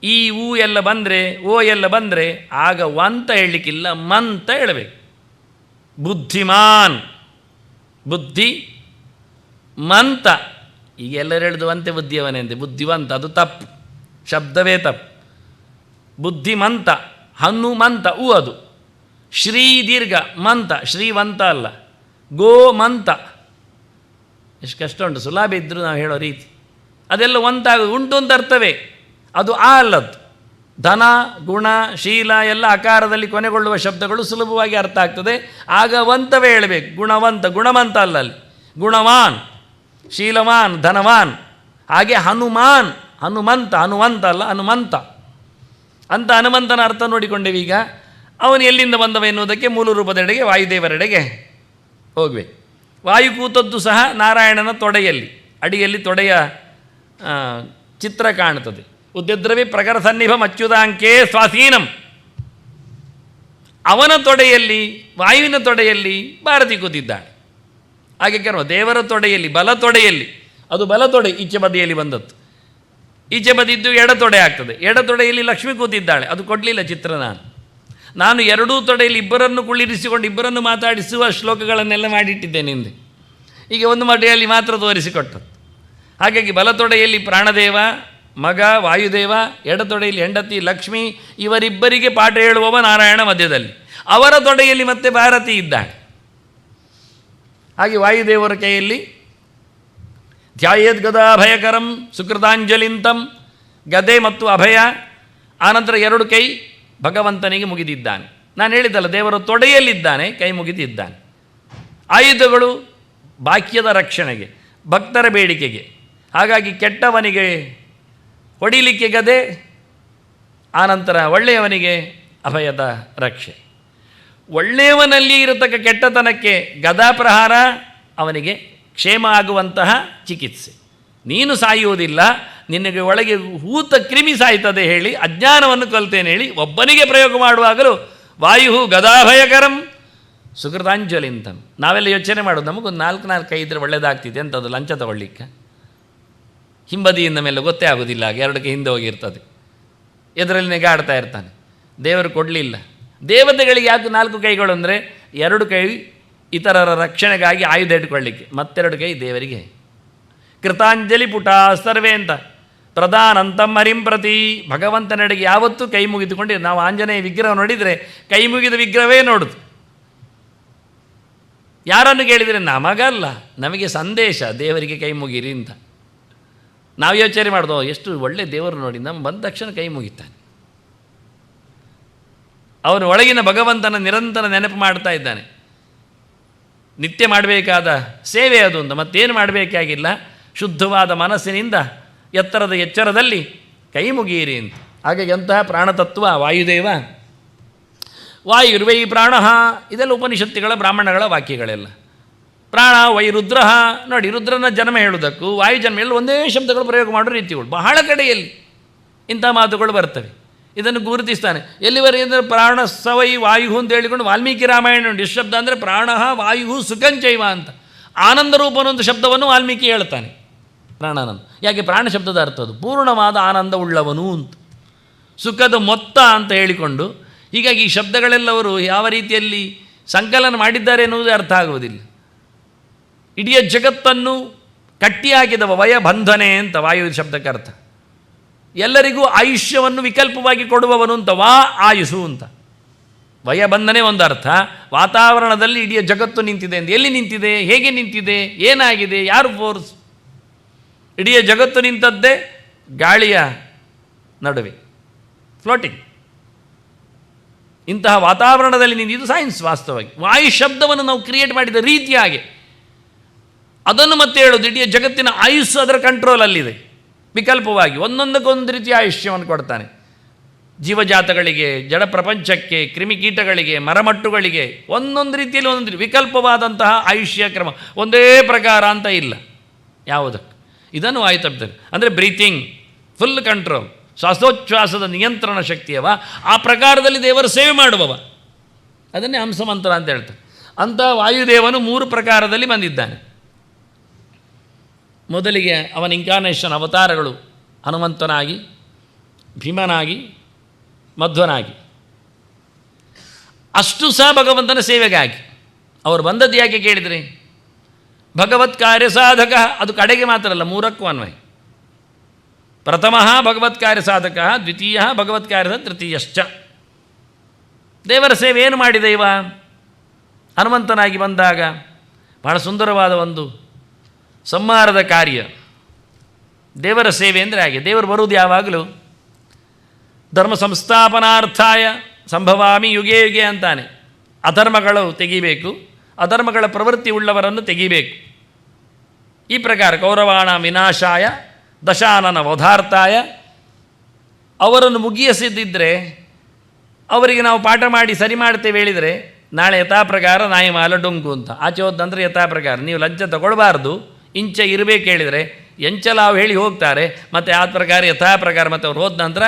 ಈ ಊ ಎಲ್ಲ ಬಂದರೆ, ಓ ಎಲ್ಲ ಬಂದರೆ ಆಗ ವಂತ ಹೇಳಲಿಕ್ಕಿಲ್ಲ, ಮಂತ ಹೇಳಬೇಕು. ಬುದ್ಧಿಮಾನ್, ಬುದ್ಧಿ ಮಂತ. ಈಗ ಎಲ್ಲರೂ ಹೇಳಿದು ಅಂತೆ ಬುದ್ಧಿಯವನೇ ಅಂತೆ, ಬುದ್ಧಿವಂತ ಅದು ತಪ್ಪು, ಶಬ್ದವೇ ತಪ್ಪು. ಬುದ್ಧಿಮಂತ, ಹನುಮಂತ ಉ ಅದು. ಶ್ರೀ ದೀರ್ಘ ಮಂತ, ಶ್ರೀವಂತ ಅಲ್ಲ, ಗೋಮಂತ. ಎಷ್ಟು ಕಷ್ಟ ಉಂಟು, ಸುಲಭ ಇದ್ದರೂ ನಾವು ಹೇಳೋ ರೀತಿ ಅದೆಲ್ಲ ಒಂತಾಗ ಉಂಟು ಅಂತ ಅರ್ಥವೇ. ಅದು ಆ ಅಲ್ಲದ್ದು. ಧನ, ಗುಣ, ಶೀಲ ಎಲ್ಲ ಅಕಾರದಲ್ಲಿ ಕೊನೆಗೊಳ್ಳುವ ಶಬ್ದಗಳು ಸುಲಭವಾಗಿ ಅರ್ಥ ಆಗ್ತದೆ. ಆಗ ವಂತವೇ ಹೇಳಬೇಕು. ಗುಣವಂತ, ಗುಣವಂತ ಅಲ್ಲ, ಅಲ್ಲಿ ಗುಣವಾನ್, ಶೀಲವಾನ್, ಧನವಾನ್. ಹಾಗೆ ಹನುಮಾನ್, ಹನುಮಂತ, ಹನುವಂತ ಅಲ್ಲ ಹನುಮಂತ ಅಂತ. ಹನುಮಂತನ ಅರ್ಥ ನೋಡಿಕೊಂಡೇವೆ. ಈಗ ಅವನು ಎಲ್ಲಿಂದ ಬಂದವ ಎನ್ನುವುದಕ್ಕೆ ಮೂಲ ರೂಪದೆಡೆಗೆ, ವಾಯುದೇವರೆಡೆಗೆ ಹೋಗ್ಬೇಕು. ವಾಯು ಕೂತದ್ದು ಸಹ ನಾರಾಯಣನ ತೊಡೆಯಲ್ಲಿ, ಅಡಿಯಲ್ಲಿ ತೊಡೆಯ ಚಿತ್ರ ಕಾಣುತ್ತದೆ. ಉದ್ಯದ್ರವಿ ಪ್ರಕರ ಸನ್ನಿಭಂ ಅಚ್ಯುತಾಂಕೇ ಸ್ವಾಧೀನಂ. ಅವನ ತೊಡೆಯಲ್ಲಿ, ವಾಯುವಿನ ತೊಡೆಯಲ್ಲಿ ಭಾರತಿ ಕೂತಿದ್ದಾಳೆ. ಹಾಗೆ ಕೆಲವು ದೇವರ ತೊಡೆಯಲ್ಲಿ, ಬಲ ತೊಡೆಯಲ್ಲಿ, ಅದು ಬಲ ತೊಡೆ ಈಚೆ ಬದಿಯಲ್ಲಿ ಬಂದದ್ದು. ಈಚೆ ಬದಿದ್ದು ಎಡತೊಡೆ ಆಗ್ತದೆ. ಎಡತೊಡೆಯಲ್ಲಿ ಲಕ್ಷ್ಮಿ ಕೂತಿದ್ದಾಳೆ. ಅದು ಕೊಡಲಿಲ್ಲ ಚಿತ್ರ. ನಾನು ಎರಡೂ ತೊಡೆಯಲ್ಲಿ ಇಬ್ಬರನ್ನು ಕುಳ್ಳಿರಿಸಿಕೊಂಡು ಇಬ್ಬರನ್ನು ಮಾತಾಡಿಸುವ ಶ್ಲೋಕಗಳನ್ನೆಲ್ಲ ಮಾಡಿಟ್ಟಿದ್ದೇನೆ ಹಿಂದೆ. ಈಗ ಒಂದು ಮಡಿಯಲ್ಲಿ ಮಾತ್ರ ತೋರಿಸಿಕೊಟ್ಟದ್ದು. ಹಾಗಾಗಿ ಬಲತೊಡೆಯಲ್ಲಿ ಪ್ರಾಣದೇವ ಮಗ ವಾಯುದೇವ, ಎಡತೊಡೆಯಲ್ಲಿ ಹೆಂಡತಿ ಲಕ್ಷ್ಮಿ, ಇವರಿಬ್ಬರಿಗೆ ಪಾಠ ಹೇಳುವವ ನಾರಾಯಣ ಮಧ್ಯದಲ್ಲಿ. ಅವರ ತೊಡೆಯಲ್ಲಿ ಮತ್ತೆ ಭಾರತಿ ಇದ್ದಾಳೆ. ಹಾಗೆ ವಾಯುದೇವರ ಕೈಯಲ್ಲಿ ಧ್ಯಾಯೇದ್ ಗದಾಭಯಕರಂ ಸುಕೃತಾಂಜಲಿಂತಂ, ಗದೆ ಮತ್ತು ಅಭಯ. ಆನಂತರ ಎರಡು ಕೈ ಭಗವಂತನಿಗೆ ಮುಗಿದಿದ್ದಾನೆ. ನಾನು ಹೇಳಿದ್ದಲ್ಲ, ದೇವರು ತೊಡೆಯಲ್ಲಿದ್ದಾನೆ, ಕೈ ಮುಗಿದಿದ್ದಾನೆ. ಆಯುಧಗಳು ಬಾಕ್ಯದ ರಕ್ಷಣೆಗೆ, ಭಕ್ತರ ಬೇಡಿಕೆಗೆ. ಹಾಗಾಗಿ ಕೆಟ್ಟವನಿಗೆ ಹೊಡಿಲಿಕ್ಕೆ ಗದೆ, ಆನಂತರ ಒಳ್ಳೆಯವನಿಗೆ ಅಭಯದ ರಕ್ಷೆ. ಒಳ್ಳೆಯವನಲ್ಲಿ ಇರತಕ್ಕ ಕೆಟ್ಟತನಕ್ಕೆ ಗದಾಪ್ರಹಾರ, ಅವನಿಗೆ ಕ್ಷೇಮ ಆಗುವಂತಹ ಚಿಕಿತ್ಸೆ. ನೀನು ಸಾಯುವುದಿಲ್ಲ, ನಿನಗೆ ಒಳಗೆ ಹೂತ ಕ್ರಿಮಿ ಸಾಯ್ತದೆ ಹೇಳಿ ಅಜ್ಞಾನವನ್ನು ಕಲಿತೇನೆ ಹೇಳಿ ಒಬ್ಬನಿಗೆ ಪ್ರಯೋಗ ಮಾಡುವಾಗಲೂ ವಾಯು ಗದಾಭಯಕರಂ ಸುಕೃತಾಂಜಲಿಂತಂ. ನಾವೆಲ್ಲ ಯೋಚನೆ ಮಾಡೋದು, ನಮಗೊಂದು 4 ಇದ್ದರೆ ಒಳ್ಳೆಯದಾಗ್ತಿದೆ ಅಂತದ್ದು ಲಂಚ ತಗೊಳ್ಳಿಕ್ಕೆ. ಹಿಂಬದಿಯಿಂದ ಮೇಲೆ ಗೊತ್ತೇ ಆಗೋದಿಲ್ಲ, 2 ಹಿಂದೆ ಹೋಗಿರ್ತದೆ, ಎದರಲ್ಲಿ ನೆಗಾಡ್ತಾ ಇರ್ತಾನೆ. ದೇವರು ಕೊಡಲಿಲ್ಲ. ದೇವತೆಗಳಿಗೆ ಯಾಕೆ 4 ಕೈಗಳು ಅಂದರೆ 2 ಕೈ ಇತರರ ರಕ್ಷಣೆಗಾಗಿ ಆಯುಧ ಇಟ್ಕೊಳ್ಳಿಕ್ಕೆ, ಮತ್ತೆರಡು ಕೈ ದೇವರಿಗೆ. ಕೃತಾಂಜಲಿ ಪುಟ ಸರ್ವೇ ಅಂತ ಪ್ರಧಾನಂತಂ ಹರಿಂ ಪ್ರತಿ. ಭಗವಂತನೆಡೆಗೆ ಯಾವತ್ತೂ ಕೈ ಮುಗಿದುಕೊಂಡು, ನಾವು ಆಂಜನೇಯ ವಿಗ್ರಹ ನೋಡಿದರೆ ಕೈ ಮುಗಿದ ವಿಗ್ರಹವೇ ನೋಡುದು. ಯಾರನ್ನು ಕೇಳಿದರೆ ನಮಗಲ್ಲ, ನಮಗೆ ಸಂದೇಶ, ದೇವರಿಗೆ ಕೈ ಮುಗಿರಿ ಅಂತ. ನಾವು ಯೋಚನೆ ಮಾಡೋದು, ಎಷ್ಟು ಒಳ್ಳೆ ದೇವರು ನೋಡಿ, ನಮ್ಮ ಬಂದ ತಕ್ಷಣ ಕೈ ಮುಗಿತಾನೆ. ಅವನು ಒಳಗಿನ ಭಗವಂತನ ನಿರಂತರ ನೆನಪು ಮಾಡ್ತಾ ಇದ್ದಾನೆ. ನಿತ್ಯ ಮಾಡಬೇಕಾದ ಸೇವೆ ಅದು ಅಂತ, ಮತ್ತೇನು ಮಾಡಬೇಕಾಗಿಲ್ಲ. ಶುದ್ಧವಾದ ಮನಸ್ಸಿನಿಂದ ಎತ್ತರದ ಎಚ್ಚರದಲ್ಲಿ ಕೈ ಮುಗಿಯಿರಿ ಅಂತ. ಹಾಗಾಗಿ ಅಂತಹ ಪ್ರಾಣತತ್ವ ವಾಯುದೇವ. ವಾಯುರ್ವೈ ಪ್ರಾಣ, ಇದೆಲ್ಲ ಉಪನಿಷತ್ತುಗಳ ಬ್ರಾಹ್ಮಣಗಳ ವಾಕ್ಯಗಳೆಲ್ಲ. ಪ್ರಾಣ ವೈ ರುದ್ರ, ನೋಡಿ ರುದ್ರನ ಜನ್ಮ ಹೇಳುವುದಕ್ಕೂ ವಾಯು ಜನ್ಮ ಹೇಳಲು ಒಂದೇ ಶಬ್ದಗಳು ಪ್ರಯೋಗ ಮಾಡೋ ರೀತಿಗಳು ಬಹಳ ಕಡೆಯಲ್ಲಿ ಇಂಥ ಮಾತುಗಳು ಬರ್ತವೆ. ಇದನ್ನು ಗುರುತಿಸ್ತಾನೆ. ಎಲ್ಲಿವರೆಗೆ ಅಂದರೆ ಪ್ರಾಣ ಸವೈ ವಾಯು ಅಂತ ಹೇಳಿಕೊಂಡು ವಾಲ್ಮೀಕಿ ರಾಮಾಯಣ ಉಂಟು. ಎಷ್ಟು ಶಬ್ದ ಅಂದರೆ ಪ್ರಾಣ ವಾಯು ಸುಖಂಚೈವ ಅಂತ ಆನಂದ ರೂಪನೊಂದು ಶಬ್ದವನ್ನು ವಾಲ್ಮೀಕಿ ಹೇಳ್ತಾನೆ ಪ್ರಾಣನನ್ನು. ಯಾಕೆ? ಪ್ರಾಣ ಶಬ್ದದ ಅರ್ಥ ಅದು ಪೂರ್ಣವಾದ ಆನಂದ ಉಳ್ಳವನು ಅಂತ, ಸುಖದ ಮೊತ್ತ ಅಂತ ಹೇಳಿಕೊಂಡು. ಹೀಗಾಗಿ ಈ ಶಬ್ದಗಳೆಲ್ಲವರು ಯಾವ ರೀತಿಯಲ್ಲಿ ಸಂಕಲನ ಮಾಡಿದ್ದಾರೆ ಎನ್ನುವುದೇ ಅರ್ಥ ಆಗುವುದಿಲ್ಲ. ಇಡೀ ಜಗತ್ತನ್ನು ಕಟ್ಟಿಹಾಕಿದವ ವಯಬಂಧನೆ ಅಂತ ವಾಯು ಶಬ್ದಕ್ಕೆ ಅರ್ಥ. ಎಲ್ಲರಿಗೂ ಆಯುಷ್ಯವನ್ನು ವಿಕಲ್ಪವಾಗಿ ಕೊಡುವವನು ಅಂತ, ವಾ ಆಯುಷು ಅಂತ. ವಯಬಂಧನೆ ಒಂದು ಅರ್ಥ. ವಾತಾವರಣದಲ್ಲಿ ಇಡೀ ಜಗತ್ತು ನಿಂತಿದೆ ಅಂತ. ಎಲ್ಲಿ ನಿಂತಿದೆ, ಹೇಗೆ ನಿಂತಿದೆ, ಏನಾಗಿದೆ, ಯಾರು ಫೋರ್ಸ್? ಇಡೀ ಜಗತ್ತು ನಿಂತದ್ದೇ ಗಾಳಿಯ ನಡುವೆ, ಫ್ಲೋಟಿಂಗ್. ಇಂತಹ ವಾತಾವರಣದಲ್ಲಿ ನಿಂತಿದ್ದು ಸೈನ್ಸ್. ವಾಸ್ತವವಾಗಿ ವಾಯು ಶಬ್ದವನ್ನು ನಾವು ಕ್ರಿಯೇಟ್ ಮಾಡಿದ ರೀತಿ ಹಾಗೆ. ಅದನ್ನು ಮತ್ತೆ ಹೇಳೋದು, ಇಡೀ ಜಗತ್ತಿನ ಆಯುಸ್ಸು ಅದರ ಕಂಟ್ರೋಲಲ್ಲಿದೆ. ವಿಕಲ್ಪವಾಗಿ ಒಂದೊಂದಕ್ಕೊಂದು ರೀತಿಯ ಆಯುಷ್ಯವನ್ನು ಕೊಡ್ತಾನೆ. ಜೀವಜಾತಗಳಿಗೆ, ಜಡ ಪ್ರಪಂಚಕ್ಕೆ, ಕ್ರಿಮಿಕೀಟಗಳಿಗೆ, ಮರಮಟ್ಟುಗಳಿಗೆ ಒಂದೊಂದು ರೀತಿಯಲ್ಲಿ ಒಂದೊಂದು ವಿಕಲ್ಪವಾದಂತಹ ಆಯುಷ್ಯ ಕ್ರಮ. ಒಂದೇ ಪ್ರಕಾರ ಅಂತ ಇಲ್ಲ ಯಾವುದಕ್ಕೆ. ಇದನ್ನು ವಾಯು ತಪ್ಪಿದ್ದಾರೆ. ಅಂದರೆ ಬ್ರೀತಿಂಗ್ ಫುಲ್ ಕಂಟ್ರೋಲ್, ಶ್ವಾಸೋಚ್ಛ್ವಾಸದ ನಿಯಂತ್ರಣ ಶಕ್ತಿಯವ. ಆ ಪ್ರಕಾರದಲ್ಲಿ ದೇವರ ಸೇವೆ ಮಾಡುವವ, ಅದನ್ನೇ ಹಂಸಮಂತ್ರ ಅಂತ ಹೇಳ್ತಾರೆ. ಅಂಥ ವಾಯುದೇವನು 3 ಪ್ರಕಾರದಲ್ಲಿ ಬಂದಿದ್ದಾನೆ. ಮೊದಲಿಗೆ ಅವನ ಇನ್ಕಾರ್ನೇಷನ್ ಅವತಾರಗಳು ಹನುಮಂತನಾಗಿ, ಭೀಮನಾಗಿ, ಮಧ್ವನಾಗಿ. ಅಷ್ಟು ಸಹ ಭಗವಂತನ ಸೇವೆಗಾಗಿ. ಅವರು ಬಂದದ್ದು ಯಾಕೆ ಕೇಳಿದರೆ, ಭಗವತ್ ಕಾರ್ಯ ಸಾಧಕ. ಅದು ಕಡೆಗೆ ಮಾತ್ರ ಅಲ್ಲ, 3ಕ್ಕೂ ಅನ್ವಯ. ಪ್ರಥಮ ಭಗವತ್ ಕಾರ್ಯ ಸಾಧಕ, ದ್ವಿತೀಯ ಭಗವತ್ ಕಾರ್ಯ, ತೃತೀಯಶ್ಚ. ದೇವರ ಸೇವೆ ಏನು ಮಾಡಿದೆ ಇವ? ಹನುಮಂತನಾಗಿ ಬಂದಾಗ ಬಹಳ ಸುಂದರವಾದ ಒಂದು ಸಂಹಾರದ ಕಾರ್ಯ. ದೇವರ ಸೇವೆ ಅಂದರೆ ಹಾಗೆ. ದೇವರು ಬರುವುದು ಯಾವಾಗಲೂ ಧರ್ಮ ಸಂಸ್ಥಾಪನಾರ್ಥಾಯ ಸಂಭವಾಮಿ ಯುಗೆ ಯುಗೆ ಅಂತಾನೆ. ಅಧರ್ಮಗಳು ತೆಗಿಬೇಕು, ಅಧರ್ಮಗಳ ಪ್ರವೃತ್ತಿ ಉಳ್ಳವರನ್ನು ತೆಗಿಬೇಕು. ಈ ಪ್ರಕಾರ ಕೌರವಾಣ ವಿನಾಶಾಯ ದಶಾನನ ವಧಾರ್ಥಾಯ. ಅವರನ್ನು ಮುಗಿಯಸಿದ್ದಿದ್ದರೆ ಅವರಿಗೆ ನಾವು ಪಾಠ ಮಾಡಿ ಸರಿ ಮಾಡ್ತೇವೆ ಹೇಳಿದರೆ, ನಾಳೆ ಯಥಾ ಪ್ರಕಾರ ನಾಯಿ ಮಾಲ ಡೊಂಕು ಅಂತ. ಆಚೆ ಹೋದಂದರೆ ಯಥಾ ಪ್ರಕಾರ ನೀವು ಲಂಚ ತಗೊಳ್ಬಾರ್ದು, ಇಂಚ ಇರಬೇಕು ಹೇಳಿದರೆ ಎಂಚಲಾವು ಹೇಳಿ ಹೋಗ್ತಾರೆ. ಮತ್ತು ಆ ಪ್ರಕಾರ ಯಥಾ ಪ್ರಕಾರ ಮತ್ತು ಅವ್ರು ಹೋದ ನಂತರ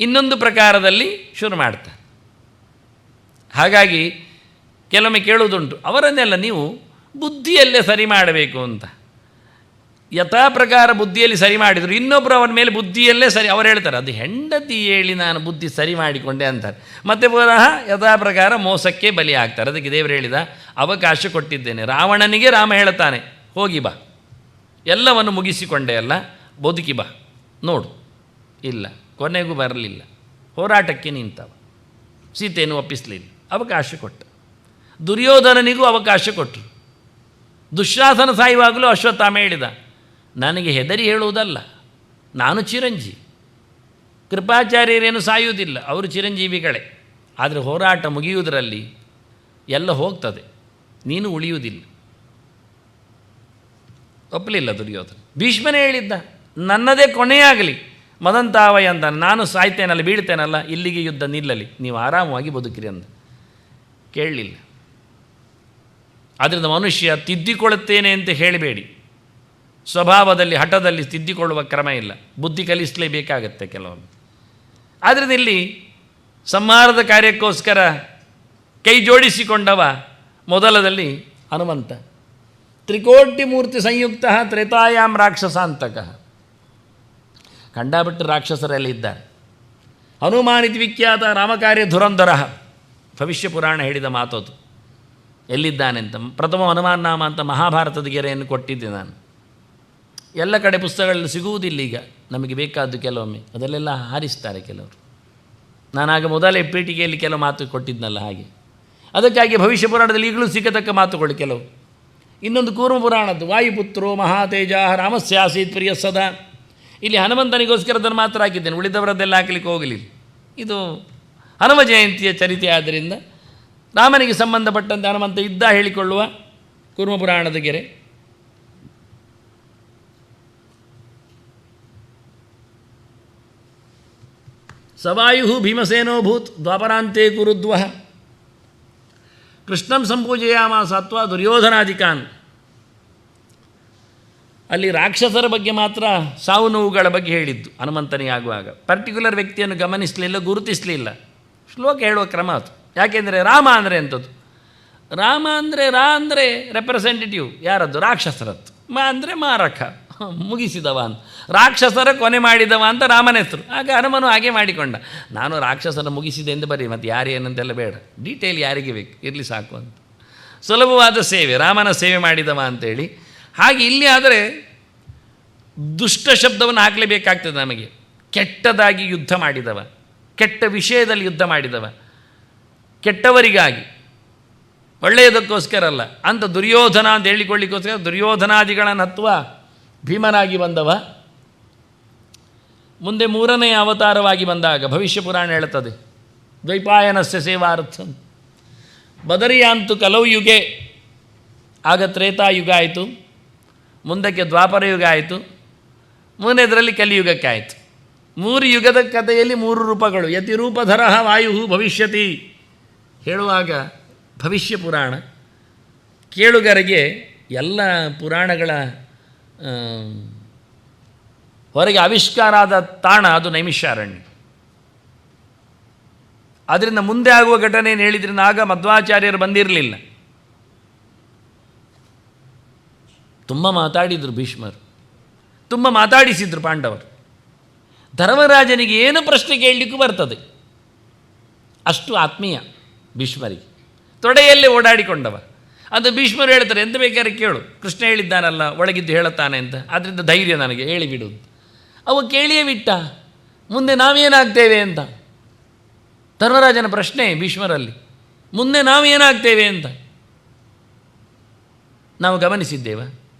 ಇನ್ನೊಂದು ಪ್ರಕಾರದಲ್ಲಿ ಶುರು ಮಾಡ್ತಾರೆ. ಹಾಗಾಗಿ ಕೆಲವೊಮ್ಮೆ ಕೇಳುವುದುಂಟು, ಅವರನ್ನೆಲ್ಲ ನೀವು ಬುದ್ಧಿಯಲ್ಲೇ ಸರಿ ಮಾಡಬೇಕು ಅಂತ. ಯಥಾ ಪ್ರಕಾರ ಬುದ್ಧಿಯಲ್ಲಿ ಸರಿ ಮಾಡಿದರು, ಇನ್ನೊಬ್ಬರು ಅವನ ಮೇಲೆ ಬುದ್ಧಿಯಲ್ಲೇ ಸರಿ. ಅವರು ಹೇಳ್ತಾರೆ, ಅದು ಹೆಂಡತಿ ಹೇಳಿ ನಾನು ಬುದ್ಧಿ ಸರಿ ಮಾಡಿಕೊಂಡೆ ಅಂತಾರೆ. ಮತ್ತು ಪುನಃ ಯಥಾ ಪ್ರಕಾರ ಮೋಸಕ್ಕೆ ಬಲಿ ಆಗ್ತಾರೆ. ಅದಕ್ಕೆ ದೇವರು ಹೇಳಿದ, ಅವಕಾಶ ಕೊಟ್ಟಿದ್ದೇನೆ. ರಾವಣನಿಗೆ ರಾಮ ಹೇಳ್ತಾನೆ, ಹೋಗಿ ಬಾ, ಎಲ್ಲವನ್ನು ಮುಗಿಸಿಕೊಂಡೆ ಅಲ್ಲ, ಬದುಕಿ ಬಾ ನೋಡು. ಇಲ್ಲ, ಕೊನೆಗೂ ಬರಲಿಲ್ಲ, ಹೋರಾಟಕ್ಕೆ ನಿಂತವ, ಸೀತೆಯನ್ನು ಒಪ್ಪಿಸಲಿಲ್ಲ. ಅವಕಾಶ ಕೊಟ್ಟ. ದುರ್ಯೋಧನನಿಗೂ ಅವಕಾಶ ಕೊಟ್ಟರು. ದುಶ್ಯಾಸನ ಸಾಯುವಾಗಲೂ ಅಶ್ವತ್ಥಾಮ ಹೇಳಿದ, ನನಗೆ ಹೆದರಿ ಹೇಳುವುದಲ್ಲ, ನಾನು ಚಿರಂಜೀವಿ. ಕೃಪಾಚಾರ್ಯರೇನು ಸಾಯುವುದಿಲ್ಲ, ಅವರು ಚಿರಂಜೀವಿಗಳೇ. ಆದರೆ ಹೋರಾಟ ಮುಗಿಯುವುದರಲ್ಲಿ ಎಲ್ಲ ಹೋಗ್ತದೆ, ನೀನು ಉಳಿಯುವುದಿಲ್ಲ. ಒಪ್ಪಲಿಲ್ಲ ದುರ್ಯೋಧನ. ಭೀಷ್ಮನೇ ಹೇಳಿದ್ದ, ನನ್ನದೇ ಕೊನೆಯಾಗಲಿ ಮದಂತಾವಯ ಅಂತ, ನಾನು ಸಾಯ್ತೇನಲ್ಲ ಬೀಳ್ತೇನಲ್ಲ, ಇಲ್ಲಿಗೆ ಯುದ್ಧ ನಿಲ್ಲಲಿ, ನೀವು ಆರಾಮವಾಗಿ ಬದುಕಿರಿ ಅಂದ. ಕೇಳಲಿಲ್ಲ. ಆದ್ದರಿಂದ ಮನುಷ್ಯ ತಿದ್ದಿಕೊಳ್ಳುತ್ತೇನೆ ಅಂತ ಹೇಳಬೇಡಿ. ಸ್ವಭಾವದಲ್ಲಿ ಹಠದಲ್ಲಿ ತಿದ್ದಿಕೊಳ್ಳುವ ಕ್ರಮ ಇಲ್ಲ, ಬುದ್ಧಿ ಕಲಿಸಲೇಬೇಕಾಗತ್ತೆ ಕೆಲವೊಮ್ಮೆ. ಆದ್ದರಿಂದ ಇಲ್ಲಿ ಸಂಹಾರದ ಕಾರ್ಯಕ್ಕೋಸ್ಕರ ಕೈ ಜೋಡಿಸಿಕೊಂಡವ ಮೊದಲದಲ್ಲಿ ಹನುಮಂತ. ತ್ರಿಕೋಟಿ ಮೂರ್ತಿ ಸಂಯುಕ್ತ ತ್ರೇತಾಯಾಮ್ ರಾಕ್ಷಸಾಂತಕ. ಕಂಡಾಬಿಟ್ಟು ರಾಕ್ಷಸರೆಲ್ಲ ಇದ್ದಾರೆ. ಹನುಮಾನಿತಿ ವಿಖ್ಯಾತ ರಾಮಕಾರ್ಯ ಧುರಂಧರ. ಭವಿಷ್ಯ ಪುರಾಣ ಹೇಳಿದ ಮಾತೋದು. ಎಲ್ಲಿದ್ದಾನೆ ಅಂತ ಪ್ರಥಮ ಹನುಮಾನ್ ನಾಮ ಅಂತ ಮಹಾಭಾರತದ ಗೆರೆಯನ್ನು ಕೊಟ್ಟಿದ್ದೆ ನಾನು. ಎಲ್ಲ ಕಡೆ ಪುಸ್ತಕಗಳಲ್ಲಿ ಸಿಗುವುದಿಲ್ಲ ಈಗ ನಮಗೆ ಬೇಕಾದ್ದು. ಕೆಲವೊಮ್ಮೆ ಅದಲ್ಲೆಲ್ಲ ಹಾರಿಸ್ತಾರೆ ಕೆಲವರು. ನಾನಾಗ ಮೊದಲೇ ಪೀಠಿಗೆಯಲ್ಲಿ ಕೆಲವು ಮಾತು ಕೊಟ್ಟಿದ್ನಲ್ಲ ಹಾಗೆ. ಅದಕ್ಕಾಗಿ ಭವಿಷ್ಯ ಪುರಾಣದಲ್ಲಿ ಈಗಲೂ ಸಿಕ್ಕತಕ್ಕ ಮಾತುಗಳು ಕೆಲವು. ಇನ್ನೊಂದು ಕೂರ್ಮ ಪುರಾಣದ್ದು, ವಾಯುಪುತ್ರೋ ಮಹಾತೇಜ ರಾಮಸ್ಯಾಸೀತ್ ಪ್ರಿಯ ಸದಾ. ಇಲ್ಲಿ ಹನುಮಂತನಿಗೋಸ್ಕರ ಅದನ್ನು ಮಾತ್ರ ಹಾಕಿದ್ದೇನೆ, ಉಳಿದವರದ್ದೆಲ್ಲ ಹಾಕಲಿಕ್ಕೆ ಹೋಗಲಿಲ್ಲ. ಇದು ಹನುಮ ಜಯಂತಿಯ ಚರಿತೆ ಆದ್ದರಿಂದ ರಾಮನಿಗೆ ಸಂಬಂಧಪಟ್ಟಂತೆ ಹನುಮಂತ ಇದ್ದ ಹೇಳಿಕೊಳ್ಳುವ ಕೂರ್ಮ ಪುರಾಣದ ಗೆರೆ. ಸವಾಯು ಭೀಮಸೇನೋಭೂತ್ ದ್ವಾಪರಾಂತೆ ಕುರುದ್ವಃ ಕೃಷ್ಣಂ ಸಂಪೂಜಯಾಮಾಸ ಅಥವಾ ದುರ್ಯೋಧನಾಧಿಕಾನ್. ಅಲ್ಲಿ ರಾಕ್ಷಸರ ಬಗ್ಗೆ ಮಾತ್ರ ಸಾವು ನೋವುಗಳ ಬಗ್ಗೆ ಹೇಳಿದ್ದು ಹನುಮಂತನಿಗೆ ಆಗುವಾಗ. ಪರ್ಟಿಕ್ಯುಲರ್ ವ್ಯಕ್ತಿಯನ್ನು ಗಮನಿಸಲಿಲ್ಲ, ಗುರುತಿಸಲಿಲ್ಲ. ಶ್ಲೋಕ ಹೇಳುವ ಕ್ರಮ ಅದು. ಯಾಕೆಂದರೆ ರಾಮ ಅಂದರೆ ಎಂಥದ್ದು? ರಾಮ ಅಂದರೆ ಅಂದರೆ ರೆಪ್ರೆಸೆಂಟೇಟಿವ್ ಯಾರದ್ದು? ರಾಕ್ಷಸರದ್ದು. ಅಂದರೆ ಮಾರಕ, ಮುಗಿಸಿದವ ಅಂತ. ರಾಕ್ಷಸರ ಕೊನೆ ಮಾಡಿದವ ಅಂತ ರಾಮನ ಹೆಸರು. ಆಗ ಹನುಮನು ಹಾಗೆ ಮಾಡಿಕೊಂಡ, ನಾನು ರಾಕ್ಷಸನ ಮುಗಿಸಿದೆ ಎಂದು ಬರೀ, ಮತ್ತು ಯಾರೇನಂತೆಲ್ಲ ಬೇಡ, ಡೀಟೇಲ್ ಯಾರಿಗೆ ಬೇಕು ಇರಲಿ ಸಾಕು ಅಂತ. ಸುಲಭವಾದ ಸೇವೆ, ರಾಮನ ಸೇವೆ ಮಾಡಿದವ ಅಂತೇಳಿ. ಹಾಗೆ ಇಲ್ಲಿ ಆದರೆ ದುಷ್ಟ ಶಬ್ದವನ್ನು ಹಾಕಲೇಬೇಕಾಗ್ತದೆ ನಮಗೆ. ಕೆಟ್ಟದಾಗಿ ಯುದ್ಧ ಮಾಡಿದವ, ಕೆಟ್ಟ ವಿಷಯದಲ್ಲಿ ಯುದ್ಧ ಮಾಡಿದವ, ಕೆಟ್ಟವರಿಗಾಗಿ, ಒಳ್ಳೆಯದಕ್ಕೋಸ್ಕರ ಅಲ್ಲ ಅಂತ ದುರ್ಯೋಧನ ಅಂತ ಹೇಳಿಕೊಳ್ಳಿಕ್ಕೋಸ್ಕರ ದುರ್ಯೋಧನಾದಿಗಳನ್ನು ಹತ್ತುವ ಭೀಮನಾಗಿ ಬಂದವ. ಮುಂದೆ ಮೂರನೆಯ ಅವತಾರವಾಗಿ ಬಂದಾಗ ಭವಿಷ್ಯ ಪುರಾಣ ಹೇಳುತ್ತದೆ, ದ್ವೈಪಾಯನಸ್ಯ ಸೇವಾರ್ಥಂ ಬದರಿಯಾಂತು ಕಲವು ಯುಗೆ. ಆಗ ತ್ರೇತಾಯುಗ ಆಯಿತು, ಮುಂದಕ್ಕೆ ದ್ವಾಪರ ಯುಗ ಆಯಿತು, ಮೂರನೇದರಲ್ಲಿ ಕಲಿಯುಗಕ್ಕೆ ಆಯಿತು. ಮೂರು ಯುಗದ ಕಥೆಯಲ್ಲಿ ಮೂರು ರೂಪಗಳು. ಯತಿರೂಪಧರ ವಾಯು ಭವಿಷ್ಯತಿ ಹೇಳುವಾಗ ಭವಿಷ್ಯ ಪುರಾಣ ಕೇಳುಗರಿಗೆ ಎಲ್ಲ ಪುರಾಣಗಳ ಹೊರಗೆ ಆವಿಷ್ಕಾರ ಆದ ತಾಣ ಅದು ನೈಮಿಷಾರಣ್ಯ. ಆದ್ದರಿಂದ ಮುಂದೆ ಆಗುವ ಘಟನೆಯನ್ನು ಹೇಳಿದ್ರಿಂದ ಆಗ ಮಧ್ವಾಚಾರ್ಯರು ಬಂದಿರಲಿಲ್ಲ. ತುಂಬ ಮಾತಾಡಿದರು ಭೀಷ್ಮರು, ತುಂಬ ಮಾತಾಡಿಸಿದರು ಪಾಂಡವರು. ಧರ್ಮರಾಜನಿಗೆ ಏನು ಪ್ರಶ್ನೆ ಕೇಳಲಿಕ್ಕೂ ಬರ್ತದೆ, ಅಷ್ಟು ಆತ್ಮೀಯ ಭೀಷ್ಮರಿಗೆ. ತೊಡೆಯಲ್ಲೇ ಓಡಾಡಿಕೊಂಡವ. ಅದು ಭೀಷ್ಮರು ಹೇಳ್ತಾರೆ, ಎಂತ ಬೇಕಾದ್ರೆ ಕೇಳು, ಕೃಷ್ಣ ಹೇಳಿದ್ದಾನಲ್ಲ ಒಳಗಿದ್ದು ಹೇಳುತ್ತಾನೆ ಅಂತ, ಆದ್ದರಿಂದ ಧೈರ್ಯ ನನಗೆ ಹೇಳಿಬಿಡುವುದು. ಅವ ಕೇಳಿಯೇ ಬಿಟ್ಟ, ಮುಂದೆ ನಾವೇನಾಗ್ತೇವೆ ಅಂತ. ಧರ್ಮರಾಜನ ಪ್ರಶ್ನೆ ಭೀಷ್ಮರಲ್ಲಿ, ಮುಂದೆ ನಾವೇನಾಗ್ತೇವೆ ಅಂತ ನಾವು ಗಮನಿಸಿದ್ದೇವ?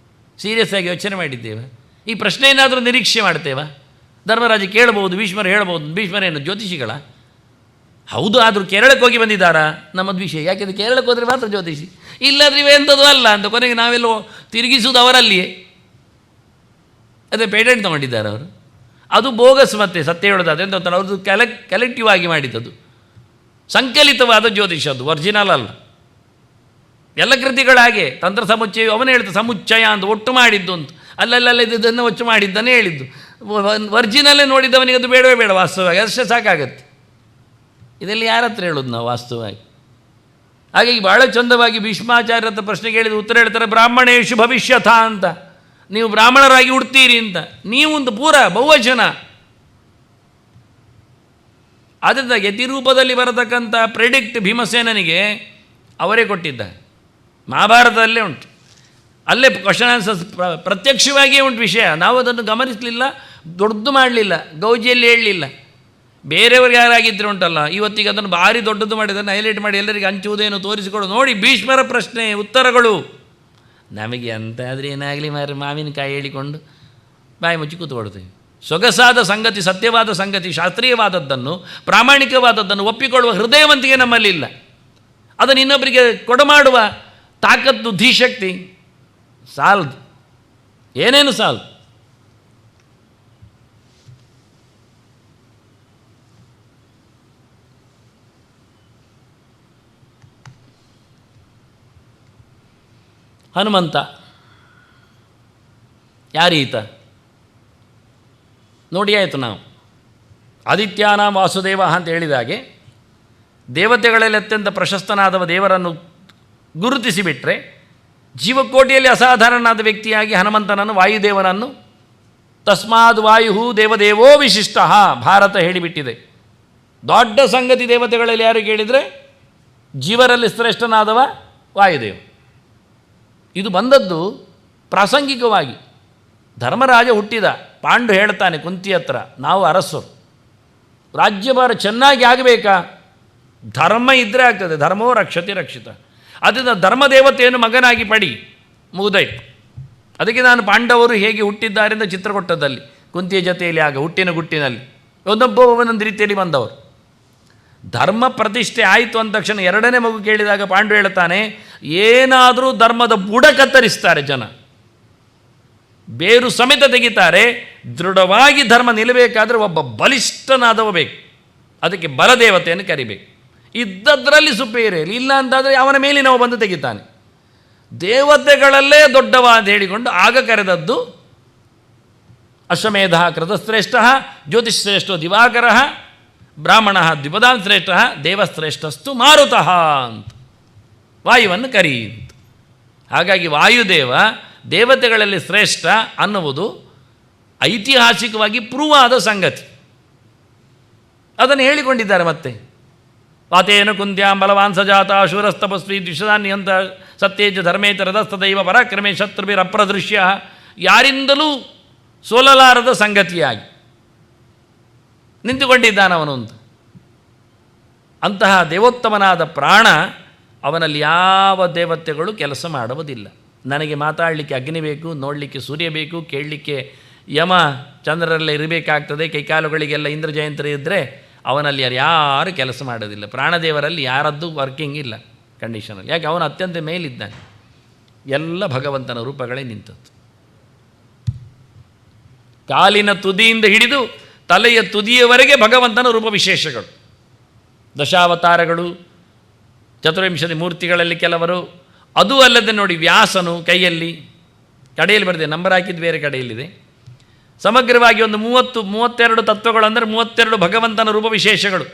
ಸೀರಿಯಸ್ ಆಗಿ ಯೋಚನೆ ಮಾಡಿದ್ದೇವೆ? ಈ ಪ್ರಶ್ನೆ ಏನಾದರೂ ನಿರೀಕ್ಷೆ ಮಾಡ್ತೇವೆ? ಧರ್ಮರಾಜ ಕೇಳಬಹುದು, ಭೀಷ್ಮರು ಹೇಳ್ಬೋದು. ಭೀಷ್ಮರೇನು ಜ್ಯೋತಿಷಿಗಳ? ಹೌದು, ಆದರೂ ಕೇರಳಕ್ಕೆ ಹೋಗಿ ಬಂದಿದ್ದಾರಾ ನಮ್ಮದು ವಿಷಯ. ಯಾಕೆಂದರೆ ಕೇರಳಕ್ಕೆ ಹೋದರೆ ಮಾತ್ರ ಜ್ಯೋತಿಷಿ, ಇಲ್ಲಾದ್ರೆ ಇವೆಂಥದ್ದು ಅಲ್ಲ ಅಂತ. ಕೊನೆಗೆ ನಾವೆಲ್ಲೋ ತಿರುಗಿಸುವುದು ಅವರಲ್ಲಿಯೇ. ಅದೇ ಪೇಟೆಂಟ್ ತೊಗೊಂಡಿದ್ದಾರೆ ಅವರು. ಅದು ಬೋಗಸ್. ಮತ್ತೆ ಸತ್ಯ ಹೇಳೋದಾದ್ರೆ ಅಂತ ಅವ್ರದ್ದು ಕಲೆಕ್ಟಿವ್ ಆಗಿ ಮಾಡಿದ್ದದು, ಸಂಕಲಿತವಾದ ಜ್ಯೋತಿಷ, ಅದು ಒರಿಜಿನಲ್ ಅಲ್ಲ. ಎಲ್ಲ ಕೃತಿಗಳಾಗೆ ತಂತ್ರ ಸಮುಚ್ಚಯ ಅವನೇ ಹೇಳ್ತ, ಸಮುಚ್ಚಯ ಅಂತ ಒಟ್ಟು ಮಾಡಿದ್ದು ಅಂತ. ಅಲ್ಲಲ್ಲ ಇದನ್ನು ಒಚ್ಚು ಮಾಡಿದ್ದನ್ನೇ ಹೇಳಿದ್ದು. ಒರಿಜಿನಲ್ಲೇ ನೋಡಿದ್ದವನಿಗೆ ಅದು ಬೇಡವೇ ಬೇಡ ವಾಸ್ತವವಾಗಿ, ಅಷ್ಟೇ ಸಾಕಾಗತ್ತೆ. ಇದೆಲ್ಲ ಯಾರ ಹತ್ರ ಹೇಳೋದು ನಾವು ವಾಸ್ತವವಾಗಿ? ಹಾಗಾಗಿ ಭಾಳ ಚಂದವಾಗಿ ಭೀಷ್ಮಾಚಾರ್ಯ ಹತ್ರ ಪ್ರಶ್ನೆ ಕೇಳಿದ ಉತ್ತರ ಹೇಳ್ತಾರೆ, ಬ್ರಾಹ್ಮಣೇಶು ಭವಿಷ್ಯಥ ಅಂತ. ನೀವು ಬ್ರಾಹ್ಮಣರಾಗಿ ಹುಡ್ತೀರಿ ಅಂತ. ನೀವು ಒಂದು ಪೂರ ಬಹುವಚನ. ಆದ್ದರಿಂದ ಯತಿರೂಪದಲ್ಲಿ ಬರತಕ್ಕಂಥ ಪ್ರೆಡಿಕ್ಟ್ ಭೀಮಸೇನನಿಗೆ ಅವರೇ ಕೊಟ್ಟಿದ್ದಾರೆ. ಮಹಾಭಾರತದಲ್ಲೇ ಉಂಟು, ಅಲ್ಲೇ ಕ್ವಶನ್ ಆನ್ಸರ್ಸ್ ಪ್ರತ್ಯಕ್ಷವಾಗಿಯೇ ಉಂಟು ವಿಷಯ. ನಾವು ಅದನ್ನು ಗಮನಿಸಲಿಲ್ಲ, ದೊಡ್ಡದು ಮಾಡಲಿಲ್ಲ, ಗೌಜಿಯಲ್ಲಿ ಹೇಳಲಿಲ್ಲ. ಬೇರೆಯವ್ರಿಗೆ ಯಾರಾಗಿದ್ದರೆ ಉಂಟಲ್ಲ, ಇವತ್ತಿಗೆ ಅದನ್ನು ಭಾರಿ ದೊಡ್ಡದು ಮಾಡಿ ಅದನ್ನು ಹೈಲೈಟ್ ಮಾಡಿ ಎಲ್ಲರಿಗೆ ಹಂಚುವುದೇನು ತೋರಿಸಿಕೊಡು. ನೋಡಿ ಭೀಷ್ಮರ ಪ್ರಶ್ನೆ ಉತ್ತರಗಳು. ನಮಗೆ ಅಂತ ಆದರೆ ಏನಾಗಲಿ ಮಾವಿನಕಾಯಿ ಹೇಳಿಕೊಂಡು ಬಾಯಿ ಮುಚ್ಚಿ ಕೂತ್ಕೊಳ್ತೇವೆ. ಸೊಗಸಾದ ಸಂಗತಿ, ಸತ್ಯವಾದ ಸಂಗತಿ, ಶಾಸ್ತ್ರೀಯವಾದದ್ದನ್ನು, ಪ್ರಾಮಾಣಿಕವಾದದ್ದನ್ನು ಒಪ್ಪಿಕೊಳ್ಳುವ ಹೃದಯವಂತಿಕೆ ನಮ್ಮಲ್ಲಿ ಇಲ್ಲ. ಅದನ್ನು ಇನ್ನೊಬ್ಬರಿಗೆ ಕೊಡಮಾಡುವ ತಾಕತ್ತು, ಧೀಶಕ್ತಿ ಸಾಲದು, ಏನೇನು ಸಾಲದು. ಹನುಮಂತ ಯಾರೀತ ನೋಡಿ ಆಯಿತು. ನಾವು ಆದಿತ್ಯಾನಾಂ ವಾಸುದೇವ ಅಂತ ಹೇಳಿದಾಗೆ ದೇವತೆಗಳಲ್ಲಿ ಅತ್ಯಂತ ಪ್ರಶಸ್ತನಾದವ ದೇವರನ್ನು ಗುರುತಿಸಿಬಿಟ್ರೆ, ಜೀವಕೋಟಿಯಲ್ಲಿ ಅಸಾಧಾರಣನಾದ ವ್ಯಕ್ತಿಯಾಗಿ ಹನುಮಂತನನ್ನು, ವಾಯುದೇವನನ್ನು, ತಸ್ಮಾದ್ ವಾಯು ದೇವದೇವೋ ವಿಶಿಷ್ಟ ಭಾರತ ಹೇಳಿಬಿಟ್ಟಿದೆ. ದೊಡ್ಡ ಸಂಗತಿ ದೇವತೆಗಳಲ್ಲಿ ಯಾರು ಕೇಳಿದರೆ ಜೀವರಲ್ಲಿ ಶ್ರೇಷ್ಠನಾದವ ವಾಯುದೇವ. ಇದು ಬಂದದ್ದು ಪ್ರಾಸಂಗಿಕವಾಗಿ. ಧರ್ಮರಾಜ ಹುಟ್ಟಿದ, ಪಾಂಡು ಹೇಳ್ತಾನೆ ಕುಂತಿ ಹತ್ರ, ನಾವು ಅರಸರು, ರಾಜ್ಯಭಾರ ಚೆನ್ನಾಗಿ ಆಗಬೇಕಾ, ಧರ್ಮ ಇದ್ದರೆ ಆಗ್ತದೆ, ಧರ್ಮೋ ರಕ್ಷತೆ ರಕ್ಷಿತ. ಅದರಿಂದ ಧರ್ಮದೇವತೆಯನ್ನು ಮಗನಾಗಿ ಪಡಿ, ಮುಗಿದೋಯ್ತು. ಅದಕ್ಕೆ ನಾನು ಪಾಂಡವರು ಹೇಗೆ ಹುಟ್ಟಿದ್ದಾರೆಂದ ಚಿತ್ರ ಕೊಟ್ಟದ್ದಲ್ಲಿ, ಕುಂತಿಯ ಜೊತೆಯಲ್ಲಿ ಆಗ ಹುಟ್ಟಿನ ಗುಟ್ಟಿನಲ್ಲಿ ಒಂದೊಂದು ರೀತಿಯಲ್ಲಿ ಬಂದವರು. ಧರ್ಮ ಪ್ರತಿಷ್ಠೆ ಆಯಿತು ಅಂದ ತಕ್ಷಣ ಎರಡನೇ ಮಗು ಕೇಳಿದಾಗ ಪಾಂಡು ಹೇಳ್ತಾನೆ, ಏನಾದರೂ ಧರ್ಮದ ಬುಡ ಕತ್ತರಿಸ್ತಾರೆ ಜನ, ಬೇರು ಸಮೇತ ತೆಗಿತಾರೆ. ದೃಢವಾಗಿ ಧರ್ಮ ನಿಲ್ಲಬೇಕಾದ್ರೆ ಒಬ್ಬ ಬಲಿಷ್ಠನಾದವ ಬೇಕು, ಅದಕ್ಕೆ ಬಲದೇವತೆಯನ್ನು ಕರಿಬೇಕು. ಇದ್ದದ್ರಲ್ಲಿ ಸುಪೇರಿಯರ್, ಇಲ್ಲ ಅಂತಾದರೆ ಅವನ ಮೇಲೆ ನಾವು ಬಂದು ತೆಗಿತಾನೆ. ದೇವತೆಗಳಲ್ಲೇ ದೊಡ್ಡವ ಅಂತ ಹೇಳಿಕೊಂಡು ಆಗ ಕರೆದದ್ದು ಅಶ್ವಮೇಧ ಕೃತಶ್ರೇಷ್ಠ, ಜ್ಯೋತಿಶ್ರೇಷ್ಠೋ ದಿವಾಕರ, ಬ್ರಾಹ್ಮಣ ದ್ವಿಪದಾಂ ಶ್ರೇಷ್ಠ, ದೇವಶ್ರೇಷ್ಠಸ್ತು ಮಾರುತಃ ಅಂತ ವಾಯುವನ್ನು ಕರಿ ಅಂತ. ಹಾಗಾಗಿ ವಾಯುದೇವ ದೇವತೆಗಳಲ್ಲಿ ಶ್ರೇಷ್ಠ ಅನ್ನುವುದು ಐತಿಹಾಸಿಕವಾಗಿ ಪ್ರೂವ್ ಆದ ಸಂಗತಿ. ಅದನ್ನು ಹೇಳಿಕೊಂಡಿದ್ದಾರೆ. ಮತ್ತೆ ವಾತೇನ ಕುಂತ್ಯಾಂ ಬಲವಾನ್ ಸಜಾತ ಶೂರಸ್ತಪಸ್ವಿ ದ್ವಿಷದಾನ್ಯಂತ ಸತ್ಯೇಜ ಧರ್ಮೇಚ ರಥಸ್ತದೈವ ಪರಾಕ್ರಮೇ ಶತ್ರುಭಿರಪ್ರದೃಶ್ಯ, ಯಾರಿಂದಲೂ ಸೋಲಲಾರದ ಸಂಗತಿಯಾಗಿ ನಿಂತುಕೊಂಡಿದ್ದಾನವನು ಅಂತ. ಅಂತಹ ದೇವೋತ್ತಮನಾದ ಪ್ರಾಣ, ಅವನಲ್ಲಿ ಯಾವ ದೇವತೆಗಳು ಕೆಲಸ ಮಾಡುವುದಿಲ್ಲ. ನನಗೆ ಮಾತಾಡಲಿಕ್ಕೆ ಅಗ್ನಿ ಬೇಕು, ನೋಡಲಿಕ್ಕೆ ಸೂರ್ಯ ಬೇಕು, ಕೇಳಲಿಕ್ಕೆ ಯಮ ಚಂದ್ರರಲ್ಲೇ ಇರಬೇಕಾಗ್ತದೆ, ಕೈಕಾಲುಗಳಿಗೆಲ್ಲ ಇಂದ್ರಜಯಂತ್ರ ಇದ್ದರೆ ಅವನಲ್ಲಿ ಯಾರು ಕೆಲಸ ಮಾಡೋದಿಲ್ಲ. ಪ್ರಾಣದೇವರಲ್ಲಿ ಯಾರದ್ದು ವರ್ಕಿಂಗ್ ಇಲ್ಲ ಕಂಡೀಷನಲ್ಲಿ. ಯಾಕೆ? ಅವನು ಅತ್ಯಂತ ಮೇಲಿದ್ದಾನೆ. ಎಲ್ಲ ಭಗವಂತನ ರೂಪಗಳೇ ನಿಂತದ್ದು. ಕಾಲಿನ ತುದಿಯಿಂದ ಹಿಡಿದು ತಲೆಯ ತುದಿಯವರೆಗೆ ಭಗವಂತನ ರೂಪ ವಿಶೇಷಗಳು. ದಶಾವತಾರಗಳು, ಚತುರ್ವಿಂಶತಿ ಮೂರ್ತಿಗಳಲ್ಲಿ ಕೆಲವರು. ಅದು ಅಲ್ಲದೆ ನೋಡಿ, ವ್ಯಾಸನು ಕೈಯಲ್ಲಿ, ಕಡೆಯಲ್ಲಿ ಬರೆದಿದೆ, ನಂಬರ್ ಹಾಕಿದ್ದು ಬೇರೆ ಕಡೆಯಲ್ಲಿದೆ, ಸಮಗ್ರವಾಗಿ ಒಂದು 32 ತತ್ವಗಳು, ಅಂದರೆ 32 ಭಗವಂತನ ರೂಪ ವಿಶೇಷಗಳು.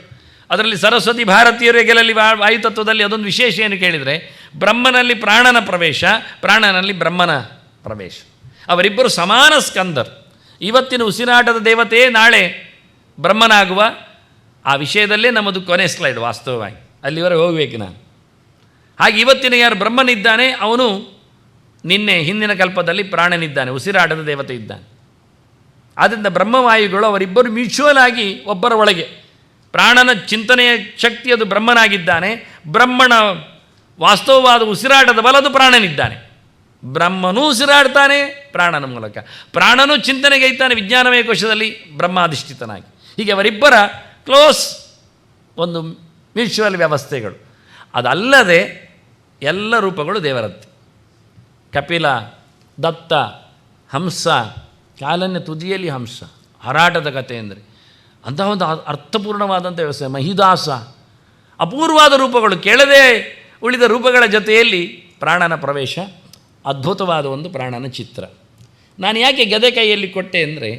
ಅದರಲ್ಲಿ ಸರಸ್ವತಿ ಭಾರತೀಯರು ಹೆಗಲಲ್ಲಿ ವಾಯುತತ್ವದಲ್ಲಿ ಅದೊಂದು ವಿಶೇಷ ಏನು ಕೇಳಿದರೆ, ಬ್ರಹ್ಮನಲ್ಲಿ ಪ್ರಾಣನ ಪ್ರವೇಶ, ಪ್ರಾಣನಲ್ಲಿ ಬ್ರಹ್ಮನ ಪ್ರವೇಶ. ಅವರಿಬ್ಬರು ಸಮಾನ ಸ್ಕಂದರ್. ಇವತ್ತಿನ ಉಸಿರಾಟದ ದೇವತೆಯೇ ನಾಳೆ ಬ್ರಹ್ಮನಾಗುವ ಆ ವಿಷಯದಲ್ಲೇ ನಮ್ಮದು ಕೊನೆ ಸ್ಲೈಡ್. ವಾಸ್ತವವಾಗಿ ಅಲ್ಲಿವರೆಗೆ ಹೋಗಬೇಕು ನಾನು. ಹಾಗೆ ಇವತ್ತಿನ ಯಾರು ಬ್ರಹ್ಮನಿದ್ದಾನೆ, ಅವನು ನಿನ್ನೆ ಹಿಂದಿನ ಕಲ್ಪದಲ್ಲಿ ಪ್ರಾಣನಿದ್ದಾನೆ, ಉಸಿರಾಟದ ದೇವತೆ ಇದ್ದಾನೆ. ಆದ್ದರಿಂದ ಬ್ರಹ್ಮವಾಯುಗಳು ಅವರಿಬ್ಬರು ಮ್ಯೂಚುವಲ್ ಆಗಿ ಒಬ್ಬರ ಒಳಗೆ, ಪ್ರಾಣನ ಚಿಂತನೆಯ ಶಕ್ತಿ ಅದು ಬ್ರಹ್ಮನಾಗಿದ್ದಾನೆ, ಬ್ರಹ್ಮನ ವಾಸ್ತವವಾದ ಉಸಿರಾಟದ ಬಲದು ಪ್ರಾಣನಿದ್ದಾನೆ. ಬ್ರಹ್ಮನೂ ಉಸಿರಾಡ್ತಾನೆ ಪ್ರಾಣನ ಮೂಲಕ, ಪ್ರಾಣನೂ ಚಿಂತನೆಗೆ ಇದ್ದಾನೆ ವಿಜ್ಞಾನಮಯ ಕೋಶದಲ್ಲಿ ಬ್ರಹ್ಮಾಧಿಷ್ಠಿತನಾಗಿ. ಹೀಗೆ ಅವರಿಬ್ಬರ ಕ್ಲೋಸ್ ಒಂದು ಮ್ಯೂಚುವಲ್ ವ್ಯವಸ್ಥೆಗಳು. ಅದಲ್ಲದೆ ಎಲ್ಲ ರೂಪಗಳು ದೇವರದ್ದು. ಕಪಿಲ, ದತ್ತ, ಹಂಸ, ಕಾಲನ್ಯ ತುದಿಯಲ್ಲಿ ಹಂಸ, ಹಾರಾಟದ ಕಥೆ ಅಂದರೆ ಅಂತಹ ಒಂದು ಅರ್ಥಪೂರ್ಣವಾದಂಥ ವ್ಯವಸ್ಥೆ. ಮಹಿದಾಸ, ಅಪೂರ್ವವಾದ ರೂಪಗಳು, ಕೇಳದೆ ಉಳಿದ ರೂಪಗಳ ಜೊತೆಯಲ್ಲಿ ಪ್ರಾಣನ ಪ್ರವೇಶ, ಅದ್ಭುತವಾದ ಒಂದು ಪ್ರಾಣನ ಚಿತ್ರ. ನಾನು ಯಾಕೆ ಗದೆ ಕೈಯಲ್ಲಿ ಕೊಟ್ಟೆ ಅಂದರೆ,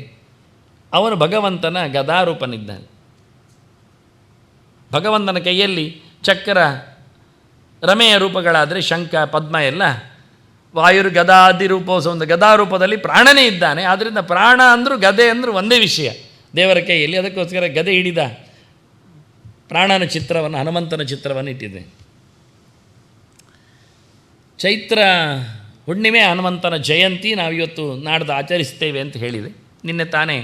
ಅವನು ಭಗವಂತನ ಗದಾರೂಪನಿದ್ದಾನೆ. ಭಗವಂತನ ಕೈಯಲ್ಲಿ ಚಕ್ರ, ರಮೆಯ ರೂಪಗಳಾದರೆ ಶಂಖ, ಪದ್ಮ ಎಲ್ಲ, ವಾಯುರು ಗದಾದಿ ರೂಪೋತ್ಸವ, ಒಂದು ಗದಾರೂಪದಲ್ಲಿ ಪ್ರಾಣನೇ ಇದ್ದಾನೆ. ಆದ್ದರಿಂದ ಪ್ರಾಣ ಅಂದರೂ ಗದೆ ಅಂದರೂ ಒಂದೇ ವಿಷಯ ದೇವರ ಕೈಯಲ್ಲಿ. ಅದಕ್ಕೋಸ್ಕರ ಗದೆ ಹಿಡಿದ ಪ್ರಾಣನ ಚಿತ್ರವನ್ನು, ಹನುಮಂತನ ಚಿತ್ರವನ್ನು ಇಟ್ಟಿದೆ. ಚೈತ್ರ ಹುಣ್ಣಿಮೆ ಹನುಮಂತನ ಜಯಂತಿ ನಾವಿವತ್ತು ನಾಡ್ದು ಆಚರಿಸ್ತೇವೆ ಅಂತ ಹೇಳಿದೆ. ನಿನ್ನೆ ತಾನೇ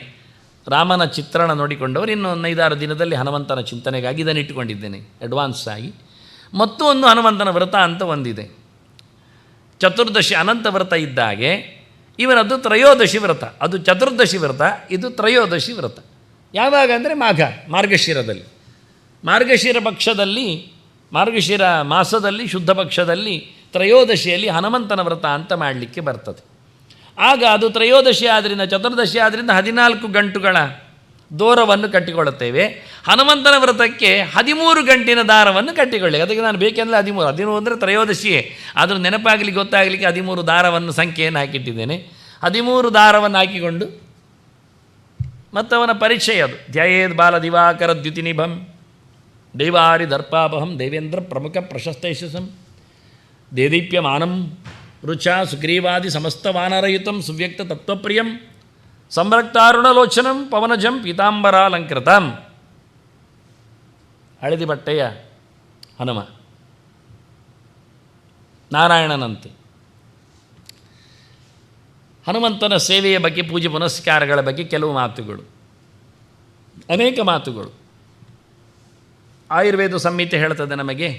ರಾಮನ ಚಿತ್ರಣ ನೋಡಿಕೊಂಡವರು ಇನ್ನು 5-6 ದಿನದಲ್ಲಿ ಹನುಮಂತನ ಚಿಂತನೆಗಾಗಿ ಇದನ್ನು ಇಟ್ಟುಕೊಂಡಿದ್ದೇನೆ ಅಡ್ವಾನ್ಸ್ ಆಗಿ. ಮತ್ತು ಒಂದು ಹನುಮಂತನ ವ್ರತ ಅಂತ ಒಂದಿದೆ. ಚತುರ್ದಶಿ ಅನಂತ ವ್ರತ ಇದ್ದಾಗೆ ಇವನದ್ದು ತ್ರಯೋದಶಿ ವ್ರತ, ಅದು ಚತುರ್ದಶಿ ವ್ರತ, ಇದು ತ್ರಯೋದಶಿ ವ್ರತ. ಯಾವಾಗ ಅಂದರೆ ಮಾರ್ಗಶಿರದಲ್ಲಿ, ಮಾರ್ಗಶಿರ ಪಕ್ಷದಲ್ಲಿ, ಮಾರ್ಗಶಿರ ಮಾಸದಲ್ಲಿ ಶುದ್ಧ ಪಕ್ಷದಲ್ಲಿ ತ್ರಯೋದಶಿಯಲ್ಲಿ ಹನುಮಂತನ ವ್ರತ ಅಂತ ಮಾಡಲಿಕ್ಕೆ ಬರ್ತದೆ. ಆಗ ಅದು ತ್ರಯೋದಶಿ ಆದ್ದರಿಂದ, ಚತುರ್ದಶಿ ಆದ್ದರಿಂದ 14 ಗಂಟುಗಳ ದೂರವನ್ನು ಕಟ್ಟಿಕೊಳ್ಳುತ್ತೇವೆ. ಹನುಮಂತನ ವ್ರತಕ್ಕೆ 13 ಗಂಟಿನ ದಾರವನ್ನು ಕಟ್ಟಿಕೊಳ್ಳಿ. ಅದಕ್ಕೆ ನಾನು ಬೇಕೆಂದರೆ 13 ಅಂದರೆ ತ್ರಯೋದಶಿಯೇ, ಆದರೂ ನೆನಪಾಗಲಿಕ್ಕೆ ಗೊತ್ತಾಗಲಿಕ್ಕೆ 13 ದಾರವನ್ನು ಸಂಖ್ಯೆಯನ್ನು ಹಾಕಿಟ್ಟಿದ್ದೇನೆ. 13 ದಾರವನ್ನು ಹಾಕಿಕೊಂಡು ಮತ್ತು ಅವನ ಪರಿಚಯ ಅದು ಧ್ಯಾಯೇದ್ ಬಾಲ ದಿವಾಕರ ದ್ಯುತಿನಿಭಂ ದೈವಾರಿ ದರ್ಪಾಪಹಂ ದೇವೇಂದ್ರ ಪ್ರಮುಖ ಪ್ರಶಸ್ತೈಶಸಂ ದೇದೀಪ್ಯಮಾನಂ ರುಚಾ ಸುಗ್ರೀವಾದಿ ಸಮಸ್ತ ವಾನರಯುತಂ ಸುವ್ಯಕ್ತ ತತ್ವಪ್ರಿಯಂ ಸಂರಕ್ತಾರುಣಲೋಚನಂ ಪವನಜಂ ಪೀತಾಂಬರಾಲಂಕೃತಂ. ಹಳದಿ ಬಟ್ಟೆಯ ಹನುಮ ನಾರಾಯಣನಂತೆ. ಹನುಮಂತನ ಸೇವೆಯ ಬಗ್ಗೆ, ಪೂಜೆ ಪುನಸ್ಕಾರಗಳ ಬಗ್ಗೆ ಕೆಲವು ಮಾತುಗಳು, ಅನೇಕ ಮಾತುಗಳು. ಆಯುರ್ವೇದ ಸಂಹಿತೆ ಹೇಳ್ತದೆ ನಮಗೆ,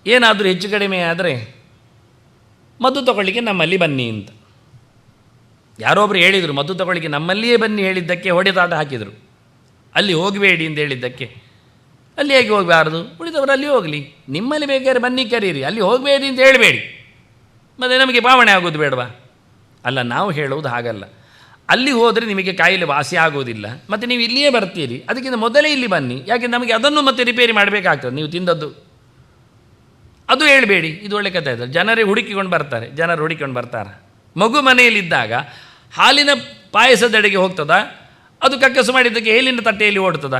ಏನಾದರೂ ಹೆಚ್ಚು ಕಡಿಮೆ ಆದರೆ ಮದ್ದು ತಗೊಳ್ಳಿಕ್ಕೆ ನಮ್ಮಲ್ಲಿ ಬನ್ನಿ ಅಂತ. ಯಾರೊಬ್ಬರು ಹೇಳಿದರು, ಮದ್ದು ತಗೊಳ್ಳಿಕ್ಕೆ ನಮ್ಮಲ್ಲಿಯೇ ಬನ್ನಿ ಹೇಳಿದ್ದಕ್ಕೆ ಹೊಡೆದಾಟ ಹಾಕಿದರು. ಅಲ್ಲಿ ಹೋಗಬೇಡಿ ಅಂತ ಹೇಳಿದ್ದಕ್ಕೆ ಅಲ್ಲಿ ಹೇಗೆ ಹೋಗಬಾರ್ದು, ಉಳಿದವರು ಅಲ್ಲಿ ಹೋಗಲಿ, ನಿಮ್ಮಲ್ಲಿ ಬೇಕಾದ್ರೆ ಬನ್ನಿ ಕರೀರಿ, ಅಲ್ಲಿ ಹೋಗಬೇಡಿ ಅಂತ ಹೇಳಬೇಡಿ, ಮತ್ತು ನಮಗೆ ಪಾವಣೆ ಆಗೋದು ಬೇಡವಾ? ಅಲ್ಲ, ನಾವು ಹೇಳುವುದು ಹಾಗಲ್ಲ. ಅಲ್ಲಿ ಹೋದರೆ ನಿಮಗೆ ಕಾಯಿಲೆ ವಾಸಿ ಆಗೋದಿಲ್ಲ, ಮತ್ತು ನೀವು ಇಲ್ಲಿಯೇ ಬರ್ತೀರಿ, ಅದಕ್ಕಿಂತ ಮೊದಲೇ ಇಲ್ಲಿ ಬನ್ನಿ. ಯಾಕೆ ನಮಗೆ ಅದನ್ನು ಮತ್ತೆ ರಿಪೇರಿ ಮಾಡಬೇಕಾಗ್ತದೆ, ನೀವು ತಿಂದದ್ದು ಅದು ಹೇಳಬೇಡಿ. ಇದು ಒಳ್ಳೆ ಕಥೆ ಇದೆ. ಜನರೇ ಹುಡುಕಿಕೊಂಡು ಬರ್ತಾರೆ, ಜನರು ಹುಡುಕಿಕೊಂಡು ಬರ್ತಾರೆ. ಮಗು ಮನೆಯಲ್ಲಿದ್ದಾಗ ಹಾಲಿನ ಪಾಯಸದೆಡೆಗೆ ಹೋಗ್ತದ, ಅದು ಕಕ್ಕಸು ಮಾಡಿದ್ದಕ್ಕೆ ಹೇಲಿನ ತಟ್ಟೆಯಲ್ಲಿ ಓಡ್ತದ,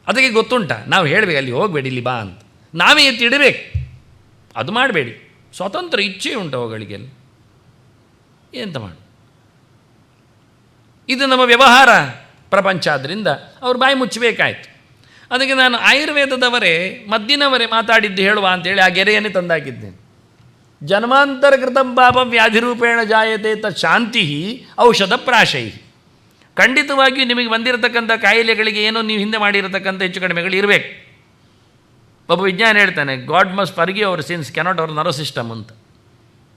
ಅದಕ್ಕೆ ಗೊತ್ತುಂಟ. ನಾವು ಹೇಳಬೇಕು ಅಲ್ಲಿ ಹೋಗಬೇಡಿ, ಇಲ್ಲಿ ಬಾ ಅಂತ ನಾವೇ ಎತ್ತಿಡಬೇಕು. ಅದು ಮಾಡಬೇಡಿ. ಸ್ವತಂತ್ರ ಇಚ್ಛೆ ಉಂಟು ಅವುಗಳಿಗೆಲ್ಲ, ಎಂತ ಮಾಡಿ. ಇದು ನಮ್ಮ ವ್ಯವಹಾರ ಪ್ರಪಂಚ ಆದ್ದರಿಂದ ಅವ್ರು ಬಾಯಿ ಮುಚ್ಚಬೇಕಾಯ್ತು. ಅದಕ್ಕೆ ನಾನು ಆಯುರ್ವೇದದವರೇ ಮದ್ದಿನವರೇ ಮಾತಾಡಿದ್ದು ಹೇಳುವ ಅಂತೇಳಿ ಆ ಗೆರೆಯನ್ನೇ ತಂದಾಕಿದ್ದೇನೆ. ಜನ್ಮಾಂತರ ಕೃತಂ ಪಾಪಂ ವ್ಯಾಧಿರೂಪೇಣ ಜಾಯತೆ ತತ್ ಶಾಂತಿ ಔಷಧ ಪ್ರಾಶೈ. ಖಂಡಿತವಾಗಿಯೂ ನಿಮಗೆ ಬಂದಿರತಕ್ಕಂಥ ಕಾಯಿಲೆಗಳಿಗೆ ಏನೋ ನೀವು ಹಿಂದೆ ಮಾಡಿರತಕ್ಕಂಥ ಹೆಚ್ಚು ಕಡಿಮೆಗಳು ಇರಬೇಕು. ಒಬ್ಬ ವಿಜ್ಞಾನ ಹೇಳ್ತಾನೆ, God must forgive our sins cannot our nervous system ಅಂತ.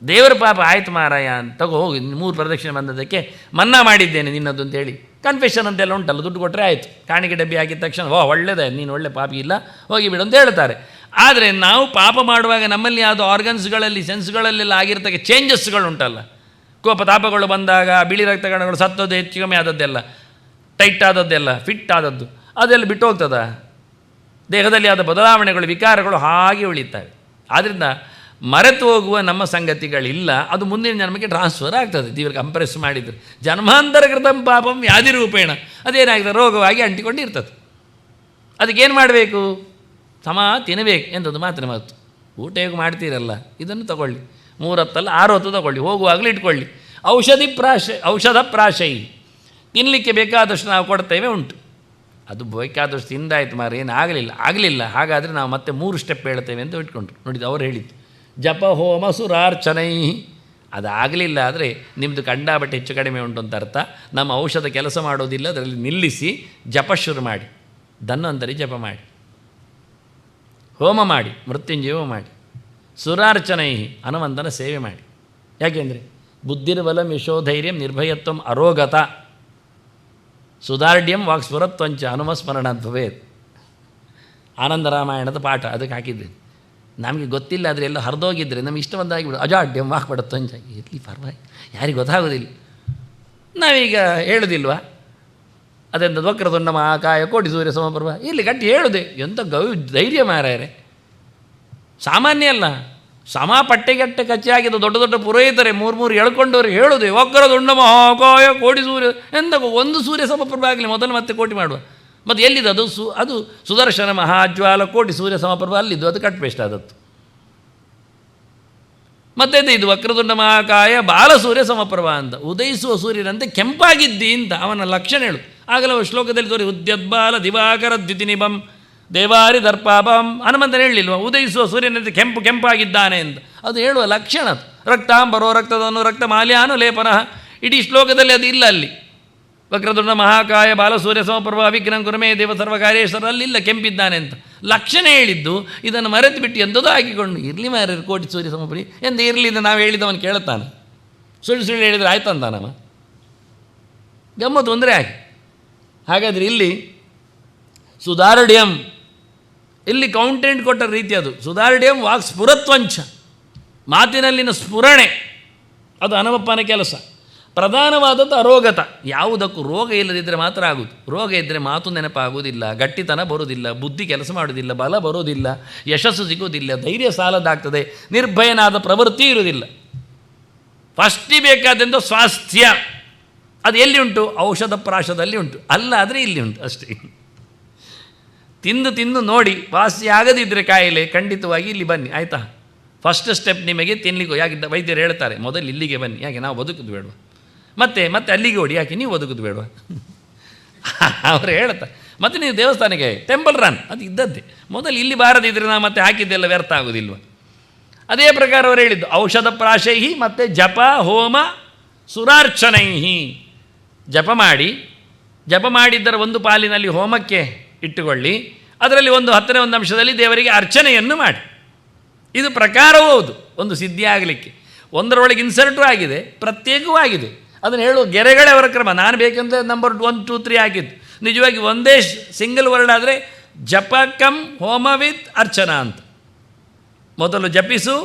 ದೇವರ ಪಾಪ ಆಯ್ತು ಮಾರಾಯ ಅಂತ ತಗೋ ಹೋಗಿ 3 ಪ್ರದಕ್ಷಿಣೆ ಬಂದದಕ್ಕೆ ಮನ್ನಾ ಮಾಡಿದ್ದೇನೆ ನಿನ್ನದು ಅಂತೇಳಿ ಕನ್ಫೆಷನ್ ಅಂತೆಲ್ಲ ಉಂಟಲ್ಲ, ದುಡ್ಡು ಕೊಟ್ಟರೆ ಆಯಿತು. ಕಾಣಿಕೆ ಡಬ್ಬಿ ಹಾಕಿದ ತಕ್ಷಣ ಒಳ್ಳೆಯದೇ, ನೀನು ಒಳ್ಳೆ ಪಾಪಿ ಇಲ್ಲ, ಹೋಗಿ ಬಿಡು ಅಂತ ಹೇಳ್ತಾರೆ. ಆದರೆ ನಾವು ಪಾಪ ಮಾಡುವಾಗ ನಮ್ಮಲ್ಲಿ ಯಾವುದೋ ಆರ್ಗನ್ಸ್ಗಳಲ್ಲಿ ಸೆನ್ಸ್ಗಳಲ್ಲೆಲ್ಲ ಆಗಿರ್ತಕ್ಕ ಚೇಂಜಸ್ಗಳುಂಟಲ್ಲ, ಕೋಪ ತಾಪಗಳು ಬಂದಾಗ ಬಿಳಿ ರಕ್ತ ಕಣಗಳು ಸತ್ತದ್ದು, ಹೆಚ್ಚು ಕಮ್ಮಿ ಆದದ್ದೆಲ್ಲ, ಟೈಟ್ ಆದದ್ದೆಲ್ಲ, ಫಿಟ್ ಆದದ್ದು ಅದೆಲ್ಲ ಬಿಟ್ಟು ಹೋಗ್ತದ. ದೇಹದಲ್ಲಿ ಆದ ಬದಲಾವಣೆಗಳು, ವಿಕಾರಗಳು ಹಾಗೆ ಉಳಿತವೆ. ಆದ್ದರಿಂದ ಮರೆತು ಹೋಗುವ ನಮ್ಮ ಸಂಗತಿಗಳಿಲ್ಲ, ಅದು ಮುಂದಿನ ಜನ್ಮಕ್ಕೆ ಟ್ರಾನ್ಸ್ಫರ್ ಆಗ್ತದೆ. ದೇವರಿಗೆ ಕಂಪ್ರೆಸ್ ಮಾಡಿದರೆ ಜನ್ಮಾಂತರ ಕೃತಂ ಪಾಪಂ ವ್ಯಾಧಿ ರೂಪೇಣ, ಅದೇನಾಗ್ತದೆ, ರೋಗವಾಗಿ ಅಂಟಿಕೊಂಡಿರ್ತದೆ. ಅದಕ್ಕೇನು ಮಾಡಬೇಕು? ಸಮ ತಿನ್ನಬೇಕು ಎಂಥದ್ದು ಮಾತ್ರ ಮಾತು. ಊಟ ಹೇಗೆ ಮಾಡ್ತೀರಲ್ಲ, ಇದನ್ನು ತಗೊಳ್ಳಿ, 3 ಹೊತ್ತಲ್ಲ 6 ಹೊತ್ತು ತಗೊಳ್ಳಿ, ಹೋಗುವಾಗಲೂ ಇಟ್ಕೊಳ್ಳಿ. ಔಷಧ ಪ್ರಾಶೈ, ತಿನ್ನಲಿಕ್ಕೆ ಬೇಕಾದಷ್ಟು ನಾವು ಕೊಡ್ತೇವೆ ಉಂಟು. ಅದು ಬೇಕಾದಷ್ಟು ತಿಂದಾಯ್ತು ಮಾರ, ಏನು ಆಗಲಿಲ್ಲ ಹಾಗಾದರೆ ನಾವು ಮತ್ತೆ 3 ಸ್ಟೆಪ್ ಹೇಳ್ತೇವೆ ಅಂತ ಇಟ್ಕೊಂಡ್ರು. ನೋಡಿದ್ದು ಅವ್ರು ಹೇಳಿದ್ದು ಜಪ ಹೋಮ ಸುರಾರ್ಚನೈ. ಅದಾಗಲಿಲ್ಲ ಆದರೆ ನಿಮ್ಮದು ಕಂಡಾಬಟ್ಟೆ ಹೆಚ್ಚು ಕಡಿಮೆ ಉಂಟು ಅಂತ ಅರ್ಥ. ನಮ್ಮ ಔಷಧ ಕೆಲಸ ಮಾಡೋದಿಲ್ಲ, ಅದರಲ್ಲಿ ನಿಲ್ಲಿಸಿ ಜಪ ಶುರು ಮಾಡಿ, ಧನ್ವಂತರಿ ಜಪ ಮಾಡಿ, ಹೋಮ ಮಾಡಿ, ಮೃತ್ಯುಂಜಯ ಮಾಡಿ, ಸುರಾರ್ಚನೈ ಹನುಮಂತನ ಸೇವೆ ಮಾಡಿ. ಯಾಕೆಂದರೆ ಬುದ್ಧಿರ್ಬಲಂ ಯಶೋಧೈರ್ಯಂ ನಿರ್ಭಯತ್ವಂ ಅರೋಗತ ಸುಧಾರ್ಢ್ಯಂ ವಾಕ್ಸ್ಫುರತ್ವಂಚ ಹನುಮಸ್ಮರಣಾತ್ ಭವೇತ್. ಆನಂದ ರಾಮಾಯಣದ ಪಾಠ ಅದಕ್ಕೆ ಹಾಕಿದ್ದೇನೆ. ನಮಗೆ ಗೊತ್ತಿಲ್ಲ ಆದರೆ ಎಲ್ಲ ಹರಿದೋಗಿದ್ದರೆ ನಮಗೆ ಇಷ್ಟ ಬಂದಾಗಿಬಿಡು, ಅಜಾಡ್ಯಂ ವಾಕ್ಪಡತ್ವಂಚ. ಇರಲಿ ಪರವಾಗಿ, ಯಾರಿಗೆ ಗೊತ್ತಾಗೋದಿಲ್ಲ. ನಾವೀಗ ಹೇಳೋದಿಲ್ವಾ, ಅದೆಂತ ವಕ್ರತುಂಡ ಮಹಾಕಾಯ ಕೋಟಿ ಸೂರ್ಯ ಸಮಪ್ರಭ, ಇಲ್ಲಿ ಗಟ್ಟಿ ಹೇಳುದೆ. ಎಂಥ ಧೈರ್ಯ ಮಾರಾಯರೆ, ಸಾಮಾನ್ಯ ಅಲ್ಲ. ಸಮ ಪಟ್ಟೆಗಟ್ಟೆ ಕಚ್ಚಾಗಿದ್ದು ದೊಡ್ಡ ದೊಡ್ಡ ಪುರೋಹಿತರೆ 3 ಎಳ್ಕೊಂಡವ್ರು ಹೇಳುದೆ, ವಕ್ರತುಂಡ ಮಹಾಕಾಯ ಕೋಟಿ ಸೂರ್ಯ. ಎಂತ ಒಂದು ಸೂರ್ಯ ಸಮಪ್ರಭ ಆಗಲಿ, ಮೊದಲು ಮತ್ತೆ ಕೋಟಿ ಮಾಡುವ. ಮತ್ತು ಎಲ್ಲಿದ್ದು ಅದು? ಅದು ಸುದರ್ಶನ ಮಹಾಜ್ವಾಲ ಕೋಟಿ ಸೂರ್ಯ ಸಮಪ್ರಭ ಅಲ್ಲಿದ್ದು, ಅದು ಕಟ್ ಪೇಸ್ಟ್ ಆದದ್ದು. ಮತ್ತೆ ಇದು ವಕ್ರತುಂಡ ಮಹಾಕಾಯ ಬಾಲಸೂರ್ಯ ಸಮಪ್ರಭ ಅಂತ, ಉದಯಿಸುವ ಸೂರ್ಯನಂತೆ ಕೆಂಪಾಗಿದ್ದಿ ಅಂತ ಅವನ ಲಕ್ಷಣ ಹೇಳು. ಆಗಲೂ ಶ್ಲೋಕದಲ್ಲಿ ತೋರಿ ಉದ್ಯದ್ಬಾಲ ದಿವಾಕರ ದ್ಯುತಿನಿಭಂ ದೇವಾರಿ ದರ್ಪಾಭಂ. ಹನುಮಂತನ ಹೇಳಲಿಲ್ವ ಉದಯಿಸುವ ಸೂರ್ಯನಂತೆ ಕೆಂಪಾಗಿದ್ದಾನೆ ಅಂತ? ಅದು ಹೇಳುವ ಲಕ್ಷಣ. ರಕ್ತಾಂಬರೋ ರಕ್ತದನು ರಕ್ತ ಮಾಲ್ಯಾನು ಲೇಪನಃ. ಇಡೀ ಶ್ಲೋಕದಲ್ಲಿ ಅದು ಇಲ್ಲ. ಅಲ್ಲಿ ವಕ್ರತುಂಡ ಮಹಾಕಾಯ ಬಾಲಸೂರ್ಯ ಸಮಪ್ರಭ ವಿಘ್ನಂ ಕುರುಮೇ ದೇವ ಸರ್ವಕಾರ್ಯೇಶ್ವರ ಅಲ್ಲಿಲ್ಲ ಕೆಂಪಿದ್ದಾನೆ ಅಂತ ಲಕ್ಷಣ ಹೇಳಿದ್ದು. ಇದನ್ನು ಮರೆತು ಬಿಟ್ಟು ಎಂಥದೋ ಹಾಕಿಕೊಂಡು ಇರಲಿ ಮಾರ್ಯರು ಕೋಟಿ ಸೂರ್ಯ ಸಮಪ್ರಭ ಎಂದು ಇರಲಿ ಅಂತ ನಾವು ಹೇಳಿದವನು ಕೇಳುತ್ತಾನೆ. ಸುಳ್ಳು ಸುಳ್ಳು ಹೇಳಿದರೆ ಆಯ್ತಂದ ನಮ್ಮ ಗಮ್ಮತ್ತು ತೊಂದರೆ ಆಗಿ. ಹಾಗಾದರೆ ಇಲ್ಲಿ ಸುಧಾರಡ್ಯಂ, ಇಲ್ಲಿ ಕೌಂಟೆಂಟ್ ಕೊಟ್ಟ ರೀತಿ ಅದು. ಸುಧಾರಡ್ಯಂ ವಾಕ್ ಸ್ಫುರತ್ವಂಚ, ಮಾತಿನಲ್ಲಿನ ಸ್ಫುರಣೆ ಅದು ಹನುಮಪ್ಪನ ಕೆಲಸ. ಪ್ರಧಾನವಾದದ್ದು ಅರೋಗತ, ಯಾವುದಕ್ಕೂ ರೋಗ ಇಲ್ಲದಿದ್ದರೆ ಮಾತ್ರ ಆಗುವುದು. ರೋಗ ಇದ್ದರೆ ಮಾತು ನೆನಪಾಗುವುದಿಲ್ಲ, ಗಟ್ಟಿತನ ಬರುವುದಿಲ್ಲ, ಬುದ್ಧಿ ಕೆಲಸ ಮಾಡುವುದಿಲ್ಲ, ಬಲ ಬರೋದಿಲ್ಲ, ಯಶಸ್ಸು ಸಿಗುವುದಿಲ್ಲ, ಧೈರ್ಯ ಸಾಲದಾಗ್ತದೆ, ನಿರ್ಭಯನಾದ ಪ್ರವೃತ್ತಿ ಇರುವುದಿಲ್ಲ. ಫಸ್ಟಿ ಬೇಕಾದಂಥ ಸ್ವಾಸ್ಥ್ಯ ಅದು ಎಲ್ಲಿ ಉಂಟು? ಔಷಧ ಪ್ರಾಶದಲ್ಲಿ ಉಂಟು, ಅಲ್ಲ ಆದರೆ ಇಲ್ಲಿ ಉಂಟು ಅಷ್ಟೇ. ತಿಂದು ತಿಂದು ನೋಡಿ ವಾಸಿ ಆಗದಿದ್ದರೆ ಕಾಯಿಲೆ ಖಂಡಿತವಾಗಿ ಇಲ್ಲಿ ಬನ್ನಿ, ಆಯಿತಾ? ಫಸ್ಟ್ ಸ್ಟೆಪ್ ನಿಮಗೆ ತಿನ್ನಲಿಕ್ಕೆ, ಯಾಕೆ ವೈದ್ಯರು ಹೇಳ್ತಾರೆ ಮೊದಲು ಇಲ್ಲಿಗೆ ಬನ್ನಿ, ಯಾಕೆ ನಾವು ಬದುಕೋದು ಬೇಡವಾ, ಮತ್ತೆ ಅಲ್ಲಿಗೆ ಓಡಿ, ಯಾಕೆ ನೀವು ಬದುಕೋದು ಬೇಡವಾ ಅವರು ಹೇಳ್ತಾರೆ. ಮತ್ತು ನೀವು ದೇವಸ್ಥಾನಕ್ಕೆ ಟೆಂಪಲ್ ರನ್, ಅದು ಇದ್ದದ್ದೇ. ಮೊದಲು ಇಲ್ಲಿ ಬಾರದಿದ್ದರೆ ನಾವು ಮತ್ತೆ ಹಾಕಿದ್ದೆಲ್ಲ ವ್ಯರ್ಥ ಆಗೋದಿಲ್ವ? ಅದೇ ಪ್ರಕಾರ ಅವರು ಹೇಳಿದ್ದು ಔಷಧ ಪ್ರಾಶೈಹಿ ಮತ್ತು ಜಪ ಹೋಮ ಸುರಾರ್ಚನೈಹಿ. ಜಪ ಮಾಡಿದ್ದರ ಒಂದು ಪಾಲಿನಲ್ಲಿ ಹೋಮಕ್ಕೆ ಇಟ್ಟುಕೊಳ್ಳಿ, ಅದರಲ್ಲಿ ಒಂದು 10ನೇ ಅಂಶದಲ್ಲಿ ದೇವರಿಗೆ ಅರ್ಚನೆಯನ್ನು ಮಾಡಿ. ಇದು ಪ್ರಕಾರವೂ ಹೌದು, ಒಂದು ಸಿದ್ಧಿ ಆಗಲಿಕ್ಕೆ. ಒಂದರೊಳಗೆ ಇನ್ಸರ್ಟು ಆಗಿದೆ, ಪ್ರತ್ಯೇಕವೂ ಆಗಿದೆ. ಅದನ್ನು ಹೇಳುವ ಗೆರೆಗಳೇ ಅವರ ಕ್ರಮ. ನಾನು ಬೇಕಂದ್ರೆ ನಂಬರ್ 1, 2, 3 ಹಾಕಿದ್ದು. ನಿಜವಾಗಿ ಒಂದೇ ಸಿಂಗಲ್ ವರ್ಡ್ ಆದರೆ ಜಪ ಕಮ್ ಹೋಮ ವಿತ್ ಅರ್ಚನಾ ಅಂತ. ಮೊದಲು ಜಪಿಸು,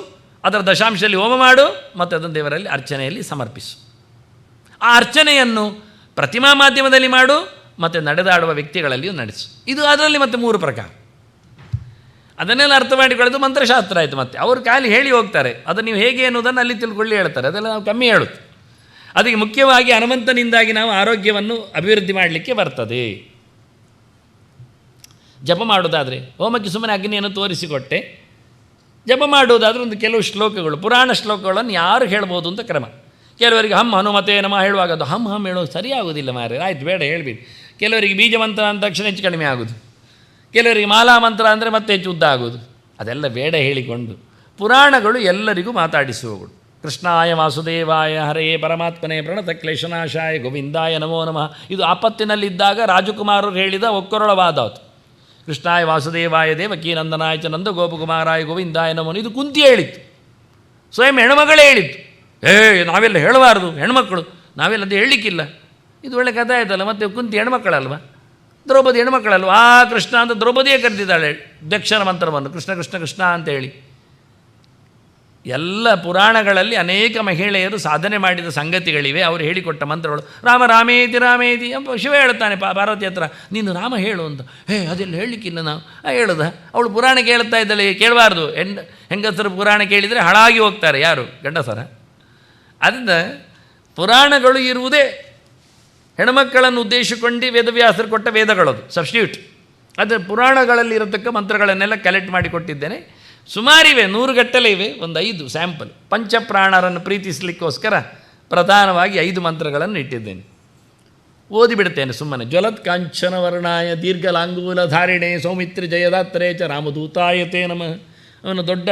ಅದರ ದಶಾಂಶದಲ್ಲಿ ಹೋಮ ಮಾಡು, ಮತ್ತು ಅದನ್ನು ದೇವರಲ್ಲಿ ಅರ್ಚನೆಯಲ್ಲಿ ಸಮರ್ಪಿಸು. ಆ ಅರ್ಚನೆಯನ್ನು ಪ್ರತಿಮಾ ಮಾಧ್ಯಮದಲ್ಲಿ ಮಾಡು, ಮತ್ತು ನಡೆದಾಡುವ ವ್ಯಕ್ತಿಗಳಲ್ಲಿಯೂ ನಡೆಸು. ಇದು ಅದರಲ್ಲಿ ಮತ್ತೆ 3 ಪ್ರಕಾರ. ಅದನ್ನೆಲ್ಲ ಅರ್ಥ ಮಾಡಿಕೊಳ್ಳೋದು ಮಂತ್ರಶಾಸ್ತ್ರ ಆಯಿತು. ಮತ್ತು ಅವರು ಖಾಲಿ ಹೇಳಿ ಹೋಗ್ತಾರೆ, ಅದನ್ನು ನೀವು ಹೇಗೆ ಅನ್ನೋದನ್ನು ಅಲ್ಲಿ ತಿಳ್ಕೊಳ್ಳಿ ಹೇಳ್ತಾರೆ. ಅದೆಲ್ಲ ನಾವು ಕಮ್ಮಿ ಹೇಳುತ್ತೆ. ಅದಕ್ಕೆ ಮುಖ್ಯವಾಗಿ ಹನುಮಂತನಿಂದಾಗಿ ನಾವು ಆರೋಗ್ಯವನ್ನು ಅಭಿವೃದ್ಧಿ ಮಾಡಲಿಕ್ಕೆ ಬರ್ತದೆ. ಜಪ ಮಾಡೋದಾದರೆ ಹೋಮಕ್ಕೆ ಸುಮ್ಮನೆ ಅಗ್ನಿಯನ್ನು ತೋರಿಸಿಕೊಟ್ಟೆ. ಜಪ ಮಾಡುವುದಾದರೆ ಒಂದು ಕೆಲವು ಶ್ಲೋಕಗಳು, ಪುರಾಣ ಶ್ಲೋಕಗಳನ್ನು ಯಾರು ಹೇಳ್ಬೋದು ಅಂತ ಕ್ರಮ. ಕೆಲವರಿಗೆ ಹನುಮತೇ ನಮಃ ಹೇಳುವಾಗ ಅದು ಹೇಳೋದು ಸರಿಯಾಗೋದಿಲ್ಲ ಮಾರ್ರೆ, ಆಯ್ತು ಬೇಡ ಹೇಳ್ಬಿಡಿ. ಕೆಲವರಿಗೆ ಬೀಜ ಮಂತ್ರ ಅಂದ ತಕ್ಷಣ ಹೆಚ್ಚು ಕಡಿಮೆ ಆಗೋದು, ಕೆಲವರಿಗೆ ಮಾಲಾ ಮಂತ್ರ ಅಂದರೆ ಮತ್ತೆ ಹೆಚ್ಚು ಉದ್ದ ಆಗೋದು. ಅದೆಲ್ಲ ಬೇಡ ಹೇಳಿಕೊಂಡು ಪುರಾಣಗಳು ಎಲ್ಲರಿಗೂ ಮಾತಾಡಿಸುವಗಳು. ಕೃಷ್ಣಾಯ ವಾಸುದೇವಾಯ ಹರೇ ಪರಮಾತ್ಮನೇ ಪ್ರಣತ ಕ್ಲೇಶನಾಶಾಯ ಗೋವಿಂದಾಯ ನಮೋ ನಮಃ. ಇದು ಆಪತ್ತಿನಲ್ಲಿದ್ದಾಗ ರಾಜಕುಮಾರರು ಹೇಳಿದ ಒಕ್ಕೊರಳವಾದ ಅದು. ಕೃಷ್ಣಾಯ ವಾಸುದೇವಾಯ ದೇವಕೀ ನಂದನಾಯ ಚ ನಂದ ಗೋಪಕುಮಾರಾಯ ಗೋವಿಂದಾಯ ನಮೋ. ಇದು ಕುಂತಿ ಹೇಳಿತ್ತು, ಸ್ವಯಂ ಹೆಣ್ಮಗಳೇ ಹೇಳಿತ್ತು. ನಾವೆಲ್ಲ ಹೇಳಬಾರ್ದು, ಹೆಣ್ಮಕ್ಕಳು ನಾವೆಲ್ಲ ಅದು ಹೇಳಲಿಕ್ಕಿಲ್ಲ. ಇದು ಒಳ್ಳೆ ಕಥೆ ಆಯ್ತಲ್ಲ. ಮತ್ತು ಕುಂತಿ ಹೆಣ್ಮಕ್ಕಳಲ್ವ, ದ್ರೌಪದಿ ಹೆಣ್ಮಕ್ಕಳಲ್ವ. ಆ ಕೃಷ್ಣ ಅಂತ ದ್ರೌಪದಿಯೇ ಕರೆದಿದ್ದಾಳೆ ದಕ್ಷರ ಮಂತ್ರವನ್ನು, ಕೃಷ್ಣ ಕೃಷ್ಣ ಕೃಷ್ಣ ಅಂತೇಳಿ. ಎಲ್ಲ ಪುರಾಣಗಳಲ್ಲಿ ಅನೇಕ ಮಹಿಳೆಯರು ಸಾಧನೆ ಮಾಡಿದ ಸಂಗತಿಗಳಿವೆ, ಅವರು ಹೇಳಿಕೊಟ್ಟ ಮಂತ್ರಗಳು. ರಾಮ ರಾಮೇತಿ ರಾಮೇತಿ ಶಿವ ಹೇಳ್ತಾನೆ ಪಾರ್ವತಿ ಹತ್ರ, ನೀನು ರಾಮ ಹೇಳು ಅಂತ. ಅದೆಲ್ಲ ಹೇಳಲಿಕ್ಕಿಲ್ಲ ನಾವು ಹೇಳುದ. ಅವಳು ಪುರಾಣ ಕೇಳ್ತಾ ಇದ್ದಾಳೆ, ಕೇಳಬಾರ್ದು. ಹೆಂಗಸರು ಪುರಾಣ ಕೇಳಿದರೆ ಹಾಳಾಗಿ ಹೋಗ್ತಾರೆ. ಯಾರು? ಗಂಡಸರ. ಅದರಿಂದ ಪುರಾಣಗಳು ಇರುವುದೇ ಹೆಣ್ಮಕ್ಕಳನ್ನು ಉದ್ದೇಶಿಸಿಕೊಂಡು ವೇದವ್ಯಾಸರು ಕೊಟ್ಟ ವೇದಗಳದು ಸಬ್ಸ್ಟಿಟ್ಯೂಟ್. ಆದರೆ ಪುರಾಣಗಳಲ್ಲಿ ಇರತಕ್ಕ ಮಂತ್ರಗಳನ್ನೆಲ್ಲ ಕಲೆಕ್ಟ್ ಮಾಡಿಕೊಟ್ಟಿದ್ದೇನೆ. ಸುಮಾರಿವೆ, 100 ಗಟ್ಟಲೆ ಇವೆ. ಒಂದು 5 ಸ್ಯಾಂಪಲ್. ಪಂಚಪ್ರಾಣರನ್ನು ಪ್ರೀತಿಸಲಿಕ್ಕೋಸ್ಕರ ಪ್ರಧಾನವಾಗಿ 5 ಮಂತ್ರಗಳನ್ನು ಇಟ್ಟಿದ್ದೇನೆ. ಓದಿಬಿಡ್ತೇನೆ ಸುಮ್ಮನೆ. ಜ್ವಲತ್ ಕಾಂಚನ ವರ್ಣಾಯ ದೀರ್ಘಲಾಂಗೂಲ ಧಾರಿಣೆ ಸೌಮಿತ್ರಿ ಜಯದಾತ್ರೇ ಚ ರಾಮದೂತಾಯತೆ ನಮಃ. ಅವನು ದೊಡ್ಡ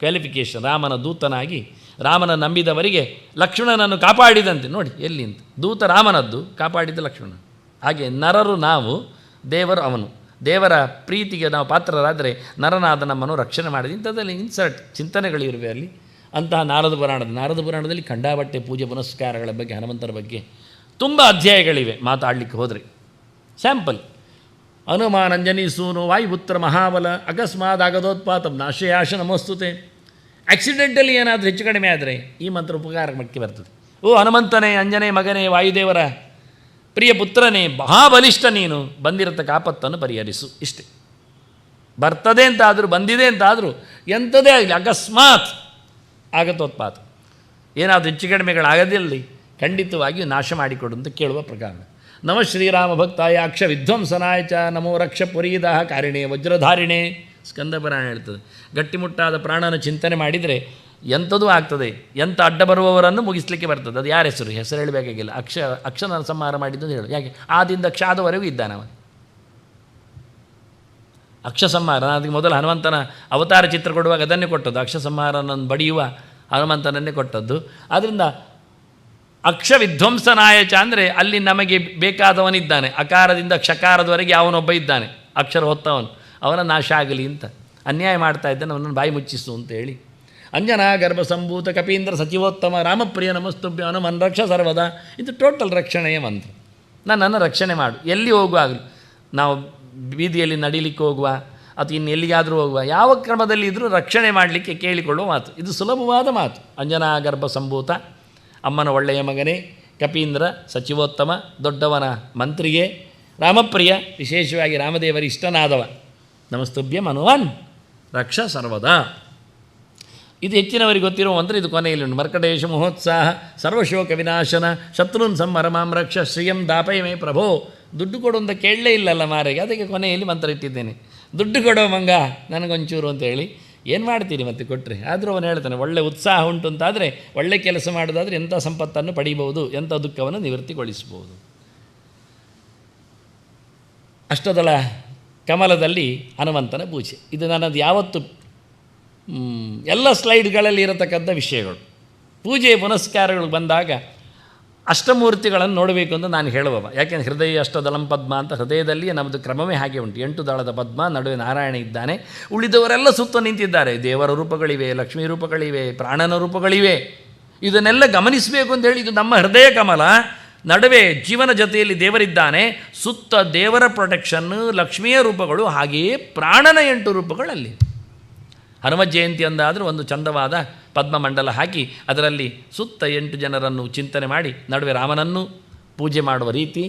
ಕ್ವಾಲಿಫಿಕೇಷನ್. ರಾಮನ ದೂತನಾಗಿ ರಾಮನ ನಂಬಿದವರಿಗೆ ಲಕ್ಷ್ಮಣನನ್ನು ಕಾಪಾಡಿದಂತೆ. ನೋಡಿ ಎಲ್ಲಿಂದ ದೂತ ರಾಮನದ್ದು, ಕಾಪಾಡಿದ ಲಕ್ಷ್ಮಣ. ಹಾಗೆ ನರರು ನಾವು, ದೇವರು ಅವನು. ದೇವರ ಪ್ರೀತಿಗೆ ನಾವು ಪಾತ್ರರಾದರೆ ನರನಾದ ನಮ್ಮನ್ನು ರಕ್ಷಣೆ ಮಾಡಿದ. ಇಂಥದ್ದಲ್ಲಿ ಇನ್ಸರ್ಟ್ ಚಿಂತನೆಗಳಿರುವೆ ಅಲ್ಲಿ. ಅಂತಹ ನಾರದ ಪುರಾಣದಲ್ಲಿ ಖಂಡಾಬಟ್ಟೆ ಪೂಜೆ ಪುನಸ್ಕಾರಗಳ ಬಗ್ಗೆ, ಹನುಮಂತರ ಬಗ್ಗೆ ತುಂಬ ಅಧ್ಯಾಯಗಳಿವೆ ಮಾತಾಡಲಿಕ್ಕೆ ಹೋದರೆ. ಸ್ಯಾಂಪಲ್: ಹನುಮಾನಂಜನಿ ಸೂನು ವಾಯುಪುತ್ರ ಮಹಾಬಲ ಅಕಸ್ಮಾತ್ ಆಗದೋತ್ಪಾತಂ ನಾಶಯಾಶ ನಮೋಸ್ತುತೆ. ಆಕ್ಸಿಡೆಂಟಲ್ಲಿ ಏನಾದರೂ ಹೆಚ್ಚು ಕಡಿಮೆ ಆದರೆ ಈ ಮಂತ್ರ ಉಪಕಾರಕ್ಕೆ ಬರ್ತದೆ. ಓ ಹನುಮಂತನೇ, ಅಂಜನೇ ಮಗನೇ, ವಾಯುದೇವರ ಪ್ರಿಯ ಪುತ್ರನೇ, ಮಹಾಬಲಿಷ್ಠ ನೀನು, ಬಂದಿರತಕ್ಕ ಆಪತ್ತನ್ನು ಪರಿಹರಿಸು. ಇಷ್ಟೇ. ಬರ್ತದೆ ಅಂತಾದರೂ, ಬಂದಿದೆ ಅಂತಾದರೂ, ಎಂಥದೇ ಆಗಲಿ ಅಕಸ್ಮಾತ್ ಆಗತೋತ್ಪಾತ, ಏನಾದರೂ ಹೆಚ್ಚು ಕಡಿಮೆಗಳಾಗದಿರಲಿ, ಖಂಡಿತವಾಗಿಯೂ ನಾಶ ಮಾಡಿಕೊಡು ಅಂತ ಕೇಳುವ ಪ್ರಕಾರ. ನಮಃ ಶ್ರೀರಾಮ ಭಕ್ತಾಯ ಅಕ್ಷ ವಿಧ್ವಂಸನಾಯ ಚ ನಮೋ ರಕ್ಷ ಪುರೀದಾಹ ಕಾರಿಣೆ ವಜ್ರಧಾರಿಣೆ. ಸ್ಕಂದಪುರಾಣ ಹೇಳ್ತದೆ, ಗಟ್ಟಿಮುಟ್ಟಾದ ಪ್ರಾಣನ ಚಿಂತನೆ ಮಾಡಿದರೆ ಎಂಥದೂ ಆಗ್ತದೆ. ಎಂಥ ಅಡ್ಡ ಬರುವವರನ್ನು ಮುಗಿಸ್ಲಿಕ್ಕೆ ಬರ್ತದೆ. ಅದು ಯಾರ ಹೆಸರು ಹೇಳಬೇಕಾಗಿಲ್ಲ. ಅಕ್ಷನ ಸಂಹಾರ ಮಾಡಿದ್ದು ಹೇಳು. ಯಾಕೆ? ಆದಿಂದ ಕ್ಷಾದವರೆಗೂ ಇದ್ದಾನವ. ಅಕ್ಷ ಸಂಹಾರ. ನಾನು ಅದಕ್ಕೆ ಮೊದಲು ಹನುಮಂತನ ಅವತಾರ ಚಿತ್ರ ಕೊಡುವಾಗ ಅದನ್ನೇ ಕೊಟ್ಟದ್ದು. ಅಕ್ಷ ಸಂಹಾರನನ್ನು ಬಡಿಯುವ ಹನುಮಂತನನ್ನೇ ಕೊಟ್ಟದ್ದು. ಆದ್ದರಿಂದ ಅಕ್ಷ ವಿಧ್ವಂಸನಾಯಚ ಅಂದರೆ ಅಲ್ಲಿ ನಮಗೆ ಬೇಕಾದವನಿದ್ದಾನೆ. ಅಕಾರದಿಂದ ಕ್ಷಕಾರದವರೆಗೆ ಅವನೊಬ್ಬ ಇದ್ದಾನೆ, ಅಕ್ಷರ ಹೊತ್ತವನು. ಅವನ ನಾಶ ಆಗಲಿ ಅಂತ. ಅನ್ಯಾಯ ಮಾಡ್ತಾ ಇದ್ದಾನೆ, ಅವನನ್ನು ಬಾಯಿ ಮುಚ್ಚಿಸು ಅಂತ ಹೇಳಿ ಅಂಜನಾ ಗರ್ಭಸಂಭೂತ ಕಪೀಂದ್ರ ಸಚಿವೋತ್ತಮ ರಾಮಪ್ರಿಯ ನಮಸ್ತುಭ್ಯ ಹನುಮನ್ ರಕ್ಷ ಸರ್ವದಾ. ಇದು ಟೋಟಲ್ ರಕ್ಷಣೆಯ ಮಂತ್ರ. ನನ್ನನ್ನು ರಕ್ಷಣೆ ಮಾಡು. ಎಲ್ಲಿ ಹೋಗುವಾಗಲೂ, ನಾವು ಬೀದಿಯಲ್ಲಿ ನಡೀಲಿಕ್ಕೆ ಹೋಗುವ ಅಥವಾ ಇನ್ನು ಎಲ್ಲಿಗಾದರೂ ಹೋಗುವ, ಯಾವ ಕ್ರಮದಲ್ಲಿ ಇದ್ದರೂ ರಕ್ಷಣೆ ಮಾಡಲಿಕ್ಕೆ ಕೇಳಿಕೊಳ್ಳುವ ಮಾತು. ಇದು ಸುಲಭವಾದ ಮಾತು. ಅಂಜನಾ ಗರ್ಭಸಂಭೂತ, ಅಮ್ಮನ ಒಳ್ಳೆಯ ಮಗನೇ, ಕಪೀಂದ್ರ ಸಚಿವೋತ್ತಮ, ದೊಡ್ಡವನ ಮಂತ್ರಿಗೆ, ರಾಮಪ್ರಿಯ ವಿಶೇಷವಾಗಿ ರಾಮದೇವರ ಇಷ್ಟನಾದವ, ನಮಸ್ತುಭ್ಯಂ ಹನುಮನ್ ರಕ್ಷ ಸರ್ವದಾ. ಇದು ಹೆಚ್ಚಿನವರಿಗೆ ಗೊತ್ತಿರುವ ಮಂತ್ರ. ಇದು ಕೊನೆಯಲ್ಲಿ ಉಂಟು. ಮರ್ಕಟೇಶ ಮಹೋತ್ಸಾಹ ಸರ್ವಶೋಕ ವಿನಾಶನ ಶತ್ರುನ್ ಸಂಹರ ಮಾಂ ರಕ್ಷ ಶ್ರಿಯಂ ದಾಪಯಮೇ ಪ್ರಭೋ. ದುಡ್ಡು ಕೊಡು ಅಂತ ಕೇಳಲೇ ಇಲ್ಲಲ್ಲ ಮಾರಿಗೆ, ಅದಕ್ಕೆ ಕೊನೆಯಲ್ಲಿ ಮಂತ್ರ ಇಟ್ಟಿದ್ದೇನೆ. ದುಡ್ಡು ಕೊಡೋ ಮಂಗ ನನಗೊಂಚೂರು ಅಂತೇಳಿ. ಏನು ಮಾಡ್ತೀರಿ ಮತ್ತೆ ಕೊಟ್ಟರೆ? ಆದರೂ ಅವನು ಹೇಳ್ತಾನೆ, ಒಳ್ಳೆ ಉತ್ಸಾಹ ಉಂಟು ಅಂತಾದರೆ, ಒಳ್ಳೆ ಕೆಲಸ ಮಾಡೋದಾದರೆ ಎಂಥ ಸಂಪತ್ತನ್ನು ಪಡೀಬಹುದು, ಎಂಥ ದುಃಖವನ್ನು ನಿವೃತ್ತಿಗೊಳಿಸ್ಬೋದು. ಅಷ್ಟದಳ ಕಮಲದಲ್ಲಿ ಹನುಮಂತನ ಪೂಜೆ. ಇದು ನನ್ನದು ಯಾವತ್ತು ಎಲ್ಲ ಸ್ಲೈಡ್ಗಳಲ್ಲಿ ಇರತಕ್ಕಂಥ ವಿಷಯಗಳು. ಪೂಜೆ ಪುನಸ್ಕಾರಗಳು ಬಂದಾಗ ಅಷ್ಟಮೂರ್ತಿಗಳನ್ನು ನೋಡಬೇಕು ಅಂತ ನಾನು ಹೇಳುವವ. ಯಾಕೆಂದರೆ ಹೃದಯ ಅಷ್ಟದಳಂ ಪದ್ಮ ಅಂತ, ಹೃದಯದಲ್ಲಿ ನಮ್ಮದು ಕ್ರಮವೇ ಹಾಗೆ ಉಂಟು. 8 ದಳದ ಪದ್ಮ, ನಡುವೆ ನಾರಾಯಣ ಇದ್ದಾನೆ, ಉಳಿದವರೆಲ್ಲ ಸುತ್ತ ನಿಂತಿದ್ದಾರೆ. ದೇವರ ರೂಪಗಳಿವೆ, ಲಕ್ಷ್ಮೀ ರೂಪಗಳಿವೆ, ಪ್ರಾಣನ ರೂಪಗಳಿವೆ. ಇದನ್ನೆಲ್ಲ ಗಮನಿಸಬೇಕು ಅಂತ ಹೇಳಿ, ಇದು ನಮ್ಮ ಹೃದಯ ಕಮಲ, ನಡುವೆ ಜೀವನ ಜೊತೆಯಲ್ಲಿ ದೇವರಿದ್ದಾನೆ, ಸುತ್ತ ದೇವರ ಪ್ರೊಟೆಕ್ಷನ್ನು, ಲಕ್ಷ್ಮಿಯ ರೂಪಗಳು, ಹಾಗೆಯೇ ಪ್ರಾಣನ 8 ರೂಪಗಳಲ್ಲಿ. ಹನುಮ ಜಯಂತಿ ಅಂದಾದರೂ ಒಂದು ಚಂದವಾದ ಪದ್ಮಮಂಡಲ ಹಾಕಿ ಅದರಲ್ಲಿ ಸುತ್ತ 8 ಜನರನ್ನು ಚಿಂತನೆ ಮಾಡಿ ನಡುವೆ ರಾಮನನ್ನು ಪೂಜೆ ಮಾಡುವ ರೀತಿ.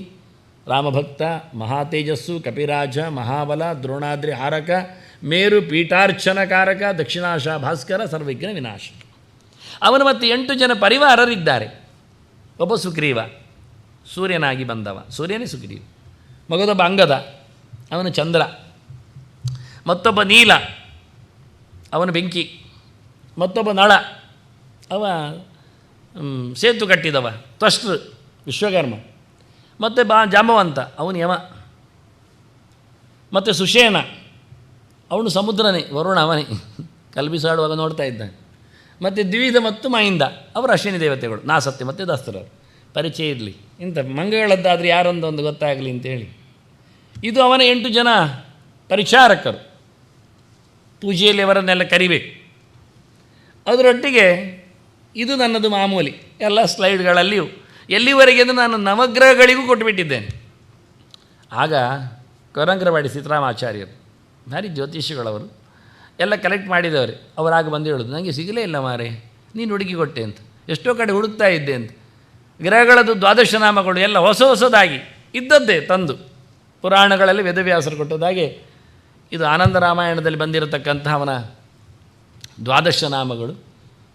ರಾಮಭಕ್ತ, ಮಹಾತೇಜಸ್ಸು, ಕಪಿರಾಜ, ಮಹಾಬಲ, ದ್ರೋಣಾದ್ರಿ ಹಾರಕ, ಮೇರು ಪೀಠಾರ್ಚನಕಾರಕ, ದಕ್ಷಿಣಾಶ ಭಾಸ್ಕರ, ಸರ್ವವಿಘ್ನ ವಿನಾಶ. ಅವನು ಮತ್ತು 8 ಜನ ಪರಿವಾರರಿದ್ದಾರೆ. ಒಬ್ಬ ಸುಗ್ರೀವ, ಸೂರ್ಯನಾಗಿ ಬಂದವ, ಸೂರ್ಯನೇ ಸುಗ್ರೀವ. ಮಗದೊಬ್ಬ ಅಂಗದ, ಅವನು ಚಂದ್ರ. ಮತ್ತೊಬ್ಬ ನೀಲ, ಅವನು ಬೆಂಕಿ. ಮತ್ತೊಬ್ಬ ನಳ, ಅವ ಸೇತು ಕಟ್ಟಿದವ, ತ್ವಷ್ಟೃ ವಿಶ್ವಕರ್ಮ. ಮತ್ತು ಜಾಂಬವಂತ, ಅವನು ಯಮ. ಮತ್ತು ಸುಷೇಣ, ಅವನು ಸಮುದ್ರನೇ, ವರುಣ ಅವನೇ, ಕಲ್ಬಿಸಾಡುವಾಗ ನೋಡ್ತಾ ಇದ್ದಾನೆ. ಮತ್ತು ದ್ವಿಧ ಮತ್ತು ಮಹಿಂದ, ಅವರು ಅಶ್ವಿನಿ ದೇವತೆಗಳು, ನಾಸತ್ಯ ಮತ್ತು ದಸ್ತರರು. ಪರಿಚಯ ಇರಲಿ, ಇಂಥ ಮಂಗಗಳದ್ದಾದರೆ ಯಾರೊಂದೊಂದು ಗೊತ್ತಾಗಲಿ ಅಂತೇಳಿ. ಇದು ಅವನ 8 ಜನ ಪರಿಚಾರಕರು. ಪೂಜೆಯಲ್ಲಿ ಅವರನ್ನೆಲ್ಲ ಕರಿಬೇಕು. ಅದರೊಟ್ಟಿಗೆ ಇದು ನನ್ನದು ಮಾಮೂಲಿ ಎಲ್ಲ ಸ್ಲೈಡ್ಗಳಲ್ಲಿಯೂ ಎಲ್ಲಿವರೆಗೆ ನಾನು ನವಗ್ರಹಗಳಿಗೂ ಕೊಟ್ಟುಬಿಟ್ಟಿದ್ದೇನೆ. ಆಗ ಕೊರಂಗ್ರವಾಡಿ ಸಿದ್ದರಾಮಾಚಾರ್ಯರು, ಭಾರಿ ಜ್ಯೋತಿಷಿಗಳವರು, ಎಲ್ಲ ಕಲೆಕ್ಟ್ ಮಾಡಿದವರು. ಅವರಾಗ ಬಂದು ಹೇಳೋದು, ನನಗೆ ಸಿಗಲೇ ಇಲ್ಲ ಮಾರೆ, ನೀನು ಹುಡುಕಿ ಕೊಟ್ಟೆ ಅಂತ. ಎಷ್ಟೋ ಕಡೆ ಹುಡುಕ್ತಾ ಇದ್ದೆ ಅಂತ. ಗ್ರಹಗಳದ್ದು 12 ನಾಮಗಳು ಎಲ್ಲ ಹೊಸದಾಗಿ ಇದ್ದದ್ದೇ ತಂದು ಪುರಾಣಗಳಲ್ಲಿ ವೇದವ್ಯಾಸರು ಕೊಟ್ಟದಾಗೆ ಇದು ಆನಂದ ರಾಮಾಯಣದಲ್ಲಿ ಬಂದಿರತಕ್ಕಂಥ ಅವನ 12 ನಾಮಗಳು.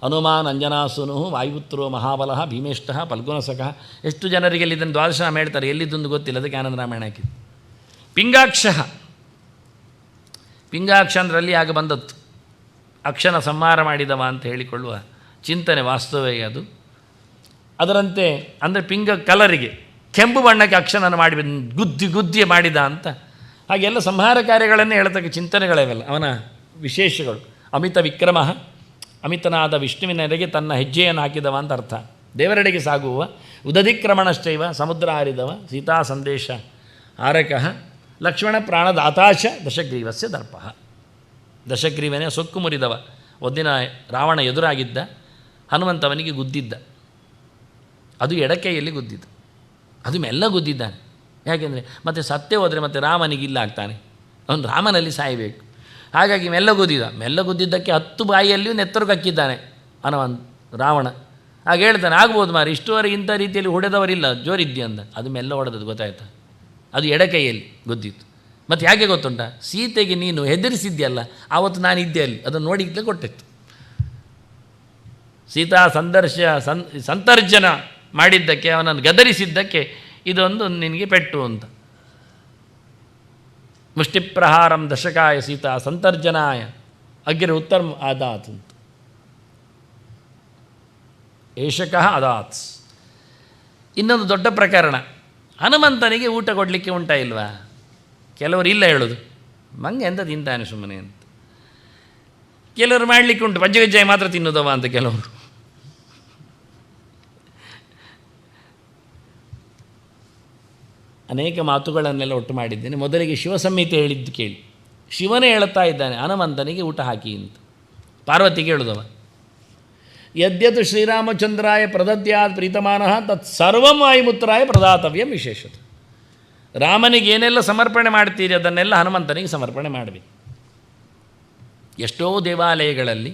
ಹನುಮಾನ್ ಅಂಜನಾಸುನು ವಾಯುಪುತ್ರೋ ಮಹಾಬಲ ಭೀಮೇಷ್ಟ ಫಲ್ಗುಣಸಖ. ಎಷ್ಟು ಜನರಿಗೆ ಇಲ್ಲಿ ಇದನ್ನು 12 ನಾಮ ಹೇಳ್ತಾರೆ, ಎಲ್ಲಿದ್ದೊಂದು ಗೊತ್ತಿಲ್ಲ, ಅದಕ್ಕೆ ಆನಂದ ರಾಮಾಯಣ ಹಾಕಿದ್ದು. ಪಿಂಗಾಕ್ಷ, ಪಿಂಗಾಕ್ಷ ಅಂದ್ರಲ್ಲಿ ಆಗ ಬಂದದ್ದು, ಅಕ್ಷನ ಸಂಹಾರ ಮಾಡಿದವ ಅಂತ ಹೇಳಿಕೊಳ್ಳುವ ಚಿಂತನೆ ವಾಸ್ತವೇ ಅದು. ಅದರಂತೆ ಅಂದರೆ ಪಿಂಗ ಕಲರಿಗೆ, ಕೆಂಪು ಬಣ್ಣಕ್ಕೆ ಅಕ್ಷನನ್ನು ಮಾಡಿ ಗುದ್ದಿ ಮಾಡಿದ ಅಂತ. ಹಾಗೆಲ್ಲ ಸಂಹಾರ ಕಾರ್ಯಗಳನ್ನೇ ಹೇಳ್ತಕ್ಕ ಚಿಂತನೆಗಳವೆಲ್ಲ ಅವನ ವಿಶೇಷಗಳು. ಅಮಿತ ವಿಕ್ರಮ, ಅಮಿತನಾದ ವಿಷ್ಣುವಿನೆಡೆಗೆ ತನ್ನ ಹೆಜ್ಜೆಯನ್ನು ಹಾಕಿದವ ಅಂತ ಅರ್ಥ. ದೇವರೆಡೆಗೆ ಸಾಗುವ. ಉದಧಿಕ್ರಮಣಶ್ಚೈವ, ಸಮುದ್ರ ಹಾರಿದವ. ಸೀತಾ ಸಂದೇಶ ಹಾರಕಃ. ಲಕ್ಷ್ಮಣ ಪ್ರಾಣದಾತಾಶ ದಶಗ್ರೀವಸ್ಯ ದರ್ಪ. ದಶಗ್ರೀವನೇ ಸೊಕ್ಕು ಮುರಿದವ. ಒಂದಿನ ರಾವಣ ಎದುರಾಗಿದ್ದ, ಹನುಮಂತವನಿಗೆ ಗುದ್ದಿದ್ದ. ಅದು ಎಡಕೈಯಲ್ಲಿ ಗುದ್ದಿದ್ದ, ಅದು ಮೆಲ್ಲ ಗುದ್ದಿದ್ದಾನೆ. ಯಾಕೆಂದರೆ ಮತ್ತೆ ಸತ್ತೇ ಹೋದರೆ ಮತ್ತೆ ರಾಮನಿಗೆ ಇಲ್ಲ ಆಗ್ತಾನೆ, ಅವನು ರಾಮನಲ್ಲಿ ಸಾಯಬೇಕು. ಹಾಗಾಗಿ ಮೆಲ್ಲ ಗುದ್ದಿದ್ದಕ್ಕೆ 10 ಬಾಯಿಯಲ್ಲಿಯೂ ನೆತ್ತರು ಕಕ್ಕಿದ್ದಾನೆ ರಾವಣ. ಹಾಗೆ ಹೇಳ್ತಾನೆ, ಆಗ್ಬೋದು ಮಾರಿ, ಇಷ್ಟುವರೆಗೆ ಇಂಥ ರೀತಿಯಲ್ಲಿ ಹೊಡೆದವರಿಲ್ಲ, ಜೋರಿದ್ದಿ ಅಂದ. ಅದು ಮೆಲ್ಲ ಹೊಡೆದದ್ದು ಗೊತ್ತಾಯ್ತಾ, ಅದು ಎಡಕೈಯಲ್ಲಿ ಗುದ್ದಿತ್ತು. ಮತ್ತು ಯಾಕೆ ಗೊತ್ತುಂಟ, ಸೀತೆಗೆ ನೀನು ಹೆದರಿಸಿದ್ಯಲ್ಲ, ಆವತ್ತು ನಾನು ಇದ್ದೆ ಅಲ್ಲಿ, ಅದನ್ನು ನೋಡಿದ್ಲೇ ಕೊಟ್ಟಿತ್ತು. ಸೀತಾ ಸಂತರ್ಜನ ಮಾಡಿದ್ದಕ್ಕೆ, ಅವನನ್ನು ಗದರಿಸಿದ್ದಕ್ಕೆ ಇದೊಂದು ನಿನಗೆ ಪೆಟ್ಟು ಅಂತ. ಮುಷ್ಟಿಪ್ರಹಾರಂ ದಶಕಾಯ ಸೀತಾ ಸಂತರ್ಜನಾಯ ಅಗ್ರ ಉತ್ತರ್ಮ ಆದಾತ್ ಅಂತ. ಏಷಕಃ ಅದಾತ್. ಇನ್ನೊಂದು ದೊಡ್ಡ ಪ್ರಕರಣ, ಹನುಮಂತನಿಗೆ ಊಟ ಕೊಡಲಿಕ್ಕೆ ಉಂಟಾ ಇಲ್ವಾ? ಕೆಲವರು ಇಲ್ಲ ಹೇಳೋದು, ಮಂಗೆ ಎಂತ ತಿಂತಾನೆ ಸುಮ್ಮನೆ ಅಂತ. ಕೆಲವರು ಮಾಡಲಿಕ್ಕೆ ಉಂಟು, ಬಜ್ಜೆ ಮಾತ್ರ ತಿನ್ನೋದವ ಅಂತ ಕೆಲವರು. ಅನೇಕ ಮಾತುಗಳನ್ನೆಲ್ಲ ಒಟ್ಟು ಮಾಡಿದ್ದೇನೆ. ಮೊದಲಿಗೆ ಶಿವಸಂಹಿತೆ ಹೇಳಿದ್ದು ಕೇಳಿ. ಶಿವನೇ ಹೇಳುತ್ತಾ ಇದ್ದಾನೆ ಹನುಮಂತನಿಗೆ ಊಟ ಹಾಕಿ ಅಂತ. ಪಾರ್ವತಿಗೆ ಹೇಳುದವ, ಯದ್ಯತ್ ಶ್ರೀರಾಮಚಂದ್ರಾಯ ಪ್ರದದ್ಯಾತ್ ಪ್ರೀತಮಾನಃ ತತ್ ಸರ್ವಂ ವಾಯುಪುತ್ರಾಯ ಪ್ರದಾತವ್ಯಂ ವಿಶೇಷತ. ರಾಮನಿಗೆ ಏನೆಲ್ಲ ಸಮರ್ಪಣೆ ಮಾಡ್ತೀರಿ ಅದನ್ನೆಲ್ಲ ಹನುಮಂತನಿಗೆ ಸಮರ್ಪಣೆ ಮಾಡಬೇಕು. ಎಷ್ಟೋ ದೇವಾಲಯಗಳಲ್ಲಿ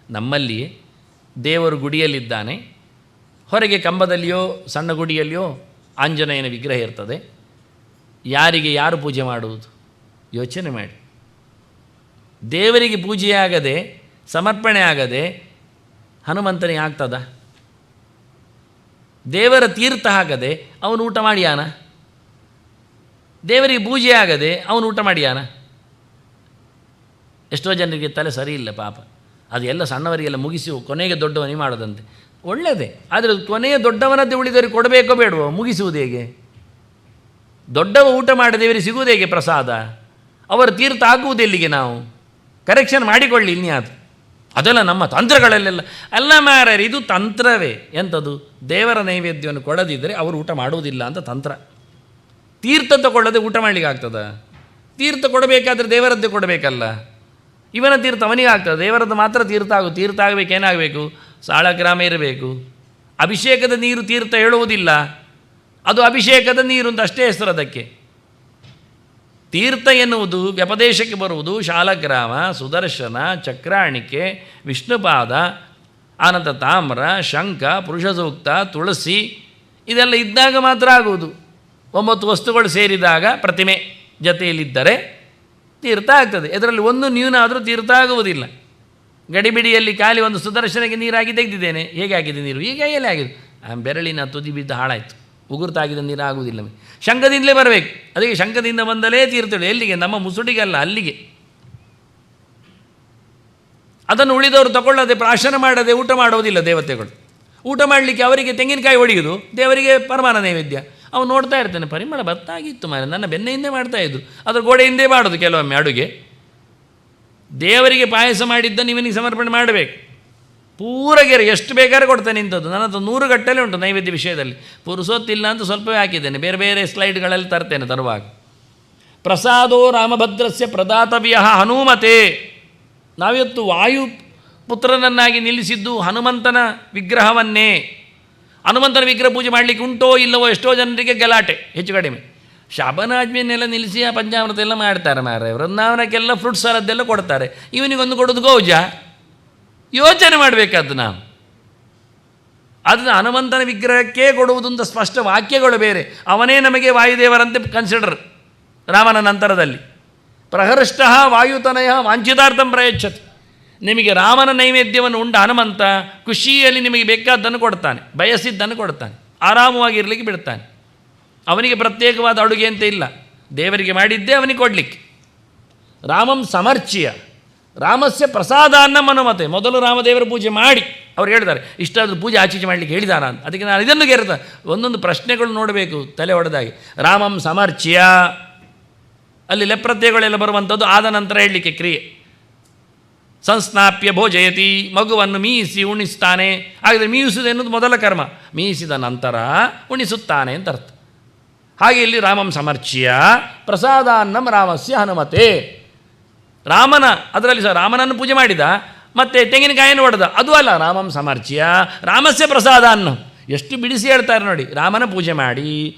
ನಮ್ಮಲ್ಲಿಯೇ ದೇವರು ಗುಡಿಯಲ್ಲಿದ್ದಾನೆ, ಹೊರಗೆ ಕಂಬದಲ್ಲಿಯೋ ಸಣ್ಣ ಗುಡಿಯಲ್ಲಿಯೋ ಆಂಜನೇಯನ ವಿಗ್ರಹ ಇರ್ತದೆ. ಯಾರಿಗೆ ಯಾರು ಪೂಜೆ ಮಾಡುವುದು? ಯೋಚನೆ ಮಾಡಿ. ದೇವರಿಗೆ ಪೂಜೆಯಾಗದೆ ಸಮರ್ಪಣೆ ಆಗದೆ ಹನುಮಂತನಿಗೆ ಆಗ್ತದ? ದೇವರ ತೀರ್ಥ ಆಗದೆ ಅವನು ಊಟ ಮಾಡಿಯಾನ? ದೇವರಿಗೆ ಪೂಜೆ ಆಗದೆ ಅವನು ಊಟ ಮಾಡಿಯಾನ? ಎಷ್ಟೋ ಜನರಿಗೆ ತಲೆ ಸರಿ ಇಲ್ಲ ಪಾಪ. ಅದು ಎಲ್ಲ ಸಣ್ಣವರಿಗೆಲ್ಲ ಮುಗಿಸಿ ಕೊನೆಗೆ ದೊಡ್ಡವನಿಗೆ ಮಾಡೋದಂತೆ. ಒಳ್ಳೆಯದೇ, ಆದರೆ ಕೊನೆಯ ದೊಡ್ಡವನದ್ದೇ ಉಳಿದವರಿಗೆ ಕೊಡಬೇಕೋ ಬೇಡವೋ? ಮುಗಿಸುವುದು ಹೇಗೆ? ದೊಡ್ಡವ ಊಟ ಮಾಡದೇವರಿಗೆ ಸಿಗುವುದು ಹೇಗೆ ಪ್ರಸಾದ? ಅವರ ತೀರ್ಥ ಹಾಕುವುದು ಎಲ್ಲಿಗೆ? ನಾವು ಕರೆಕ್ಷನ್ ಮಾಡಿಕೊಳ್ಳಿ ಇನ್ಯಾವುದು. ಅದೆಲ್ಲ ನಮ್ಮ ತಂತ್ರಗಳಲ್ಲೆಲ್ಲ ಅಲ್ಲ ಮಾರ್ಯಾರೆ, ಇದು ತಂತ್ರವೇ. ಎಂಥದ್ದು? ದೇವರ ನೈವೇದ್ಯವನ್ನು ಕೊಡದಿದ್ದರೆ ಅವರು ಊಟ ಮಾಡುವುದಿಲ್ಲ ಅಂತ ತಂತ್ರ. ತೀರ್ಥ ತಗೊಳ್ಳದೆ ಊಟ ಮಾಡಲಿಕ್ಕೆ ಆಗ್ತದ? ತೀರ್ಥ ಕೊಡಬೇಕಾದ್ರೆ ದೇವರದ್ದೇ ಕೊಡಬೇಕಲ್ಲ. ಇವನ ತೀರ್ಥ ಅವನಿಗೆ ಆಗ್ತದೆ, ದೇವರದ್ದು ಮಾತ್ರ ತೀರ್ಥ ಆಗೋದು. ತೀರ್ಥ ಆಗಬೇಕು, ಏನಾಗಬೇಕು? ಸಾಳಗ್ರಾಮ ಇರಬೇಕು. ಅಭಿಷೇಕದ ನೀರು ತೀರ್ಥ ಹೇಳುವುದಿಲ್ಲ, ಅದು ಅಭಿಷೇಕದ ನೀರು ಅಂತ ಅಷ್ಟೇ ಹೆಸರು ಅದಕ್ಕೆ. ತೀರ್ಥ ಎನ್ನುವುದು ವ್ಯಪದೇಶಕ್ಕೆ ಬರುವುದು ಶಾಲಗ್ರಾಮ, ಸುದರ್ಶನ, ಚಕ್ರಾಣಿಕೆ, ವಿಷ್ಣುಪಾದ, ಆನಂತರ ತಾಮ್ರ, ಶಂಖ, ಪುರುಷ ಸೂಕ್ತ, ತುಳಸಿ ಇದೆಲ್ಲ ಇದ್ದಾಗ ಮಾತ್ರ ಆಗುವುದು. 9 ವಸ್ತುಗಳು ಸೇರಿದಾಗ ಪ್ರತಿಮೆ ಜೊತೆಯಲ್ಲಿದ್ದರೆ ತೀರ್ಥ ಆಗ್ತದೆ. ಇದರಲ್ಲಿ ಒಂದು ನ್ಯೂನ ಆದರೂ ತೀರ್ಥ ಆಗುವುದಿಲ್ಲ. ಗಡಿಬಿಡಿಯಲ್ಲಿ ಖಾಲಿ ಒಂದು ಸುದರ್ಶನಕ್ಕೆ ನೀರಾಗಿ ತೆಗೆದಿದ್ದೇನೆ, ಹೇಗೆ ಆಗಿದೆ ನೀರು? ಈಗ ಎಲ್ಲಿ ಆಗಿದೆ? ಬೆರಳಿನ ತುದಿ ಬಿದ್ದು ಹಾಳಾಯಿತು. ಉಗುರ್ತಾಗಿದ್ದ ನೀರು ಆಗುವುದಿಲ್ಲ. ಶಂಖದಿಂದಲೇ ಬರಬೇಕು. ಅದಕ್ಕೆ ಶಂಖದಿಂದ ಬಂದಲೇ ತೀರ್ಥಗಳು. ಎಲ್ಲಿಗೆ? ನಮ್ಮ ಮುಸುಡಿಗಲ್ಲ, ಅಲ್ಲಿಗೆ. ಅದನ್ನು ಉಳಿದವರು ತಗೊಳ್ಳದೆ ಪ್ರಾಶನ ಮಾಡದೆ ಊಟ ಮಾಡೋದಿಲ್ಲ ದೇವತೆಗಳು. ಊಟ ಮಾಡಲಿಕ್ಕೆ ಅವರಿಗೆ ತೆಂಗಿನಕಾಯಿ ಹೊಡೆಯುವುದು, ದೇವರಿಗೆ ಪರಮಾನ ನೈವೇದ್ಯ. ಅವನು ನೋಡ್ತಾ ಇರ್ತಾನೆ, ಪರಿಮಳ ಬರ್ತಾಗಿತ್ತು ಮಾರೆ, ನನ್ನ ಬೆನ್ನೆಯಿಂದೇ ಮಾಡ್ತಾಯಿದ್ರು, ಅದರ ಗೋಡೆಯಿಂದೇ ಮಾಡೋದು ಕೆಲವೊಮ್ಮೆ ಅಡುಗೆ. ದೇವರಿಗೆ ಪಾಯಸ ಮಾಡಿದ್ದನ್ನು ಇವನಿಗೆ ಸಮರ್ಪಣೆ ಮಾಡಬೇಕು. ಪೂರಗೆರೆ ಎಷ್ಟು ಬೇಕಾದ್ರೆ ಕೊಡ್ತಾನೆ ಇಂಥದ್ದು. ನನ್ನ ಹತ್ರ 100 ಗಟ್ಟಲೆ ಉಂಟು ನೈವೇದ್ಯ ವಿಷಯದಲ್ಲಿ. ಪುರುಸೊತ್ತಿಲ್ಲ ಅಂತ ಸ್ವಲ್ಪವೇ ಹಾಕಿದ್ದೇನೆ, ಬೇರೆ ಬೇರೆ ಸ್ಲೈಡ್ಗಳಲ್ಲಿ ತರ್ತೇನೆ ತರುವಾಗ. ಪ್ರಸಾದೋ ರಾಮಭದ್ರಸ್ಯ ಪ್ರದಾತವ್ಯ ಹನುಮತೆ. ನಾವಿವತ್ತು ವಾಯುಪುತ್ರನನ್ನಾಗಿ ನಿಲ್ಲಿಸಿದ್ದು ಹನುಮಂತನ ವಿಗ್ರಹವನ್ನೇ. ಹನುಮಂತನ ವಿಗ್ರಹ ಪೂಜೆ ಮಾಡಲಿಕ್ಕೆ ಉಂಟೋ ಇಲ್ಲವೋ ಎಷ್ಟೋ ಜನರಿಗೆ ಗಲಾಟೆ ಹೆಚ್ಚು ಕಡಿಮೆ. ಶಾಬನಾಜ್ಮೆಯನ್ನೆಲ್ಲ ನಿಲ್ಲಿಸಿ ಆ ಪಂಚಾಮೃತ ಎಲ್ಲ ಮಾಡ್ತಾರೆ ಮಾರ್ರೆ. ವೃಂದಾವನಕ್ಕೆಲ್ಲ ಫ್ರೂಟ್ಸ್ ಸಾಲದ್ದೆಲ್ಲ ಕೊಡ್ತಾರೆ, ಇವನಿಗೊಂದು ಕೊಡೋದು ಗೌಜ. ಯೋಚನೆ ಮಾಡಬೇಕಾದ್ದು ನಾವು. ಅದನ್ನು ಹನುಮಂತನ ವಿಗ್ರಹಕ್ಕೆ ಕೊಡುವುದು ಅಂತ ಸ್ಪಷ್ಟ ವಾಕ್ಯಗಳು ಬೇರೆ. ಅವನೇ ನಮಗೆ ವಾಯುದೇವರಂತೆ ಕನ್ಸಿಡರ್. ರಾಮನ ನಂತರದಲ್ಲಿ ಪ್ರಹೃಷ್ಟ ವಾಯುತನಯ ವಾಂಛಿತಾರ್ಥಂ ಪ್ರಯಚ್ಛತಿ. ನಿಮಗೆ ರಾಮನ ನೈವೇದ್ಯವನ್ನು ಉಂಡ ಹನುಮಂತ ಖುಷಿಯಲ್ಲಿ ನಿಮಗೆ ಬೇಕಾದ್ದನ್ನು ಕೊಡ್ತಾನೆ, ಬಯಸಿದ್ದನ್ನು ಕೊಡ್ತಾನೆ, ಆರಾಮವಾಗಿರಲಿಕ್ಕೆ ಬಿಡ್ತಾನೆ. ಅವನಿಗೆ ಪ್ರತ್ಯೇಕವಾದ ಅಡುಗೆ ಅಂತ ಇಲ್ಲ, ದೇವರಿಗೆ ಮಾಡಿದ್ದೇ ಅವನಿಗೆ ಕೊಡಲಿಕ್ಕೆ. ರಾಮಂ ಸಮರ್ಚ್ಯ ರಾಮಸ್ಯ ಪ್ರಸಾದಾನ್ನ ಮನುಮತೆ. ಮೊದಲು ರಾಮದೇವರ ಪೂಜೆ ಮಾಡಿ ಅವ್ರು ಹೇಳ್ತಾರೆ, ಇಷ್ಟಾದರೂ ಪೂಜೆ ಆಚೀಚೆ ಮಾಡಲಿಕ್ಕೆ ಹೇಳಿದಾರ ಅಂತ. ಅದಕ್ಕೆ ನಾನು ಇದನ್ನು ಗೆರ್ತ ಒಂದೊಂದು ಪ್ರಶ್ನೆಗಳು ನೋಡಬೇಕು ತಲೆ ಹೊಡೆದಾಗಿ. ರಾಮಂ ಸಮರ್ಚ್ಯ, ಅಲ್ಲಿ ಲೆಪ್ರತ್ಯಗಳೆಲ್ಲ ಬರುವಂಥದ್ದು ಆದ ನಂತರ ಹೇಳಲಿಕ್ಕೆ ಕ್ರಿಯೆ. ಸಂಸ್ನಾಪ್ಯ ಭೋಜಯತಿ, ಮಗುವನ್ನು ಮೀಯಿಸಿ ಉಣಿಸ್ತಾನೆ. ಹಾಗಾದರೆ ಮೀಯಿಸುವುದು ಎನ್ನುವುದು ಮೊದಲ ಕರ್ಮ, ಮೀಯಿಸಿದ ನಂತರ ಉಣಿಸುತ್ತಾನೆ ಅಂತ ಅರ್ಥ. ಹಾಗೆ ಇಲ್ಲಿ ರಾಮಂ ಸಮರ್ಚ್ಯ ಪ್ರಸಾದಾನ್ನಂ ರಾಮಸ್ಯ ಹನುಮತೆ. ರಾಮನ ಅದರಲ್ಲಿ ಸಹ ರಾಮನನ್ನು ಪೂಜೆ ಮಾಡಿದ, ಮತ್ತು ತೆಂಗಿನಕಾಯಿಯನ್ನು ಹೊಡೆದ, ಅದು ಅಲ್ಲ. ರಾಮಂ ಸಮರ್ಚ್ಯ ರಾಮಸ್ಯ ಪ್ರಸಾದಾನ್ನ. ಎಷ್ಟು ಬಿಡಿಸಿ ಹೇಳ್ತಾರೆ ನೋಡಿ. ರಾಮನ ಪೂಜೆ ಮಾಡಿ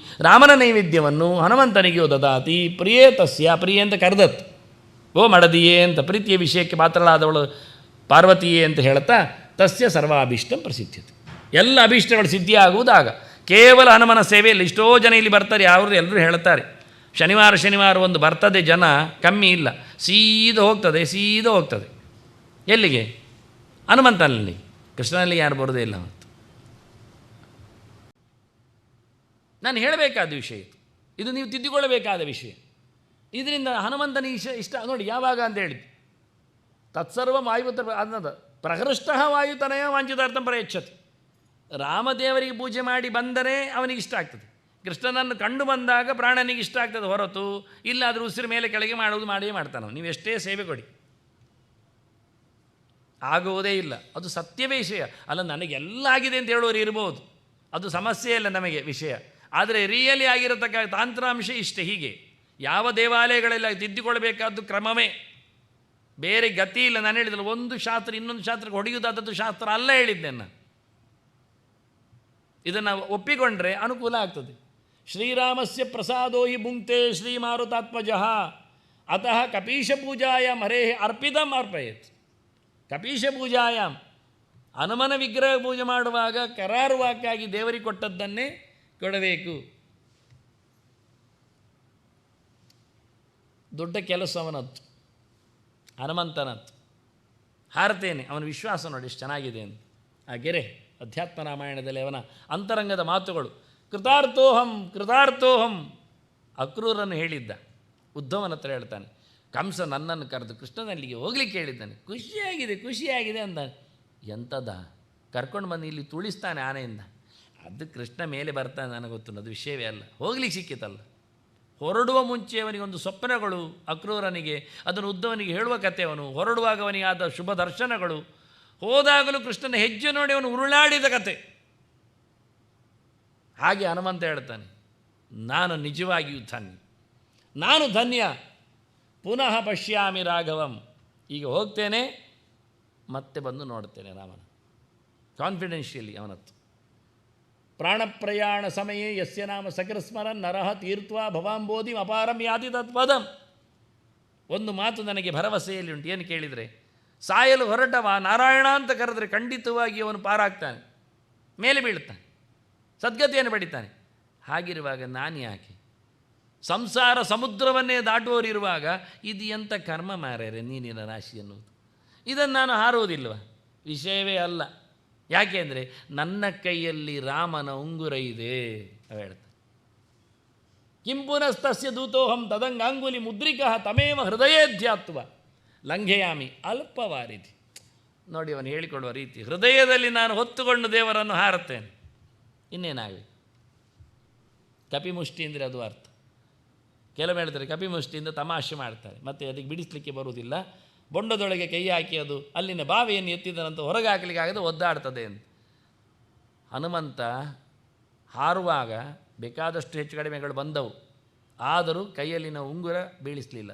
ರಾಮನ ನೈವೇದ್ಯವನ್ನು ಹನುಮಂತನಿಗೆ ದದಾತಿ. ಪ್ರಿಯೇ ತಸ್ಯ, ಪ್ರಿಯೆ ಅಂತ ಕರೆದತ್ತು. ಓ ಮಡದಿಯೇ ಅಂತ, ಪ್ರೀತಿಯ ವಿಷಯಕ್ಕೆ ಪಾತ್ರಳಾದವಳು ಪಾರ್ವತಿಯೇ ಅಂತ ಹೇಳ್ತಾ, ತಸ್ಯ ಸರ್ವಾಭೀಷ್ಟಂ ಪ್ರಸಿದ್ಧತೆ. ಎಲ್ಲ ಅಭೀಷ್ಟಗಳು ಸಿದ್ಧಿಯಾಗುವುದಾಗ ಕೇವಲ ಹನುಮನ ಸೇವೆಯಲ್ಲಿ. ಎಷ್ಟೋ ಜನ ಇಲ್ಲಿ ಬರ್ತಾರೆ, ಅವರು ಎಲ್ಲರೂ ಹೇಳ್ತಾರೆ, ಶನಿವಾರ ಒಂದು ಬರ್ತದೆ, ಜನ ಕಮ್ಮಿ ಇಲ್ಲ, ಸೀದಾ ಹೋಗ್ತದೆ. ಎಲ್ಲಿಗೆ? ಹನುಮಂತನಲ್ಲಿ. ಕೃಷ್ಣನಲ್ಲಿ ಯಾರು ಬರೋದೇ ಇಲ್ಲ. ಮತ್ತು ನಾನು ಹೇಳಬೇಕಾದ ವಿಷಯ ಇದು, ನೀವು ತಿದ್ದಿಕೊಳ್ಳಬೇಕಾದ ವಿಷಯ. ಇದರಿಂದ ಹನುಮಂತನಿಗೆ ಇಷ್ಟ ನೋಡಿ. ಯಾವಾಗ ಅಂತ ಹೇಳಿದ್ದು, ತತ್ಸರ್ವ ವಾಯುಪುತ್ರ ಅನ್ನದ ಪ್ರಹೃಷ್ಟ ವಾಯುತನಯ ವಾಂಛಿತಾರ್ಥಂ ಪ್ರಯಚ್ಛತಿ. ರಾಮದೇವರಿಗೆ ಪೂಜೆ ಮಾಡಿ ಬಂದರೆ ಅವನಿಗೆ ಇಷ್ಟ ಆಗ್ತದೆ. ಕೃಷ್ಣನನ್ನು ಕಂಡು ಬಂದಾಗ ಪ್ರಾಣನಿಗೆ ಇಷ್ಟ ಆಗ್ತದೆ ಹೊರತು ಇಲ್ಲಾದರೂ ಉಸಿರು ಮೇಲೆ ಕೆಳಗೆ ಮಾಡಿಯೇ ಮಾಡ್ತಾನೆ. ನೀವು ಎಷ್ಟೇ ಸೇವೆ ಕೊಡಿ, ಆಗುವುದೇ ಇಲ್ಲ. ಅದು ಸತ್ಯವೇ ವಿಷಯ ಅಲ್ಲ. ನನಗೆಲ್ಲ ಆಗಿದೆ ಅಂತ ಹೇಳುವವರು ಇರ್ಬೋದು, ಅದು ಸಮಸ್ಯೆ ಇಲ್ಲ ನಮಗೆ ವಿಷಯ. ಆದರೆ ರಿಯಲಿ ಆಗಿರತಕ್ಕ ತಾಂತ್ರಾಂಶ ಇಷ್ಟೇ. ಹೀಗೆ ಯಾವ ದೇವಾಲಯಗಳೆಲ್ಲ ತಿದ್ದಿಕೊಳ್ಳಬೇಕಾದ್ದು ಕ್ರಮವೇ. ಬೇರೆ ಗತಿ ಇಲ್ಲ. ನಾನು ಹೇಳಿದಲ್ಲ, ಒಂದು ಶಾಸ್ತ್ರ ಇನ್ನೊಂದು ಶಾಸ್ತ್ರಕ್ಕೆ ಹೊಡೆಯುವುದಾದದ್ದು ಶಾಸ್ತ್ರ ಅಲ್ಲ ಹೇಳಿದ್ದೆ ನಾನು. ಇದನ್ನು ಒಪ್ಪಿಕೊಂಡ್ರೆ ಅನುಕೂಲ ಆಗ್ತದೆ. ಶ್ರೀರಾಮಸ್ಯ ಪ್ರಸಾದೋ ಹಿ ಭುಂಕ್ತೆ ಶ್ರೀಮಾರುತಾತ್ಮಜಃ ಅತಃ ಕಪೀಶಪೂಜಾಯಾಂ ಹರೇಃ ಅರ್ಪಿತಂ ಅರ್ಪಯೇತ್. ಕಪೀಶಪೂಜಾಯಾಮ್ ಹನುಮನ ವಿಗ್ರಹ ಪೂಜೆ ಮಾಡುವಾಗ ಕರಾರುವಾಕ್ಕಾಗಿ ದೇವರಿಗೆ ಕೊಟ್ಟದ್ದನ್ನೇ ಕೊಡಬೇಕು. ದೊಡ್ಡ ಕೆಲಸ ಅವನದ್ದು, ಹನುಮಂತನದ್ದು. ಹಾರತೇನೆ, ಅವನ ವಿಶ್ವಾಸ ನೋಡಿ ಎಷ್ಟು ಚೆನ್ನಾಗಿದೆ ಅಂತ. ಆ ಗೆರೆ ಅಧ್ಯಾತ್ಮ ರಾಮಾಯಣದಲ್ಲಿ ಅವನ ಅಂತರಂಗದ ಮಾತುಗಳು. ಕೃತಾರ್ಥೋಹಂ ಕೃತಾರ್ಥೋಹಂ ಅಕ್ರೂರನ್ನು ಹೇಳಿದ್ದ. ಉದ್ಧವನ ಹತ್ರ ಹೇಳ್ತಾನೆ, ಕಂಸ ನನ್ನನ್ನು ಕರೆದು ಕೃಷ್ಣನಲ್ಲಿಗೆ ಹೋಗ್ಲಿಕ್ಕೆ ಹೇಳಿದ್ದಾನೆ, ಖುಷಿಯಾಗಿದೆ ಅಂದಾನೆ. ಎಂಥದ ಕರ್ಕೊಂಡು ಬಂದು ಇಲ್ಲಿ ತುಳಿಸ್ತಾನೆ ಆನೆಯಿಂದ. ಅದು ಕೃಷ್ಣ ಮೇಲೆ ಬರ್ತಾನೆ, ನನಗೆ ಗೊತ್ತು, ಅದು ವಿಷಯವೇ ಅಲ್ಲ. ಹೋಗ್ಲಿಕ್ಕೆ ಸಿಕ್ಕಿತಲ್ಲ. ಹೊರಡುವ ಮುಂಚೆ ಅವನಿಗೊಂದು ಸ್ವಪ್ನಗಳು ಅಕ್ರೂರನಿಗೆ, ಅದನ್ನು ಉದ್ಧವನಿಗೆ ಹೇಳುವ ಕತೆ. ಅವನು ಹೊರಡುವಾಗ ಅವನಿಗೆ ಆದ ಶುಭ ದರ್ಶನಗಳು, ಹೋದಾಗಲೂ ಕೃಷ್ಣನ ಹೆಜ್ಜೆ ನೋಡಿ ಅವನು ಉರುಳಾಡಿದ ಕತೆ. ಹಾಗೆ ಹನುಮಂತ ಹೇಳ್ತಾನೆ, ನಾನು ನಿಜವಾಗಿಯೂ ಧನ್ಯ, ನಾನು ಧನ್ಯ. ಪುನಃ ಪಶ್ಯಾಮಿ ರಾಘವಂ. ಈಗ ಹೋಗ್ತೇನೆ, ಮತ್ತೆ ಬಂದು ನೋಡ್ತೇನೆ ರಾಮನ. ಕಾನ್ಫಿಡೆನ್ಷಿಯಲಿ ಅವನತ್ತು. ಪ್ರಾಣಪ್ರಯಾಣ ಸಮಯೇ ಯಸ್ಯ ನಾಮ ಸಕೃಸ್ಮರನ್ ನರಹ ತೀರ್ತ್ವಾ ಭವಾಂಬೋಧಿಂ ಅಪಾರಂ ಯಾತಿ ತತ್ಪದಂ. ಒಂದು ಮಾತು ನನಗೆ ಭರವಸೆಯಲ್ಲಿ ಉಂಟು. ಏನು ಕೇಳಿದರೆ, ಸಾಯಲು ಹೊರಟವ ನಾರಾಯಣ ಅಂತ ಕರೆದರೆ ಖಂಡಿತವಾಗಿ ಅವನು ಪಾರಾಗ್ತಾನೆ, ಮೇಲೆ ಬೀಳ್ತಾನೆ, ಸದ್ಗತಿಯನ್ನು ಪಡಿತಾನೆ. ಹಾಗಿರುವಾಗ ನಾನು ಯಾಕೆ? ಸಂಸಾರ ಸಮುದ್ರವನ್ನೇ ದಾಟುವವರಿರುವಾಗ ಇದು ಎಂಥ ಕರ್ಮ ಮಾರ್ಯಾರೆ ನೀನಿನ ರಾಶಿ ಅನ್ನುವುದು. ಇದನ್ನು ನಾನು ಹಾರುವುದಿಲ್ವ? ವಿಷಯವೇ ಅಲ್ಲ. ಯಾಕೆ ಅಂದರೆ ನನ್ನ ಕೈಯಲ್ಲಿ ರಾಮನ ಉಂಗುರ ಇದೆ. ಅವ ಹೇಳ್ತಾನೆ, ಕಿಂಪುನಸ್ತಸ್ಯ ದೂತೋಹಂ ತದಂಗಾಂಗುಲಿ ಮುದ್ರಿಕಃ ತಮೇವ ಹೃದಯೇಧ್ಯಾತ್ವ ಲಂಘೆಯಾಮಿ ಅಲ್ಪವಾರಿಧಿ. ನೋಡಿ ಅವನು ಹೇಳಿಕೊಡುವ ರೀತಿ, ಹೃದಯದಲ್ಲಿ ನಾನು ಹೊತ್ತುಕೊಂಡು ದೇವರನ್ನು ಹಾರುತ್ತೇನೆ. ಇನ್ನೇನಾಗಲಿ? ಕಪಿಮುಷ್ಟಿ ಅಂದರೆ ಅದು ಅರ್ಥ. ಕೆಲವು ಹೇಳ್ತಾರೆ ಕಪಿಮುಷ್ಟಿಯಿಂದ ತಮಾಷೆ ಮಾಡ್ತಾರೆ, ಮತ್ತು ಅದಕ್ಕೆ ಬಿಡಿಸಲಿಕ್ಕೆ ಬರುವುದಿಲ್ಲ. ಬೊಂಡದೊಳಗೆ ಕೈ ಹಾಕಿ ಅದು ಅಲ್ಲಿನ ಬಾವಿಯನ್ನು ಎತ್ತಿದನಂತ ಹೊರಗೆ ಹಾಕಲಿಕ್ಕೆ ಆಗದೆ ಒದ್ದಾಡ್ತದೆ ಅಂತ. ಹನುಮಂತ ಹಾರುವಾಗ ಬೇಕಾದಷ್ಟು ಹೆಚ್ಚು ಕಡಿಮೆಗಳು ಬಂದವು, ಆದರೂ ಕೈಯಲ್ಲಿನ ಉಂಗುರ ಬೀಳಿಸಲಿಲ್ಲ.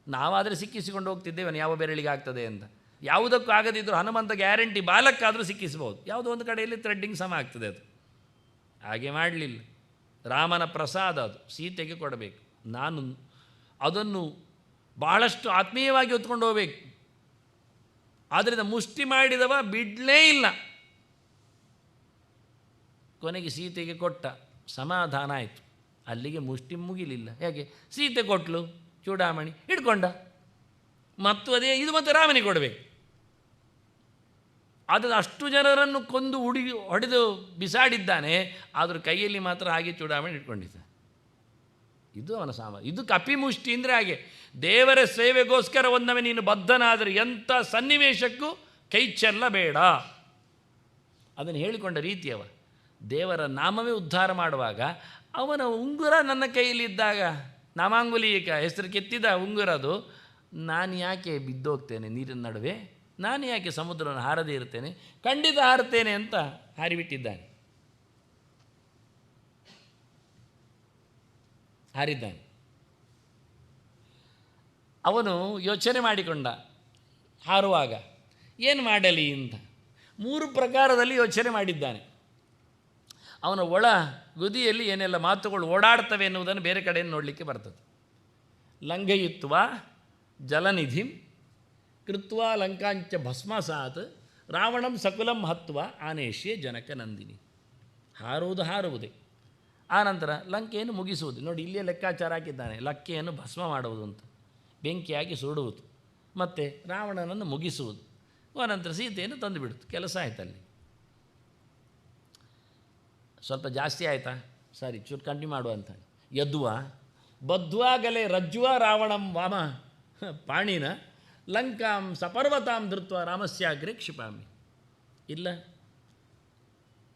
ನಾವಾದರೆ ಸಿಕ್ಕಿಸಿಕೊಂಡು ಹೋಗ್ತಿದ್ದೇವೆ ಯಾವ ಬೆರಳಿಗೆ ಆಗ್ತದೆ ಅಂತ. ಯಾವುದಕ್ಕೂ ಆಗದಿದ್ದರೂ ಹನುಮಂತ ಗ್ಯಾರಂಟಿ ಬಾಲಕ್ಕಾದರೂ ಸಿಕ್ಕಿಸ್ಬೋದು. ಯಾವುದೋ ಒಂದು ಕಡೆಯಲ್ಲಿ ಥ್ರೆಡ್ಡಿಂಗ್ ಸಮ ಆಗ್ತದೆ. ಅದು ಹಾಗೆ ಮಾಡಲಿಲ್ಲ. ರಾಮನ ಪ್ರಸಾದ ಅದು, ಸೀತೆಗೆ ಕೊಡಬೇಕು. ನಾನು ಅದನ್ನು ಬಹಳಷ್ಟು ಆತ್ಮೀಯವಾಗಿ ಹೊತ್ಕೊಂಡು ಹೋಗಬೇಕು. ಆದ್ದರಿಂದ ಮುಷ್ಟಿ ಮಾಡಿದವ ಬಿಡಲೇ ಇಲ್ಲ. ಕೊನೆಗೆ ಸೀತೆಗೆ ಕೊಟ್ಟ, ಸಮಾಧಾನ ಆಯಿತು. ಅಲ್ಲಿಗೆ ಮುಷ್ಟಿ ಮುಗಿಲಿಲ್ಲ. ಹೇಗೆ? ಸೀತೆ ಕೊಟ್ಟಲು, ಚೂಡಾಮಣಿ ಹಿಡ್ಕೊಂಡ, ಮತ್ತು ಅದೇ ಇದು ಮತ್ತೆ ರಾಮನಿಗೆ ಕೊಡಬೇಕು. ಅದನ್ನು ಅಷ್ಟು ಜನರನ್ನು ಕೊಂದು ಹೊಡೆದು ಬಿಸಾಡಿದ್ದಾನೆ, ಆದರೂ ಕೈಯಲ್ಲಿ ಮಾತ್ರ ಹಾಗೆ ಚೂಡಾಮಣಿ ಇಟ್ಕೊಂಡಿದ್ದಾನೆ. ಇದು ಅವನ ಸಾಮರ್ಥ್ಯ. ಇದು ಕಪಿಮುಷ್ಟಿ ಅಂದರೆ ಹಾಗೆ. ದೇವರ ಸೇವೆಗೋಸ್ಕರ ಒಂದೊಮ್ಮೆ ನೀನು ಬದ್ಧನಾದರೆ ಎಂಥ ಸನ್ನಿವೇಶಕ್ಕೂ ಕೈ ಚೆಲ್ಲಬೇಡ. ಅದನ್ನು ಹೇಳಿಕೊಂಡ ರೀತಿಯವ. ದೇವರ ನಾಮವೇ ಉದ್ಧಾರ ಮಾಡುವಾಗ ಅವನ ಉಂಗುರ ನನ್ನ ಕೈಯಲ್ಲಿದ್ದಾಗ, ನಾಮಾಂಗುಲಿಕ ಹೆಸರು ಕೆತ್ತಿದ ಉಂಗುರದು, ನಾನು ಯಾಕೆ ಬಿದ್ದೋಗ್ತೇನೆ ನೀರಿನ ನಡುವೆ? ನಾನು ಯಾಕೆ ಸಮುದ್ರವನ್ನು ಹಾರದೇ ಇರ್ತೇನೆ? ಖಂಡಿತ ಹಾರುತ್ತೇನೆ ಅಂತ ಹಾರಿಬಿಟ್ಟಿದ್ದಾನೆ. ಹಾರಿದ್ದಾನೆ. ಅವನು ಯೋಚನೆ ಮಾಡಿಕೊಂಡ ಹಾರುವಾಗ ಏನು ಮಾಡಲಿ ಅಂತ. 3 ಪ್ರಕಾರದಲ್ಲಿ ಯೋಚನೆ ಮಾಡಿದ್ದಾನೆ. ಅವನ ಒಳ ಗುದಿಯಲ್ಲಿ ಏನೆಲ್ಲ ಮಾತುಗಳು ಓಡಾಡ್ತವೆ ಎನ್ನುವುದನ್ನು ಬೇರೆ ಕಡೆಯನ್ನು ನೋಡಲಿಕ್ಕೆ ಬರ್ತದೆ. ಲಂಘಯಿತ್ವ ಜಲನಿಧಿಂ ಕೃತ್ವ ಲಂಕಾಂಚ ಭಸ್ಮಸಾತ್ ರಾವಣಂ ಸಕುಲಂ ಹತ್ವ ಆನೇಷ್ಯೆ ಜನಕ ನಂದಿನಿ. ಹಾರುವುದೇ. ಆನಂತರ ಲಂಕೆಯನ್ನು ಮುಗಿಸುವುದು. ನೋಡಿ, ಇಲ್ಲೇ ಲೆಕ್ಕಾಚಾರ ಹಾಕಿದ್ದಾನೆ. ಲಂಕೆಯನ್ನು ಭಸ್ಮ ಮಾಡುವುದು ಅಂತ, ಬೆಂಕಿಯಾಗಿ ಸುಡುವುದು, ಮತ್ತು ರಾವಣನನ್ನು ಮುಗಿಸುವುದು. ಅನಂತರ ಸೀತೆಯನ್ನು ತಂದುಬಿಡುತ್ತೆ. ಕೆಲಸ ಆಯ್ತಲ್ಲಿ. ಸ್ವಲ್ಪ ಜಾಸ್ತಿ ಆಯಿತಾ? ಸರಿ, ಚೂರು ಕಂಟಿನ್ಯೂ ಮಾಡುವ ಅಂತ. ಯದ್ವಾ ಬದ್ವಾಗಲೇ ರಜ್ವಾ ರಾವಣಂ ವಾಮ ಪಾಣಿನ ಲಂಕಾಂ ಸಪರ್ವತಾಂ ಧೃತ್ವ ರಾಮಸ್ಯಾಗ್ರೆ ಕ್ಷಿಪಾಮಿ. ಇಲ್ಲ,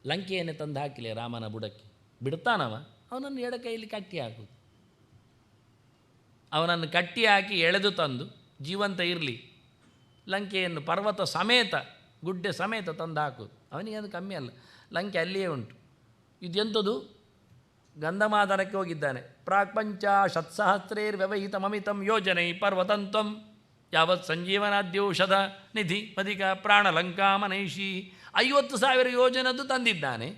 ಲಂಕೆಯನ್ನೇ ತಂದು ಹಾಕಿಲ್ಲ ರಾಮನ ಬುಡಕ್ಕೆ. ಬಿಡ್ತಾನವ, ಅವನನ್ನು ಎಡ ಕೈಯಲ್ಲಿ ಕಟ್ಟಿ ಹಾಕುವುದು. ಅವನನ್ನು ಕಟ್ಟಿ ಹಾಕಿ ಎಳೆದು ತಂದು ಜೀವಂತ ಇರಲಿ, ಲಂಕೆಯನ್ನು ಪರ್ವತ ಸಮೇತ ಗುಡ್ಡೆ ಸಮೇತ ತಂದು ಹಾಕುವುದು. ಅವನಿಗೆ ಅದು ಕಮ್ಮಿ ಅಲ್ಲ, ಲಂಕೆ ಅಲ್ಲಿಯೇ ಉಂಟು. ಇದೆಂಥದ್ದು? ಗಂಧಮಾದನಕ್ಕೆ ಹೋಗಿದ್ದಾನೆ. ಪ್ರಾಕ್ಪಂಚ ಷತ್ಸಹಸ್ರೇರ್ ವ್ಯವಹಿತ ಮಮಿತಂ ಯೋಜನೆ ಪರ್ವತಂತ್ವಂ. ಯಾವತ್ ಸಂಜೀವನಾದ್ಯೌಷಧ ನಿಧಿ ಮಧಿಕ ಪ್ರಾಣಲಂಕಾಮನೈಷಿ 50,000 ಯೋಜನದ್ದು ತಂದಿದ್ದಾನೆ.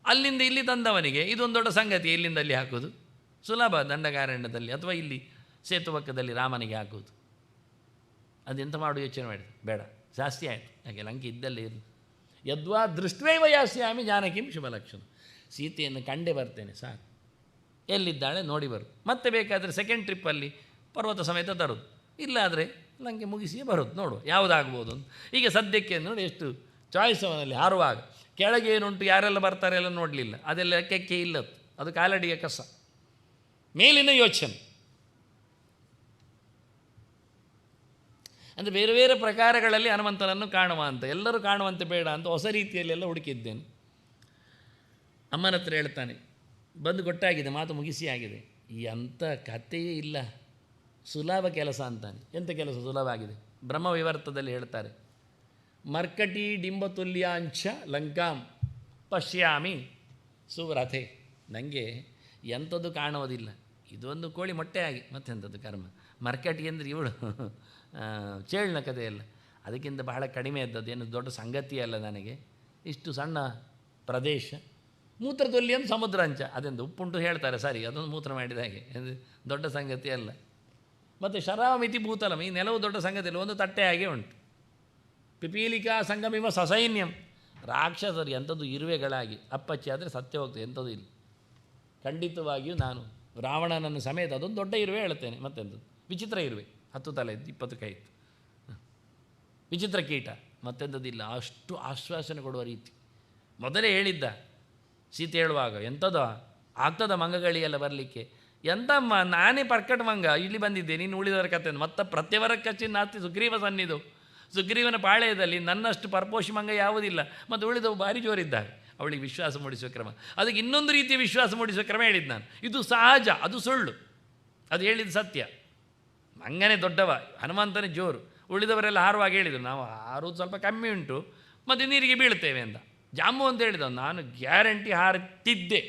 ಅಲ್ಲಿಂದ ಇಲ್ಲಿ ತಂದವನಿಗೆ ಇದೊಂದು ದೊಡ್ಡ ಸಂಗತಿ. ಇಲ್ಲಿಂದ ಅಲ್ಲಿ ಹಾಕೋದು ಸುಲಭ, ದಂಡಕಾರಣ್ಯದಲ್ಲಿ ಅಥವಾ ಇಲ್ಲಿ ಸೇತುವಕ್ಕದಲ್ಲಿ ರಾಮನಿಗೆ ಹಾಕೋದು. ಅದೆಂತ ಮಾಡು ಯೋಚನೆ ಮಾಡಿದೆ, ಬೇಡ, ಜಾಸ್ತಿ ಆಯಿತು. ಯಾಕೆ ಲಂಕೆ ಇದ್ದಲ್ಲೇ ಇರಲಿ. ಯದ್ವಾ ದೃಷ್ಟ್ವೈವ ಯಾಸ್ಯಾಮಿ ಜಾನಕಿಂ ಶುಭಲಕ್ಷಣ. ಸೀತೆಯನ್ನು ಕಂಡೇ ಬರ್ತೇನೆ ಸಾಕು, ಎಲ್ಲಿದ್ದಾಳೆ ನೋಡಿ ಬರೋದು. ಮತ್ತೆ ಬೇಕಾದರೆ ಸೆಕೆಂಡ್ ಟ್ರಿಪ್ಪಲ್ಲಿ ಪರ್ವತ ಸಮೇತ ತರೋದು, ಇಲ್ಲಾದರೆ ಲಂಕೆ ಮುಗಿಸಿಯೇ ಬರೋದು. ನೋಡು ಯಾವುದಾಗ್ಬೋದು ಅಂತ. ಈಗ ಸದ್ಯಕ್ಕೆ ನೋಡಿ ಎಷ್ಟು ಚಾಯ್ಸ್ ಅವನಲ್ಲಿ. ಹಾರುವಾಗ ಕೆಳಗೆ ಏನುಂಟು, ಯಾರೆಲ್ಲ ಬರ್ತಾರೆ ಎಲ್ಲ ನೋಡಲಿಲ್ಲ, ಅದೆಲ್ಲ ಕೆಕ್ಕೆ ಇಲ್ಲತ್ತು, ಅದು ಕಾಲಡಿಯ ಕಸ. ಮೇಲಿನ ಯೋಚನೆ ಅಂದರೆ ಬೇರೆ ಬೇರೆ ಪ್ರಕಾರಗಳಲ್ಲಿ ಹನುಮಂತನನ್ನು ಕಾಣುವ ಅಂತ, ಎಲ್ಲರೂ ಕಾಣುವಂತೆ ಬೇಡ ಅಂತ ಹೊಸ ರೀತಿಯಲ್ಲೆಲ್ಲ ಹುಡುಕಿದ್ದೇನೆ. ಅಮ್ಮನ ಹತ್ರ ಹೇಳ್ತಾನೆ, ಬಂದು ಕೊಟ್ಟಾಗಿದೆ, ಮಾತು ಮುಗಿಸಿ ಆಗಿದೆ. ಈ ಅಂಥ ಕಥೆಯೇ ಇಲ್ಲ, ಸುಲಭ ಕೆಲಸ ಅಂತಾನೆ. ಎಂಥ ಕೆಲಸ ಸುಲಭ ಆಗಿದೆ? ಬ್ರಹ್ಮವಿವರ್ತದಲ್ಲಿ ಹೇಳ್ತಾರೆ, ಮರ್ಕಟಿ ಡಿಂಬತುಲ್ಯಾಂಚ ಲಂಕಾಂ ಪಶ್ಯಾಮಿ ಸುವ್ರಥೆ. ನನಗೆ ಎಂಥದ್ದು ಕಾಣುವುದಿಲ್ಲ, ಇದೊಂದು ಕೋಳಿ ಮೊಟ್ಟೆ ಆಗಿ ಮತ್ತೆಂಥದ್ದು ಕರ್ಮ. ಮರ್ಕಟಿ ಅಂದರೆ ಇವಳು ಚೇಳ್ನ ಕಥೆಯಲ್ಲ, ಅದಕ್ಕಿಂತ ಬಹಳ ಕಡಿಮೆ ಇದ್ದದ್ದು, ಏನು ದೊಡ್ಡ ಸಂಗತಿ ಅಲ್ಲ ನನಗೆ. ಇಷ್ಟು ಸಣ್ಣ ಪ್ರದೇಶ, ಮೂತ್ರದಲ್ಲಿ ಅಂತ ಸಮುದ್ರ ಅಂಚ, ಅದೆಂದು ಉಪ್ಪುಂಟು ಹೇಳ್ತಾರೆ, ಸರಿ, ಅದೊಂದು ಮೂತ್ರ ಮಾಡಿದ ಹಾಗೆ, ದೊಡ್ಡ ಸಂಗತಿ ಅಲ್ಲ. ಮತ್ತು ಶರಾಮಿತಿ ಭೂತಲಂ, ಈ ನೆಲವು ದೊಡ್ಡ ಸಂಗತಿ ಅಲ್ಲ, ಒಂದು ತಟ್ಟೆ ಹಾಗೆ ಉಂಟು. ಪಿಪೀಲಿಕಾ ಸಂಗಮಿವ ಸಸೈನ್ಯಂ, ರಾಕ್ಷಸರು ಎಂಥದ್ದು ಇರುವೆಗಳಾಗಿ ಅಪ್ಪಚ್ಚಿ ಆದರೆ ಸತ್ಯ ಹೋಗ್ತದೆ, ಎಂಥದ್ದು ಇಲ್ಲ. ಖಂಡಿತವಾಗಿಯೂ ನಾನು ರಾವಣನನ್ನು ಸಮೇತ ಅದೊಂದು ದೊಡ್ಡ ಇರುವೆ ಹೇಳ್ತೇನೆ. ಮತ್ತೆಂಥದ್ದು ವಿಚಿತ್ರ ಇರುವೆ, 10 ತಲೆ ಇತ್ತು, 20 ಕೈ ಇತ್ತು, ವಿಚಿತ್ರ ಕೀಟ, ಮತ್ತೆಂಥದ್ದಿಲ್ಲ. ಅಷ್ಟು ಆಶ್ವಾಸನೆ ಕೊಡುವ ರೀತಿ. ಮೊದಲೇ ಹೇಳಿದ್ದ ಸೀತೆ ಹೇಳುವಾಗ, ಎಂಥದ್ದು ಆಗ್ತದ ಮಂಗಗಳಿಗೆಲ್ಲ ಬರಲಿಕ್ಕೆ, ಎಂತಮ್ಮ ನಾನೇ ಪರ್ಕಟ್ ಮಂಗ ಇಲ್ಲಿ ಬಂದಿದ್ದೆ, ನೀನು ಉಳಿದವರ ಕಥೆ ಮತ್ತೆ ಪ್ರತ್ಯವರ ಕಚ್ಚಿನ ನಾಸ್ತಿ ಸುಗ್ರೀವ ಸನ್ನಿಧು. ಸುಗ್ರೀವನ ಪಾಳೆಯದಲ್ಲಿ ನನ್ನಷ್ಟು ಪರ್ಪೋಷಿ ಮಂಗ ಯಾವುದಿಲ್ಲ, ಮತ್ತು ಉಳಿದವು ಭಾರಿ ಜೋರಿದ್ದಾರೆ. ಅವಳಿಗೆ ವಿಶ್ವಾಸ ಮೂಡಿಸುವ ಕ್ರಮ, ಅದಕ್ಕೆ ಇನ್ನೊಂದು ರೀತಿಯ ವಿಶ್ವಾಸ ಮೂಡಿಸುವ ಕ್ರಮ ಹೇಳಿದ್ದು ನಾನು. ಇದು ಸಹಜ, ಅದು ಸುಳ್ಳು, ಅದು ಹೇಳಿದ್ದು ಸತ್ಯ. ಮಂಗನೇ ದೊಡ್ಡವ, ಹನುಮಂತನೇ ಜೋರು, ಉಳಿದವರೆಲ್ಲ ಹಾರುವಾಗ ಹೇಳಿದರು ನಾವು ಹಾರುವುದು ಸ್ವಲ್ಪ ಕಮ್ಮಿ ಉಂಟು ಮತ್ತು ನೀರಿಗೆ ಬೀಳ್ತೇವೆ ಅಂತ. ಜಾಂಬು ಅಂತ ಹೇಳಿದ, ನಾನು ಗ್ಯಾರಂಟಿ ಹಾರುತ್ತಿದ್ದೆ,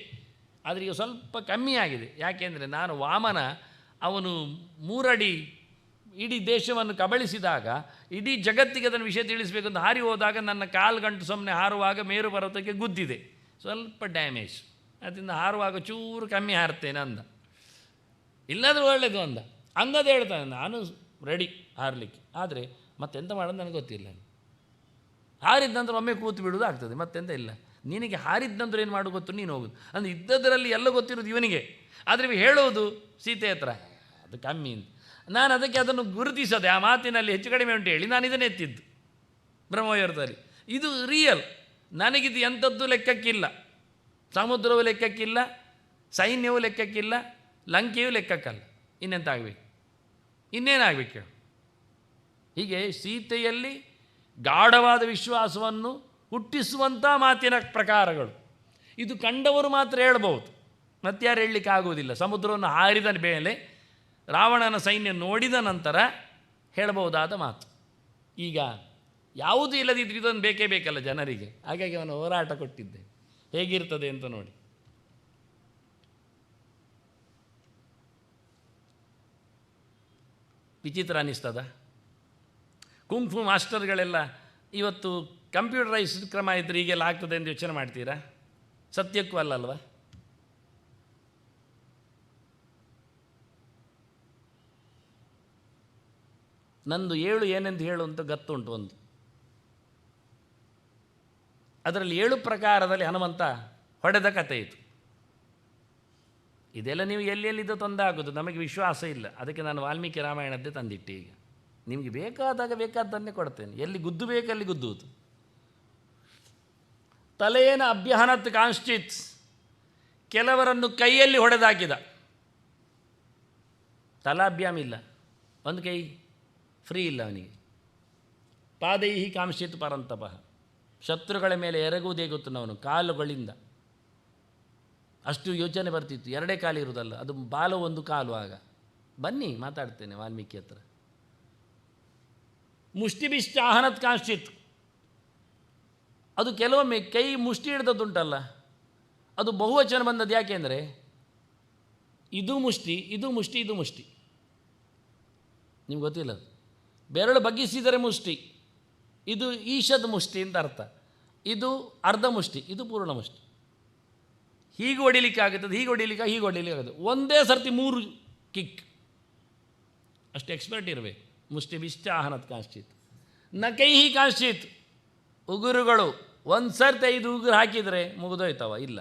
ಆದರೆ ಈಗ ಸ್ವಲ್ಪ ಕಮ್ಮಿ ಆಗಿದೆ. ಯಾಕೆಂದರೆ ನಾನು ವಾಮನ, ಅವನು 3 ಅಡಿ ಇಡೀ ದೇಶವನ್ನು ಕಬಳಿಸಿದಾಗ ಇಡೀ ಜಗತ್ತಿಗೆ ಅದನ್ನು ವಿಷಯ ತಿಳಿಸಬೇಕಂತ ಹಾರಿ ಹೋದಾಗ ನನ್ನ ಕಾಲು ಗಂಟು ಸುಮ್ಮನೆ ಹಾರುವಾಗ ಮೇರು ಪರ್ವತಕ್ಕೆ ಗುದ್ದಿದೆ, ಸ್ವಲ್ಪ ಡ್ಯಾಮೇಜ್, ಅದರಿಂದ ಹಾರುವಾಗ ಚೂರು ಕಮ್ಮಿ ಹಾರ್ತೇನೆ ಅಂದ. ಇಲ್ಲಾದರೂ ಒಳ್ಳೆಯದು ಅಂದದ್ದು ಹೇಳ್ತಾನೆ, ನಾನು ರೆಡಿ ಹಾರಲಿಕ್ಕೆ, ಆದರೆ ಮತ್ತೆಂತ ಮಾಡೋದು ನನಗೆ ಗೊತ್ತಿಲ್ಲ. ಹಾರಿದ ನಂತರ ಒಮ್ಮೆ ಕೂತು ಬಿಡೋದು ಆಗ್ತದೆ, ಮತ್ತೆಂತ ಇಲ್ಲ. ನಿನಗೆ ಹಾರಿದ ನಂತರ ಏನು ಮಾಡೋದು ಗೊತ್ತು, ನೀನು ಹೋಗೋದು ಅಂದರೆ ಇದ್ದದರಲ್ಲಿ ಎಲ್ಲ ಗೊತ್ತಿರೋದು ಇವನಿಗೆ, ಆದರೆ ಇವು ಹೇಳೋದು ಸೀತೆ ಹತ್ರ ಅದು ಕಮ್ಮಿ ಅಂತ. ನಾನು ಅದಕ್ಕೆ ಅದನ್ನು ಗುರುತಿಸೋದೆ, ಆ ಮಾತಿನಲ್ಲಿ ಹೆಚ್ಚು ಕಡಿಮೆ ಉಂಟು ಹೇಳಿ ನಾನು ಇದನ್ನು ಎತ್ತಿದ್ದು ಬ್ರಹ್ಮವೈವರ್ತದಲ್ಲಿ. ಇದು ರಿಯಲ್, ನನಗಿದು ಎಂಥದ್ದು ಲೆಕ್ಕಕ್ಕಿಲ್ಲ, ಸಮುದ್ರವೂ ಲೆಕ್ಕಕ್ಕಿಲ್ಲ, ಸೈನ್ಯವೂ ಲೆಕ್ಕಕ್ಕಿಲ್ಲ, ಲಂಕೆಯೂ ಲೆಕ್ಕಕ್ಕಲ್ಲ. ಇನ್ನೆಂತ ಆಗಬೇಕು, ಇನ್ನೇನಾಗಬೇಕು ಹೇಳು. ಹೀಗೆ ಸೀತೆಯಲ್ಲಿ ಗಾಢವಾದ ವಿಶ್ವಾಸವನ್ನು ಹುಟ್ಟಿಸುವಂಥ ಮಾತಿನ ಪ್ರಕಾರಗಳು. ಇದು ಕಂಡವರು ಮಾತ್ರ ಹೇಳ್ಬೋದು, ಮತ್ತಾರು ಹೇಳಲಿಕ್ಕೆ ಆಗುವುದಿಲ್ಲ. ಸಮುದ್ರವನ್ನು ಹಾರಿದ ಮೇಲೆ ರಾವಣನ ಸೈನ್ಯ ನೋಡಿದ ನಂತರ ಹೇಳಬಹುದಾದ ಮಾತು. ಈಗ ಯಾವುದೂ ಇಲ್ಲದಿದ್ದರೆ ಇದೊಂದು ಬೇಕೇ ಬೇಕಲ್ಲ ಜನರಿಗೆ, ಹಾಗಾಗಿ ಅವನು ಹೋರಾಟ ಕೊಟ್ಟಿದ್ದೆ, ಹೇಗಿರ್ತದೆ ಅಂತ ನೋಡಿ. ವಿಚಿತ್ರ ಅನ್ನಿಸ್ತದ. ಕುಂಫು ಮಾಸ್ಟರ್ಗಳೆಲ್ಲ ಇವತ್ತು ಕಂಪ್ಯೂಟರೈಸ್ಡ್ ಕ್ರಮ ಇದ್ದರೆ ಈಗೆಲ್ಲ ಆಗ್ತದೆ ಎಂದು ಯೋಚನೆ ಮಾಡ್ತೀರಾ? ಸತ್ಯಕ್ಕೂ ಅಲ್ಲಲ್ವ? ನಂದು 7 ಏನೆಂದು ಹೇಳು ಅಂತ ಗೊತ್ತುಂಟು ಒಂದು. ಅದರಲ್ಲಿ 7 ಪ್ರಕಾರದಲ್ಲಿ ಹನುಮಂತ ಹೊಡೆದ ಕಥೆ ಇತ್ತು. ಇದೆಲ್ಲ ನೀವು ಎಲ್ಲೆಲ್ಲಿದ್ದು ತಂದಾಗೋದು, ನಮಗೆ ವಿಶ್ವಾಸ ಇಲ್ಲ. ಅದಕ್ಕೆ ನಾನು ವಾಲ್ಮೀಕಿ ರಾಮಾಯಣದ್ದೇ ತಂದಿಟ್ಟೆ. ಈಗ ನಿಮಗೆ ಬೇಕಾದಾಗ ಬೇಕಾದ್ದನ್ನೇ ಕೊಡ್ತೇನೆ, ಎಲ್ಲಿ ಗುದ್ದು ಬೇಕಲ್ಲಿ ಗುದ್ದುವುದು. ತಲೆಯೇನ ಅಭ್ಯಹನತ್ ಕಾಂಶ್ಚಿತ್, ಕೆಲವರನ್ನು ಕೈಯಲ್ಲಿ ಹೊಡೆದಾಕಿದ. ತಲಾಭ್ಯಾಮ್ ಇಲ್ಲ, ಒಂದು ಕೈ ಫ್ರೀ ಇಲ್ಲ ಅವನಿಗೆ. ಪಾದೈಹಿ ಕಾಂಶ್ಚಿತ್ ಪರಂತಪಃ, ಶತ್ರುಗಳ ಮೇಲೆ ಎರಗುವುದೇ ಗೊತ್ತು ಅವನು ಕಾಲುಗಳಿಂದ. ಅಷ್ಟು ಯೋಚನೆ ಬರ್ತಿತ್ತು, 2 ಕಾಲು ಇರುವುದಲ್ಲ, ಅದು ಬಾಲು 1 ಕಾಲು. ಆಗ ಬನ್ನಿ ಮಾತಾಡ್ತೇನೆ ವಾಲ್ಮೀಕಿ ಹತ್ರ. ಮುಷ್ಟಿಭಿಶ್ಚಾಹನತ್ ಕಾಂಶ್ಚಿತ್, ಅದು ಕೆಲವೊಮ್ಮೆ ಕೈ ಮುಷ್ಟಿ ಹಿಡ್ದದ್ದುಂಟಲ್ಲ, ಅದು ಬಹುವಚನ ಬಂದದ್ದು. ಯಾಕೆಂದರೆ ಇದು ಮುಷ್ಟಿ, ಇದು ಮುಷ್ಟಿ, ಇದು ಮುಷ್ಟಿ. ನಿಮ್ಗೆ ಗೊತ್ತಿಲ್ಲ ಅದು. ಬೆರಳು ಬಗ್ಗಿಸಿದರೆ ಮುಷ್ಟಿ, ಇದು ಈಶದ ಮುಷ್ಟಿ ಅಂತ ಅರ್ಥ. ಇದು ಅರ್ಧ ಮುಷ್ಟಿ, ಇದು ಪೂರ್ಣ ಮುಷ್ಟಿ. ಹೀಗೆ ಹೊಡಿಲಿಕ್ಕೆ ಆಗುತ್ತದೆ, ಹೀಗೆ ಹೊಡಿಲಿಕ್ಕೆ ಆಗುತ್ತೆ. ಒಂದೇ ಸರ್ತಿ 3 ಕಿಕ್. ಅಷ್ಟು ಎಕ್ಸ್ಪರ್ಟ್ ಇರಬೇಕು. ಮುಷ್ಟಿ ವಿಶ್ಚಾಹನತ್ ಕಾಶ್ಚಿತ್ ನ ಕೈಹಿ ಕಾಶ್ಚಿತ್. ಉಗುರುಗಳು ಒಂದು ಸರ್ತಿ 5 ಉಗುರು ಹಾಕಿದರೆ ಮುಗಿದೋಯ್ತವ. ಇಲ್ಲ,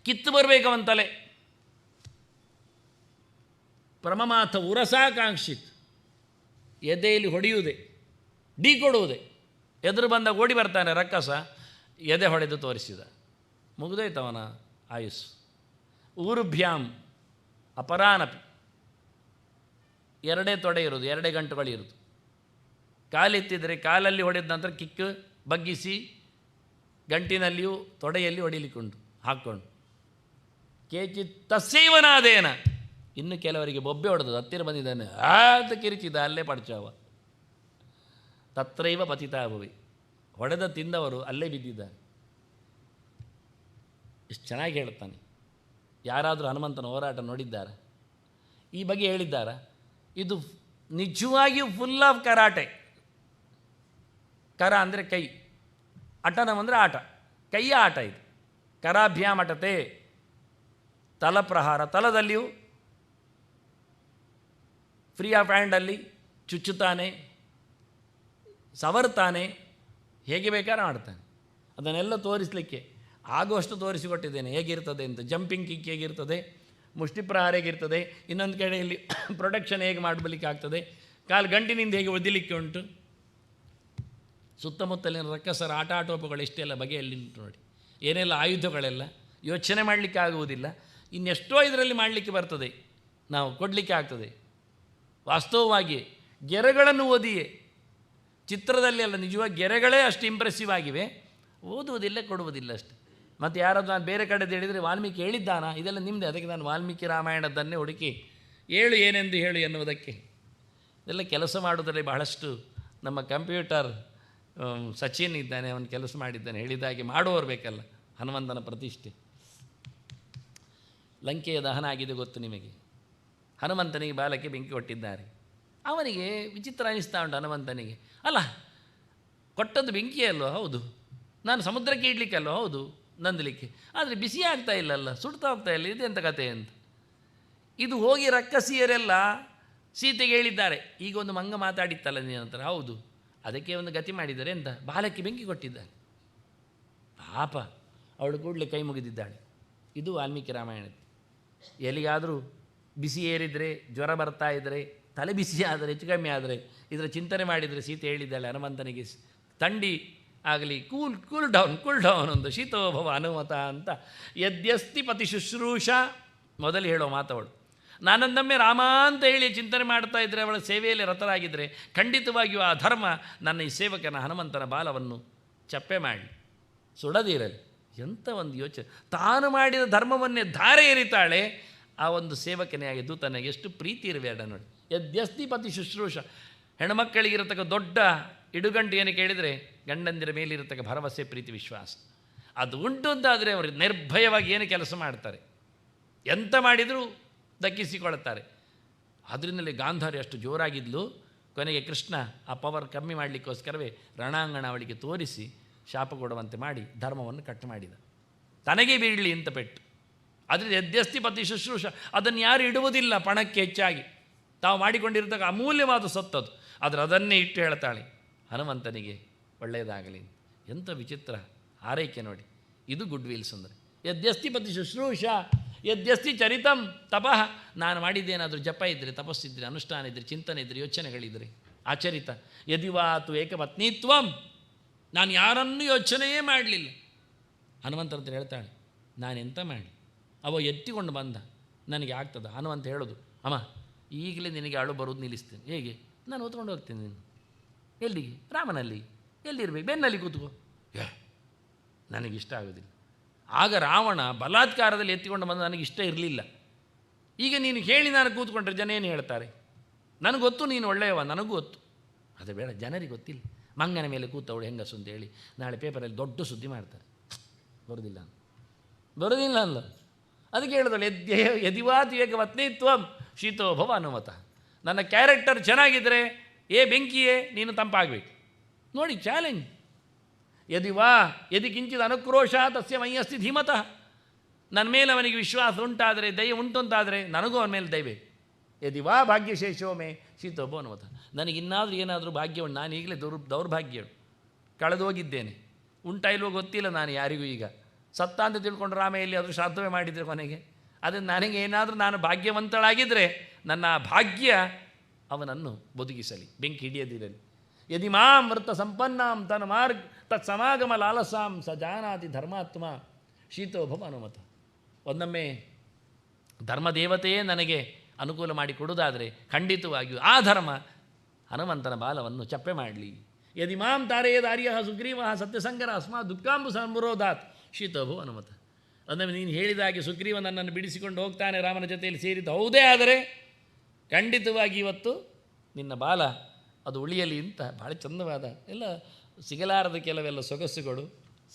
ಕಿತ್ತು ಬರಬೇಕು ಅವನ ತಲೆ. ಪ್ರಮಮಾಥ ಉರಸಾ ಕಾಂಕ್ಷಿತ್. ಎದೆಯಲ್ಲಿ ಹೊಡೆಯುವುದೇ, ಡಿ ಕೊಡುವುದೇ. ಎದುರು ಬಂದಾಗ ಓಡಿ ಬರ್ತಾನೆ ರಕ್ಕಸ, ಎದೆ ಹೊಡೆದು ತೋರಿಸಿದ, ಮುಗಿದೋಯ್ತವನ ಆಯುಸ್ಸು. ಊರುಭ್ಯಾಮ್ ಅಪರಾನಪಿ. 2 ತೊಡೆ ಇರೋದು, 2 ಗಂಟುಗಳಿರೋದು. ಕಾಲೆತ್ತಿದರೆ ಕಾಲಲ್ಲಿ ಹೊಡೆದ ನಂತರ ಕಿಕ್ಕು ಬಗ್ಗಿಸಿ ಗಂಟಿನಲ್ಲಿಯೂ ತೊಡೆಯಲ್ಲಿ ಹೊಡಿಲಿಕ್ಕುಂಟು ಹಾಕ್ಕೊಂಡು. ಕೇಚಿತ್ ತಸ್ಸೈವನಾದೇನ. ಇನ್ನು ಕೆಲವರಿಗೆ ಬೊಬ್ಬೆ ಹೊಡೆದು ಹತ್ತಿರ ಬಂದಿದ್ದಾನೆ ಅಂತ ಕಿರಿಚಿದ, ಅಲ್ಲೇ ಪಡ್ಚಾವ. ತತ್ರೈವ ಪತಿತಾಭವಿ. ಹೊಡೆದ ತಿಂದವರು ಅಲ್ಲೇ ಬಿದ್ದಿದ್ದಾರೆ. ಇಷ್ಟು ಚೆನ್ನಾಗಿ ಹೇಳ್ತಾನೆ. ಯಾರಾದರೂ ಹನುಮಂತನ ಹೋರಾಟ ನೋಡಿದ್ದಾರೆ, ಈ ಬಗ್ಗೆ ಹೇಳಿದ್ದಾರೆ. ಇದು ನಿಜವಾಗಿಯೂ ಫುಲ್ ಆಫ್ ಕರಾಟೆ. ಕರ ಅಂದರೆ ಕೈ, ಅಟನಂ ಅಂದರೆ ಆಟ, ಕೈಯ ಆಟ ಇದು. ಕರಾಭ್ಯಾಮ್ ಅಟತೆ. ತಲಪ್ರಹಾರ, ತಲದಲ್ಲಿಯೂ ಫ್ರೀ ಆಫ್ ಹ್ಯಾಂಡಲ್ಲಿ ಚುಚ್ಚುತ್ತಾನೆ, ಸವರ್ತಾನೆ, ಹೇಗೆ ಬೇಕಾದ್ರೆ ಮಾಡ್ತಾನೆ. ಅದನ್ನೆಲ್ಲ ತೋರಿಸಲಿಕ್ಕೆ ಆಗುವಷ್ಟು ತೋರಿಸಿಕೊಟ್ಟಿದ್ದೇನೆ ಹೇಗಿರ್ತದೆ ಅಂತ. ಜಂಪಿಂಗ್ ಕಿಕ್ ಹೇಗಿರ್ತದೆ, ಮುಷ್ಟಿಪ್ರಹಾರ ಹೇಗಿರ್ತದೆ, ಇನ್ನೊಂದು ಕಡೆಯಲ್ಲಿ ಪ್ರೊಟೆಕ್ಷನ್ ಹೇಗೆ ಮಾಡಲಿಕ್ಕೆ ಆಗ್ತದೆ, ಕಾಲು ಗಂಟಿನಿಂದ ಹೇಗೆ ಒದಿಲಿಕ್ಕೆ ಉಂಟು, ಸುತ್ತಮುತ್ತಲಿನ ರಕ್ಕಸರ ಆಟಾಟೋಪಗಳು ಎಷ್ಟೆಲ್ಲ ಬಗೆಯಲ್ಲಿ ನೋಡಿ, ಏನೆಲ್ಲ ಆಯುಧಗಳೆಲ್ಲ ಯೋಚನೆ ಮಾಡಲಿಕ್ಕೆ ಆಗುವುದಿಲ್ಲ. ಇನ್ನೆಷ್ಟೋ ಇದರಲ್ಲಿ ಮಾಡಲಿಕ್ಕೆ ಬರ್ತದೆ, ನಾವು ಕೊಡಲಿಕ್ಕೆ ಆಗ್ತದೆ. ವಾಸ್ತವವಾಗಿ ಗೆರೆಗಳನ್ನು ಓದಿಯೇ, ಚಿತ್ರದಲ್ಲಿ ಅಲ್ಲ, ನಿಜವಾಗಿ ಗೆರೆಗಳೇ ಅಷ್ಟು ಇಂಪ್ರೆಸಿವ್ ಆಗಿವೆ. ಓದುವುದಿಲ್ಲ, ಕೊಡುವುದಿಲ್ಲ ಅಷ್ಟೆ. ಮತ್ತು ಯಾರಾದರೂ ನಾನು ಬೇರೆ ಕಡೆದು ಹೇಳಿದರೆ ವಾಲ್ಮೀಕಿ ಹೇಳಿದ್ದಾನ, ಇದೆಲ್ಲ ನಿಮ್ಮದೇ. ಅದಕ್ಕೆ ನಾನು ವಾಲ್ಮೀಕಿ ರಾಮಾಯಣದನ್ನೇ ಹುಡುಕಿ ಹೇಳು ಏನೆಂದು ಹೇಳು ಎನ್ನುವುದಕ್ಕೆ. ಇದೆಲ್ಲ ಕೆಲಸ ಮಾಡುವುದರಲ್ಲಿ ಬಹಳಷ್ಟು ನಮ್ಮ ಕಂಪ್ಯೂಟರ್ ಸಚಿನ್ ಇದ್ದಾನೆ, ಅವನು ಕೆಲಸ ಮಾಡಿದ್ದಾನೆ. ಹೇಳಿದಾಗೆ ಮಾಡುವವರು ಬೇಕಲ್ಲ. ಹನುಮಂತನ ಪ್ರತಿಷ್ಠೆ. ಲಂಕೆಯ ದಹನ ಆಗಿದೆ ಗೊತ್ತು ನಿಮಗೆ. ಹನುಮಂತನಿಗೆ ಬಾಲಕ್ಕೆ ಬೆಂಕಿ ಕೊಟ್ಟಿದ್ದಾರೆ. ಅವನಿಗೆ ವಿಚಿತ್ರ ಅನಿಸ್ತಾ ಉಂಟು ಹನುಮಂತನಿಗೆ. ಅಲ್ಲ, ಕೊಟ್ಟದ್ದು ಬೆಂಕಿ ಅಲ್ಲೋ, ಹೌದು. ನಾನು ಸಮುದ್ರಕ್ಕೆ ಇಡಲಿಕ್ಕೆ ಅಲ್ಲೋ, ಹೌದು, ನಂದಲಿಕ್ಕೆ. ಆದರೆ ಬಿಸಿ ಆಗ್ತಾ ಇಲ್ಲಲ್ಲ, ಸುಡ್ತಾ ಹೋಗ್ತಾ ಇಲ್ಲ, ಇದೆಂಥ ಕತೆ ಅಂತ. ಇದು ಹೋಗಿ ರಕ್ಕಸಿಯರೆಲ್ಲ ಸೀತೆಗೆ ಹೇಳಿದ್ದಾರೆ, ಈಗ ಒಂದು ಮಂಗ ಮಾತಾಡಿತ್ತಲ್ಲ ನಿನ್ನ ನಂತರ, ಹೌದು, ಅದಕ್ಕೆ ಒಂದು ಗತಿ ಮಾಡಿದ್ದಾರೆ ಅಂತ. ಬಾಲಕ್ಕೆ ಬೆಂಕಿ ಕೊಟ್ಟಿದ್ದಾರೆ. ಪಾಪ, ಅವಳು ಕೂಡಲೇ ಕೈ ಮುಗಿದಿದ್ದಾಳೆ. ಇದು ವಾಲ್ಮೀಕಿ ರಾಮಾಯಣದ. ಎಲ್ಲಿಗಾದರೂ ಬಿಸಿ ಏರಿದರೆ, ಜ್ವರ ಬರ್ತಾ ಇದ್ದರೆ, ತಲೆ ಬಿಸಿ ಆದರೆ, ಹೆಚ್ಚು ಕಮ್ಮಿ ಆದರೆ ಇದರ ಚಿಂತನೆ ಮಾಡಿದರೆ ಸೀತೆ ಹೇಳಿದ್ದಾಳೆ ಹನುಮಂತನಿಗೆ, ಥಂಡಿ ಆಗಲಿ, ಕೂಲ್ ಡೌನ್ ಒಂದು ಶೀತೋಭವ ಹನುಮತ ಅಂತ. ಯದ್ಯಸ್ತಿ ಪತಿ ಶುಶ್ರೂಷ ಮೊದಲು ಹೇಳೋ ಮಾತವಳು. ನಾನೊಂದೊಮ್ಮೆ ರಾಮ ಅಂತ ಹೇಳಿ ಚಿಂತನೆ ಮಾಡ್ತಾ ಇದ್ದರೆ, ಅವಳ ಸೇವೆಯಲ್ಲಿ ರತರಾಗಿದ್ದರೆ ಖಂಡಿತವಾಗಿಯೂ ಆ ಧರ್ಮ ನನ್ನ ಈ ಸೇವಕನ ಹನುಮಂತನ ಬಾಲವನ್ನು ಚಪ್ಪೆ ಮಾಡಿ ಸುಡದಿರಲಿ. ಎಂಥ ಒಂದು ಯೋಚನೆ. ತಾನು ಮಾಡಿದ ಧರ್ಮವನ್ನೇ ಧಾರೆ ಎರಿತಾಳೆ ಆ ಒಂದು ಸೇವಕನೇ ಆಗಿ ದೂತನಿಗೆ. ಎಷ್ಟು ಪ್ರೀತಿ ಇರಬೇಡ ನೋಡಿ. ಯದ್ಯಸ್ತಿ ಪತಿ ಶುಶ್ರೂಷ. ಹೆಣ್ಮಕ್ಕಳಿಗಿರತಕ್ಕ ದೊಡ್ಡ ಇಡುಗಂಟು ಏನು ಕೇಳಿದರೆ, ಗಂಡಂದಿರ ಮೇಲಿರತಕ್ಕ ಭರವಸೆ, ಪ್ರೀತಿ, ವಿಶ್ವಾಸ. ಅದು ಉಂಟು ಅಂತಾದರೆ ಅವರು ನಿರ್ಭಯವಾಗಿ ಏನು ಕೆಲಸ ಮಾಡ್ತಾರೆ, ಎಂತ ಮಾಡಿದರೂ ದಕ್ಕಿಸಿಕೊಳ್ತಾರೆ. ಅದರಿಂದಲೇ ಗಾಂಧಾರಿ ಅಷ್ಟು ಜೋರಾಗಿದ್ಲು. ಕೊನೆಗೆ ಕೃಷ್ಣ ಆ ಪವರ್ ಕಮ್ಮಿ ಮಾಡಲಿಕ್ಕೋಸ್ಕರವೇ ರಣಾಂಗಣ ಅವಳಿಗೆ ತೋರಿಸಿ ಶಾಪ ಕೊಡುವಂತೆ ಮಾಡಿ ಧರ್ಮವನ್ನು ಕಟ್ಟು ಮಾಡಿದ. ತನಗೆ ಬೀಳಲಿ ಅಂತ ಪೆಟ್ಟು. ಅದರಿಂದ ಯದ್ಯಸ್ತಿ ಪತಿ ಶುಶ್ರೂಷ, ಅದನ್ನು ಯಾರು ಇಡುವುದಿಲ್ಲ ಪಣಕ್ಕೆ ಹೆಚ್ಚಾಗಿ. ತಾವು ಮಾಡಿಕೊಂಡಿರ್ತಕ್ಕ ಅಮೂಲ್ಯವಾದ ಸೊತ್ತದು. ಆದರೆ ಅದನ್ನೇ ಇಟ್ಟು ಹೇಳ್ತಾಳೆ ಹನುಮಂತನಿಗೆ ಒಳ್ಳೆಯದಾಗಲಿ. ಎಂಥ ವಿಚಿತ್ರ ಆರೈಕೆ ನೋಡಿ. ಇದು ಗುಡ್ ವಿಲ್ಸ್ ಅಂದರೆ. ಯದ್ಯಸ್ತಿ ಪತಿ ಶುಶ್ರೂಷ ಯದ್ಯಸ್ತಿ ಚರಿತಂ ತಪಃ. ನಾನು ಮಾಡಿದ್ದೇನಾದರೂ ಜಪ ಇದ್ದರೆ, ತಪಸ್ಸಿದ್ದರೆ, ಅನುಷ್ಠಾನ ಇದ್ದರೆ, ಚಿಂತನೆ ಇದ್ದರೆ, ಯೋಚನೆಗಳಿದ್ದರೆ ಆಚರಿತ. ಯದಿವಾತು ಏಕಪತ್ನಿತ್ವಂ. ನಾನು ಯಾರನ್ನೂ ಯೋಚನೆಯೇ ಮಾಡಲಿಲ್ಲ. ಹನುಮಂತರಂತ ಹೇಳ್ತಾಳೆ, ನಾನೆಂತ ಮಾಡಿ. ಅವ ಎತ್ತಿಕೊಂಡು ಬಂದ, ನನಗೆ ಆಗ್ತದ. ಹನುಮಂತ ಹೇಳೋದು, ಅಮ್ಮ ಈಗಲೇ ನಿನಗೆ ಅಳು ಬರೋದು ನಿಲ್ಲಿಸ್ತೇನೆ. ಹೇಗೆ? ನಾನು ಓದ್ಕೊಂಡು ಹೋಗ್ತೇನೆ. ನೀನು ಎಲ್ಲಿಗೆ? ರಾಮನಲ್ಲಿ. ಎಲ್ಲಿರಬೇಕು? ಬೆನ್ನಲ್ಲಿ ಕೂತ್ಕೋ. ನನಗಿಷ್ಟ ಆಗೋದಿಲ್ಲ. ಆಗ ರಾವಣ ಬಲಾತ್ಕಾರದಲ್ಲಿ ಎತ್ತಿಕೊಂಡು ಬಂದು ನನಗಿಷ್ಟ ಇರಲಿಲ್ಲ. ಈಗ ನೀನು ಹೇಳಿ ನಾನು ಕೂತ್ಕೊಂಡ್ರೆ ಜನ ಏನು ಹೇಳ್ತಾರೆ? ನನಗೆ ಗೊತ್ತು ನೀನು ಒಳ್ಳೆಯವ, ನನಗೂ ಗೊತ್ತು. ಅದು ಬೇಡ, ಜನರಿಗೆ ಗೊತ್ತಿಲ್ಲ. ಮಂಗನ ಮೇಲೆ ಕೂತವಳು ಹೆಂಗಸು ಅಂತೇಳಿ ನಾಳೆ ಪೇಪರಲ್ಲಿ ದೊಡ್ಡ ಸುದ್ದಿ ಮಾಡ್ತಾರೆ. ಬರೋದಿಲ್ಲ ಅಲ್ಲ. ಅದಕ್ಕೆ ಹೇಳಿದಳು, ಯದಿವಾತು ಏಕ ಪತ್ನಿತ್ವಂ ಶೀತೋಭವ ಹನುಮತ. ನನ್ನ ಕ್ಯಾರೆಕ್ಟರ್ ಚೆನ್ನಾಗಿದ್ದರೆ ಬೆಂಕಿಯೇ ನೀನು ತಂಪಾಗಬೇಕು. ನೋಡಿ ಚಾಲೆಂಜ್. ಯದಿ ಕಿಂಚಿತ್ ಅನುಕ್ರೋಶ ತಸ್ಯ ಮೈಯಸ್ತಿ ಧೀಮತಃ. ನನ್ನ ಮೇಲೆ ಅವನಿಗೆ ವಿಶ್ವಾಸ ಉಂಟಾದರೆ, ದಯೆ ಉಂಟು ಅಂತಾದರೆ ನನಗೂ ಅವನ ಮೇಲೆ ದಯೆ ಬೇಕು. ಭಾಗ್ಯಶೇಷೋಮೆ ಶೀತೋಭೋ ಅನ್ನುವಂಥ. ನನಗಿನ್ನಾದರೂ ಏನಾದರೂ ಭಾಗ್ಯ ಉಂಟು. ನಾನು ಈಗಲೇ ದೌರ್ಭಾಗ್ಯ ಕಳೆದೋಗಿದ್ದೇನೆ. ಉಂಟಾ ಇಲ್ವೋ ಗೊತ್ತಿಲ್ಲ ನಾನು ಯಾರಿಗೂ. ಈಗ ಸತ್ತ ಅಂತ ತಿಳ್ಕೊಂಡು ರಾಮೆಯಲ್ಲಿ ಆದರೂ ಶ್ರಾದ್ದವೇ ಮಾಡಿದರೆ ಕೊನೆಗೆ. ಅದನ್ನು ನನಗೆ ಏನಾದರೂ ನಾನು ಭಾಗ್ಯವಂತಳಾಗಿದ್ದರೆ ನನ್ನ ಭಾಗ್ಯ ಅವನನ್ನು ಬದುಕಿಸಲಿ, ಬೆಂಕಿ ಹಿಡಿಯದಿರಲಿ. ಯದಿ ಮಾಂ ವೃತ್ತ ಸಂಪನ್ನಾಂ ತನ್ನ ತತ್ ಸಮಾಗಮ ಲಾಲಸಾಂ ಸ ಜಾನಾತಿ ಧರ್ಮಾತ್ಮ ಶೀತೋಭವ ಅನುಮತ. ಒಂದೊಮ್ಮೆ ಧರ್ಮದೇವತೆಯೇ ನನಗೆ ಅನುಕೂಲ ಮಾಡಿ ಕೊಡುವುದಾದರೆ ಖಂಡಿತವಾಗಿಯೂ ಆ ಧರ್ಮ ಹನುಮಂತನ ಬಾಲವನ್ನು ಚಪ್ಪೆ ಮಾಡಲಿ. ಯದಿ ಮಾಂ ತಾರೆಯದಾರ್ಯ ಸುಗ್ರೀವ ಸತ್ಯಸಂಗರ ಅಸ್ಮಾತ್ ದುಃಖಾಂಬು ಸಂಬರೋಧಾತ್ ಶೀತೋಭವ ಅನುಮತ. ಒಂದೊಮ್ಮೆ ನೀನು ಹೇಳಿದಾಗೆ ಸುಗ್ರೀವ ನನ್ನನ್ನು ಬಿಡಿಸಿಕೊಂಡು ಹೋಗ್ತಾನೆ, ರಾಮನ ಜೊತೆಯಲ್ಲಿ ಸೇರಿದ್ದು ಹೌದೇ ಆದರೆ ಖಂಡಿತವಾಗಿ ಇವತ್ತು ನಿನ್ನ ಬಾಲ ಅದು ಉಳಿಯಲಿ ಅಂತ ಭಾಳ ಚಂದವಾದ ಎಲ್ಲ ಸಿಗಲಾರದ ಕೆಲವೆಲ್ಲ ಸೊಗಸುಗಳು,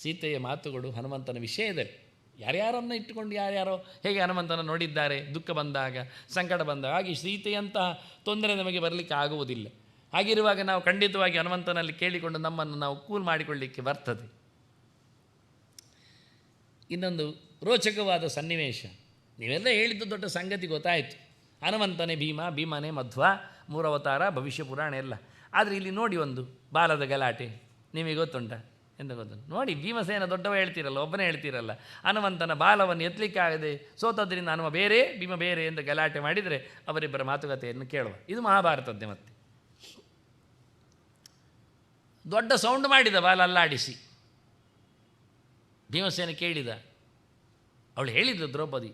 ಸೀತೆಯ ಮಾತುಗಳು ಹನುಮಂತನ ವಿಷಯದಲ್ಲಿ. ಯಾರ್ಯಾರನ್ನು ಇಟ್ಟುಕೊಂಡು ಯಾರ್ಯಾರೋ ಹೇಗೆ ಹನುಮಂತನ ನೋಡಿದ್ದಾರೆ ದುಃಖ ಬಂದಾಗ, ಸಂಕಟ ಬಂದಾಗ. ಹಾಗೆ ಸೀತೆಯಂತಹ ತೊಂದರೆ ನಮಗೆ ಬರಲಿಕ್ಕೆ ಆಗುವುದಿಲ್ಲ. ಹಾಗಿರುವಾಗ ನಾವು ಖಂಡಿತವಾಗಿ ಹನುಮಂತನಲ್ಲಿ ಕೇಳಿಕೊಂಡು ನಮ್ಮನ್ನು ನಾವು ಕೂಲ್ ಮಾಡಿಕೊಳ್ಳಲಿಕ್ಕೆ ಬರ್ತದೆ. ಇನ್ನೊಂದು ರೋಚಕವಾದ ಸನ್ನಿವೇಶ. ನೀವೆಲ್ಲ ಹೇಳಿದ್ದು ದೊಡ್ಡ ಸಂಗತಿ ಗೊತ್ತಾಯಿತು. ಹನುಮಂತನೇ ಭೀಮ, ಭೀಮನೇ ಮಧ್ವ, 3 ಅವತಾರ, ಭವಿಷ್ಯ ಪುರಾಣ ಎಲ್ಲ. ಆದರೆ ಇಲ್ಲಿ ನೋಡಿ ಒಂದು ಬಾಲದ ಗಲಾಟೆ ನಿಮಗೆ ಗೊತ್ತುಂಟ ಎಂದು ಗೊತ್ತುಂಟು. ನೋಡಿ ಭೀಮಸೇನ ದೊಡ್ಡವ ಹೇಳ್ತೀರಲ್ಲ, ಒಬ್ಬನೇ ಹೇಳ್ತೀರಲ್ಲ. ಹನುಮಂತನ ಬಾಲವನ್ನು ಎತ್ತಲಿಕ್ಕಾಗದೆ ಸೋತದ್ರಿಂದ ಹನುಮ ಬೇರೆ ಭೀಮ ಬೇರೆ ಎಂದು ಗಲಾಟೆ ಮಾಡಿದರೆ ಅವರಿಬ್ಬರ ಮಾತುಕತೆಯನ್ನು ಕೇಳುವ. ಇದು ಮಹಾಭಾರತದ್ದೇ. ಮತ್ತೆ ದೊಡ್ಡ ಸೌಂಡ್ ಮಾಡಿದ ಬಾಲ ಅಲ್ಲಾಡಿಸಿ. ಭೀಮಸೇನ ಕೇಳಿದ. ಅವಳು ಹೇಳಿದ್ಲು ದ್ರೌಪದಿ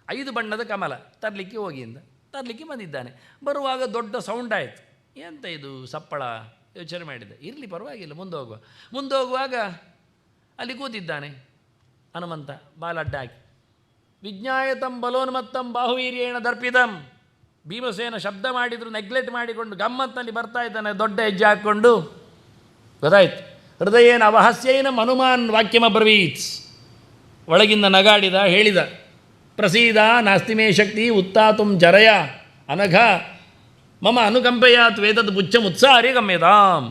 5 ಬಣ್ಣದ ಕಮಲ ತರಲಿಕ್ಕೆ ಹೋಗಿಂದ ತರಲಿಕ್ಕೆ ಬಂದಿದ್ದಾನೆ. ಬರುವಾಗ ದೊಡ್ಡ ಸೌಂಡ್ ಆಯಿತು. ಎಂತ ಇದು ಸಪ್ಪಳ ಯೋಚನೆ ಮಾಡಿದೆ. ಇರಲಿ ಪರವಾಗಿಲ್ಲ, ಮುಂದೆ ಹೋಗುವಾಗ ಅಲ್ಲಿ ಕೂತಿದ್ದಾನೆ ಹನುಮಂತ ಬಾಲ ಅಡ್ಡ ಹಾಕಿ. ವಿಜ್ಞಾಯತಂ ಬಲೋನ್ಮತ್ತಂ ಬಾಹುವೀರ್ಯೇಣ ದರ್ಪಿತಂ. ಭೀಮಸೇನ ಶಬ್ದ ಮಾಡಿದ್ರು ನೆಗ್ಲೆಕ್ಟ್ ಮಾಡಿಕೊಂಡು ಗಮ್ಮತ್ತಿನಲ್ಲಿ ಬರ್ತಾ ಇದ್ದಾನೆ, ದೊಡ್ಡ ಹೆಜ್ಜೆ ಹಾಕ್ಕೊಂಡು. ಗೊತ್ತಾಯ್ತು. ಹೃದಯೇನ ಅವಹಸ್ಯೇನ ಹನುಮಾನ್ ವಾಕ್ಯಮಬ್ರವೀತ್. ಒಳಗಿಂದ ನಗಾಡಿದ, ಹೇಳಿದ, ಪ್ರಸೀದ ನಾಸ್ತಿ ಮೇ ಶಕ್ತಿ ಉತ್ತಾತುಂ ಜರಯ ಅನಘ ಮಮ ಅನುಕಂಪೆಯಾತ್ ವೇದದ ಮುತ್ಸಾರಿ ಗಮ್ಯತಾಂ.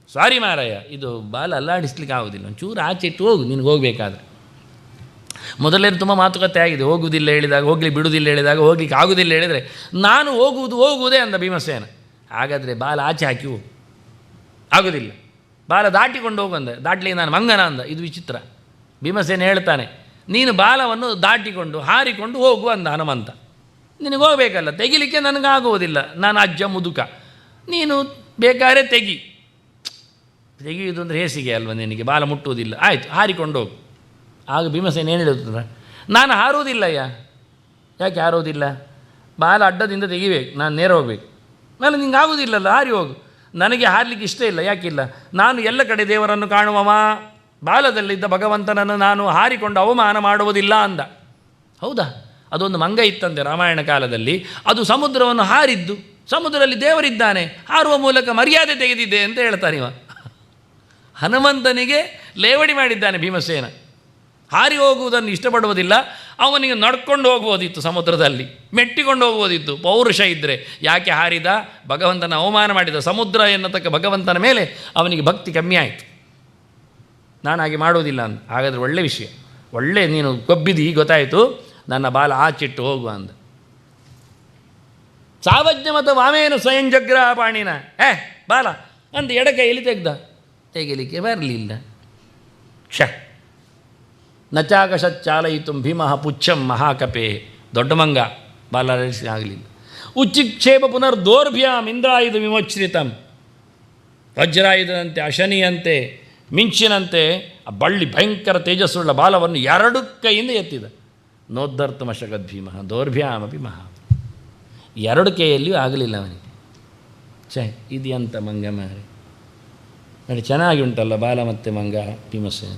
ಸಾರಿ ಮಾರಾಯ, ಇದು ಬಾಲ ಅಲ್ಲಾಡಿಸ್ಲಿಕ್ಕೆ ಆಗೋದಿಲ್ಲ, ಒಂಚೂರು ಆಚೆ ಇಟ್ಟು ಹೋಗು ನಿನಗೆ ಹೋಗಬೇಕಾದ್ರೆ. ಮೊದಲೇನು ತುಂಬ ಮಾತುಕತೆ ಆಗಿದೆ. ಹೋಗುವುದಿಲ್ಲ ಹೇಳಿದಾಗ ಹೋಗಲಿ, ಬಿಡುವುದಿಲ್ಲ ಹೇಳಿದಾಗ ಹೋಗ್ಲಿಕ್ಕೆ ಆಗೋದಿಲ್ಲ ಹೇಳಿದರೆ ನಾನು ಹೋಗುವುದೇ ಅಂದ ಭೀಮಸೇನ. ಹಾಗಾದರೆ ಬಾಲ ಆಚೆ ಹಾಕಿ ಹೋಗು. ಆಗೋದಿಲ್ಲ, ಬಾಲ ದಾಟಿಕೊಂಡು ಹೋಗು ಅಂದ. ದಾಟ್ಲಿ ನಾನು ಮಂಗನ ಅಂದ. ಇದು ವಿಚಿತ್ರ. ಭೀಮಸೇನ ಹೇಳ್ತಾನೆ, ನೀನು ಬಾಲವನ್ನು ದಾಟಿಕೊಂಡು ಹಾರಿಕೊಂಡು ಹೋಗು ಅಂದ ಹನುಮಂತ. ನಿನಗೆ ಹೋಗಬೇಕಲ್ಲ, ತೆಗಿಲಿಕ್ಕೆ ನನಗಾಗುವುದಿಲ್ಲ, ನಾನು ಅಜ್ಜ ಮುದುಕ. ನೀನು ಬೇಕಾದ್ರೆ ತೆಗೆಯುವುದು ಅಂದರೆ ಹೇಸಿಗೆ ಅಲ್ವ ನಿನಗೆ, ಬಾಲ ಮುಟ್ಟುವುದಿಲ್ಲ. ಆಯಿತು, ಹಾರಿಕೊಂಡು ಹೋಗು. ಆಗ ಭೀಮಸೇನ ಏನು ಹೇಳುತ್ತಿಲ್ಲ, ನಾನು ಹಾರುವುದಿಲ್ಲಯ್ಯ. ಯಾಕೆ ಹಾರುವುದಿಲ್ಲ? ಬಾಲ ಅಡ್ಡದಿಂದ ತೆಗಿಬೇಕು, ನಾನು ನೇರ ಹೋಗಬೇಕು. ನಾನು ನಿಂಗೆ ಆಗುವುದಿಲ್ಲಲ್ಲ, ಹಾರಿ ಹೋಗು. ನನಗೆ ಹಾರಲಿಕ್ಕೆ ಇಷ್ಟ ಇಲ್ಲ. ಯಾಕಿಲ್ಲ? ನಾನು ಎಲ್ಲ ಕಡೆ ದೇವರನ್ನು ಕಾಣುವವ, ಬಾಲದಲ್ಲಿದ್ದ ಭಗವಂತನನ್ನು ನಾನು ಹಾರಿಕೊಂಡು ಅವಮಾನ ಮಾಡುವುದಿಲ್ಲ ಅಂದ. ಹೌದಾ? ಅದೊಂದು ಮಂಗ ಇತ್ತಂತೆ ರಾಮಾಯಣ ಕಾಲದಲ್ಲಿ. ಅದು ಸಮುದ್ರವನ್ನು ಹಾರಿದ್ದು, ಸಮುದ್ರದಲ್ಲಿ ದೇವರಿದ್ದಾನೆ, ಹಾರುವ ಮೂಲಕ ಮರ್ಯಾದೆ ತೆಗೆದಿದ್ದೆ ಅಂತ ಹೇಳ್ತಾನೆ ಇವ. ಹನುಮಂತನಿಗೆ ಲೇವಡಿ ಮಾಡಿದ್ದಾನೆ ಭೀಮಸೇನ. ಹಾರಿ ಹೋಗುವುದನ್ನು ಇಷ್ಟಪಡುವುದಿಲ್ಲ. ಅವನಿಗೆ ನಡ್ಕೊಂಡು ಹೋಗ್ಬೋದಿತ್ತು, ಸಮುದ್ರದಲ್ಲಿ ಮೆಟ್ಟಿಕೊಂಡು ಹೋಗ್ಬೋದಿತ್ತು ಪೌರುಷ ಇದ್ದರೆ. ಯಾಕೆ ಹಾರಿದ? ಭಗವಂತನ ಅವಮಾನ ಮಾಡಿದ. ಸಮುದ್ರ ಎನ್ನತಕ್ಕ ಭಗವಂತನ ಮೇಲೆ ಅವನಿಗೆ ಭಕ್ತಿ ಕಮ್ಮಿ ಆಯಿತು. ನಾನು ಹಾಗೆ ಮಾಡುವುದಿಲ್ಲ ಅಂತ. ಹಾಗಾದರೆ ಒಳ್ಳೆ ವಿಷಯ, ಒಳ್ಳೆ ನೀನು ಕೊಬ್ಬಿದಿ, ಗೊತ್ತಾಯಿತು, ನನ್ನ ಬಾಲ ಆಚಿಟ್ಟು ಹೋಗುವ ಅಂದ. ಸಾವಜ್ಞ ಮತ್ತು ವಾಮೇನ ಸ್ವಯಂ ಜಗ್ರಹ ಪಾಣಿನ ಬಾಲ ಅಂತ ಎಡಕೈಯಲ್ಲಿ ತೆಗಿಲಿಕ್ಕೆ ಬರಲಿಲ್ಲ. ನಚಾಕಶಚ್ಚಾಲಯಿತು ಭೀಮಃ ಪುಚ್ಛಂ ಮಹಾಕಪೇ. ದೊಡ್ಡ ಮಂಗ, ಬಾಲ ಆಗಲಿಲ್ಲ. ಉಚ್ಚಿಕ್ಷೇಪ ಪುನರ್ದೋರ್ಭ್ಯಾಂ ಇಂದ್ರಾಯುಧ ವಿಮೋಚ್ರಿತಂ. ವಜ್ರಾಯುಧದಂತೆ, ಅಶನಿಯಂತೆ, ಮಿಂಚಿನಂತೆ ಆ ಬಳ್ಳಿ ಭಯಂಕರ ತೇಜಸ್ಸುಳ್ಳ ಬಾಲವನ್ನು 2 ಕೈಯಿಂದ ಎತ್ತಿದ. ನೋದ್ದರ್ತಮಶಗದ್ ಭೀಮಃ ದೌರ್ಭ್ಯಾಮಪಿ ಮಹಾ. 2 ಕೈಯಲ್ಲಿಯೂ ಆಗಲಿಲ್ಲ ಅವನಿಗೆ. ಇದು ಎಂಥ ಮಂಗ ಮಾರೆ ನೋಡಿ, ಚೆನ್ನಾಗಿ ಉಂಟಲ್ಲ ಬಾಲ ಮತ್ತು ಮಂಗ ಭೀಮಸೇನ.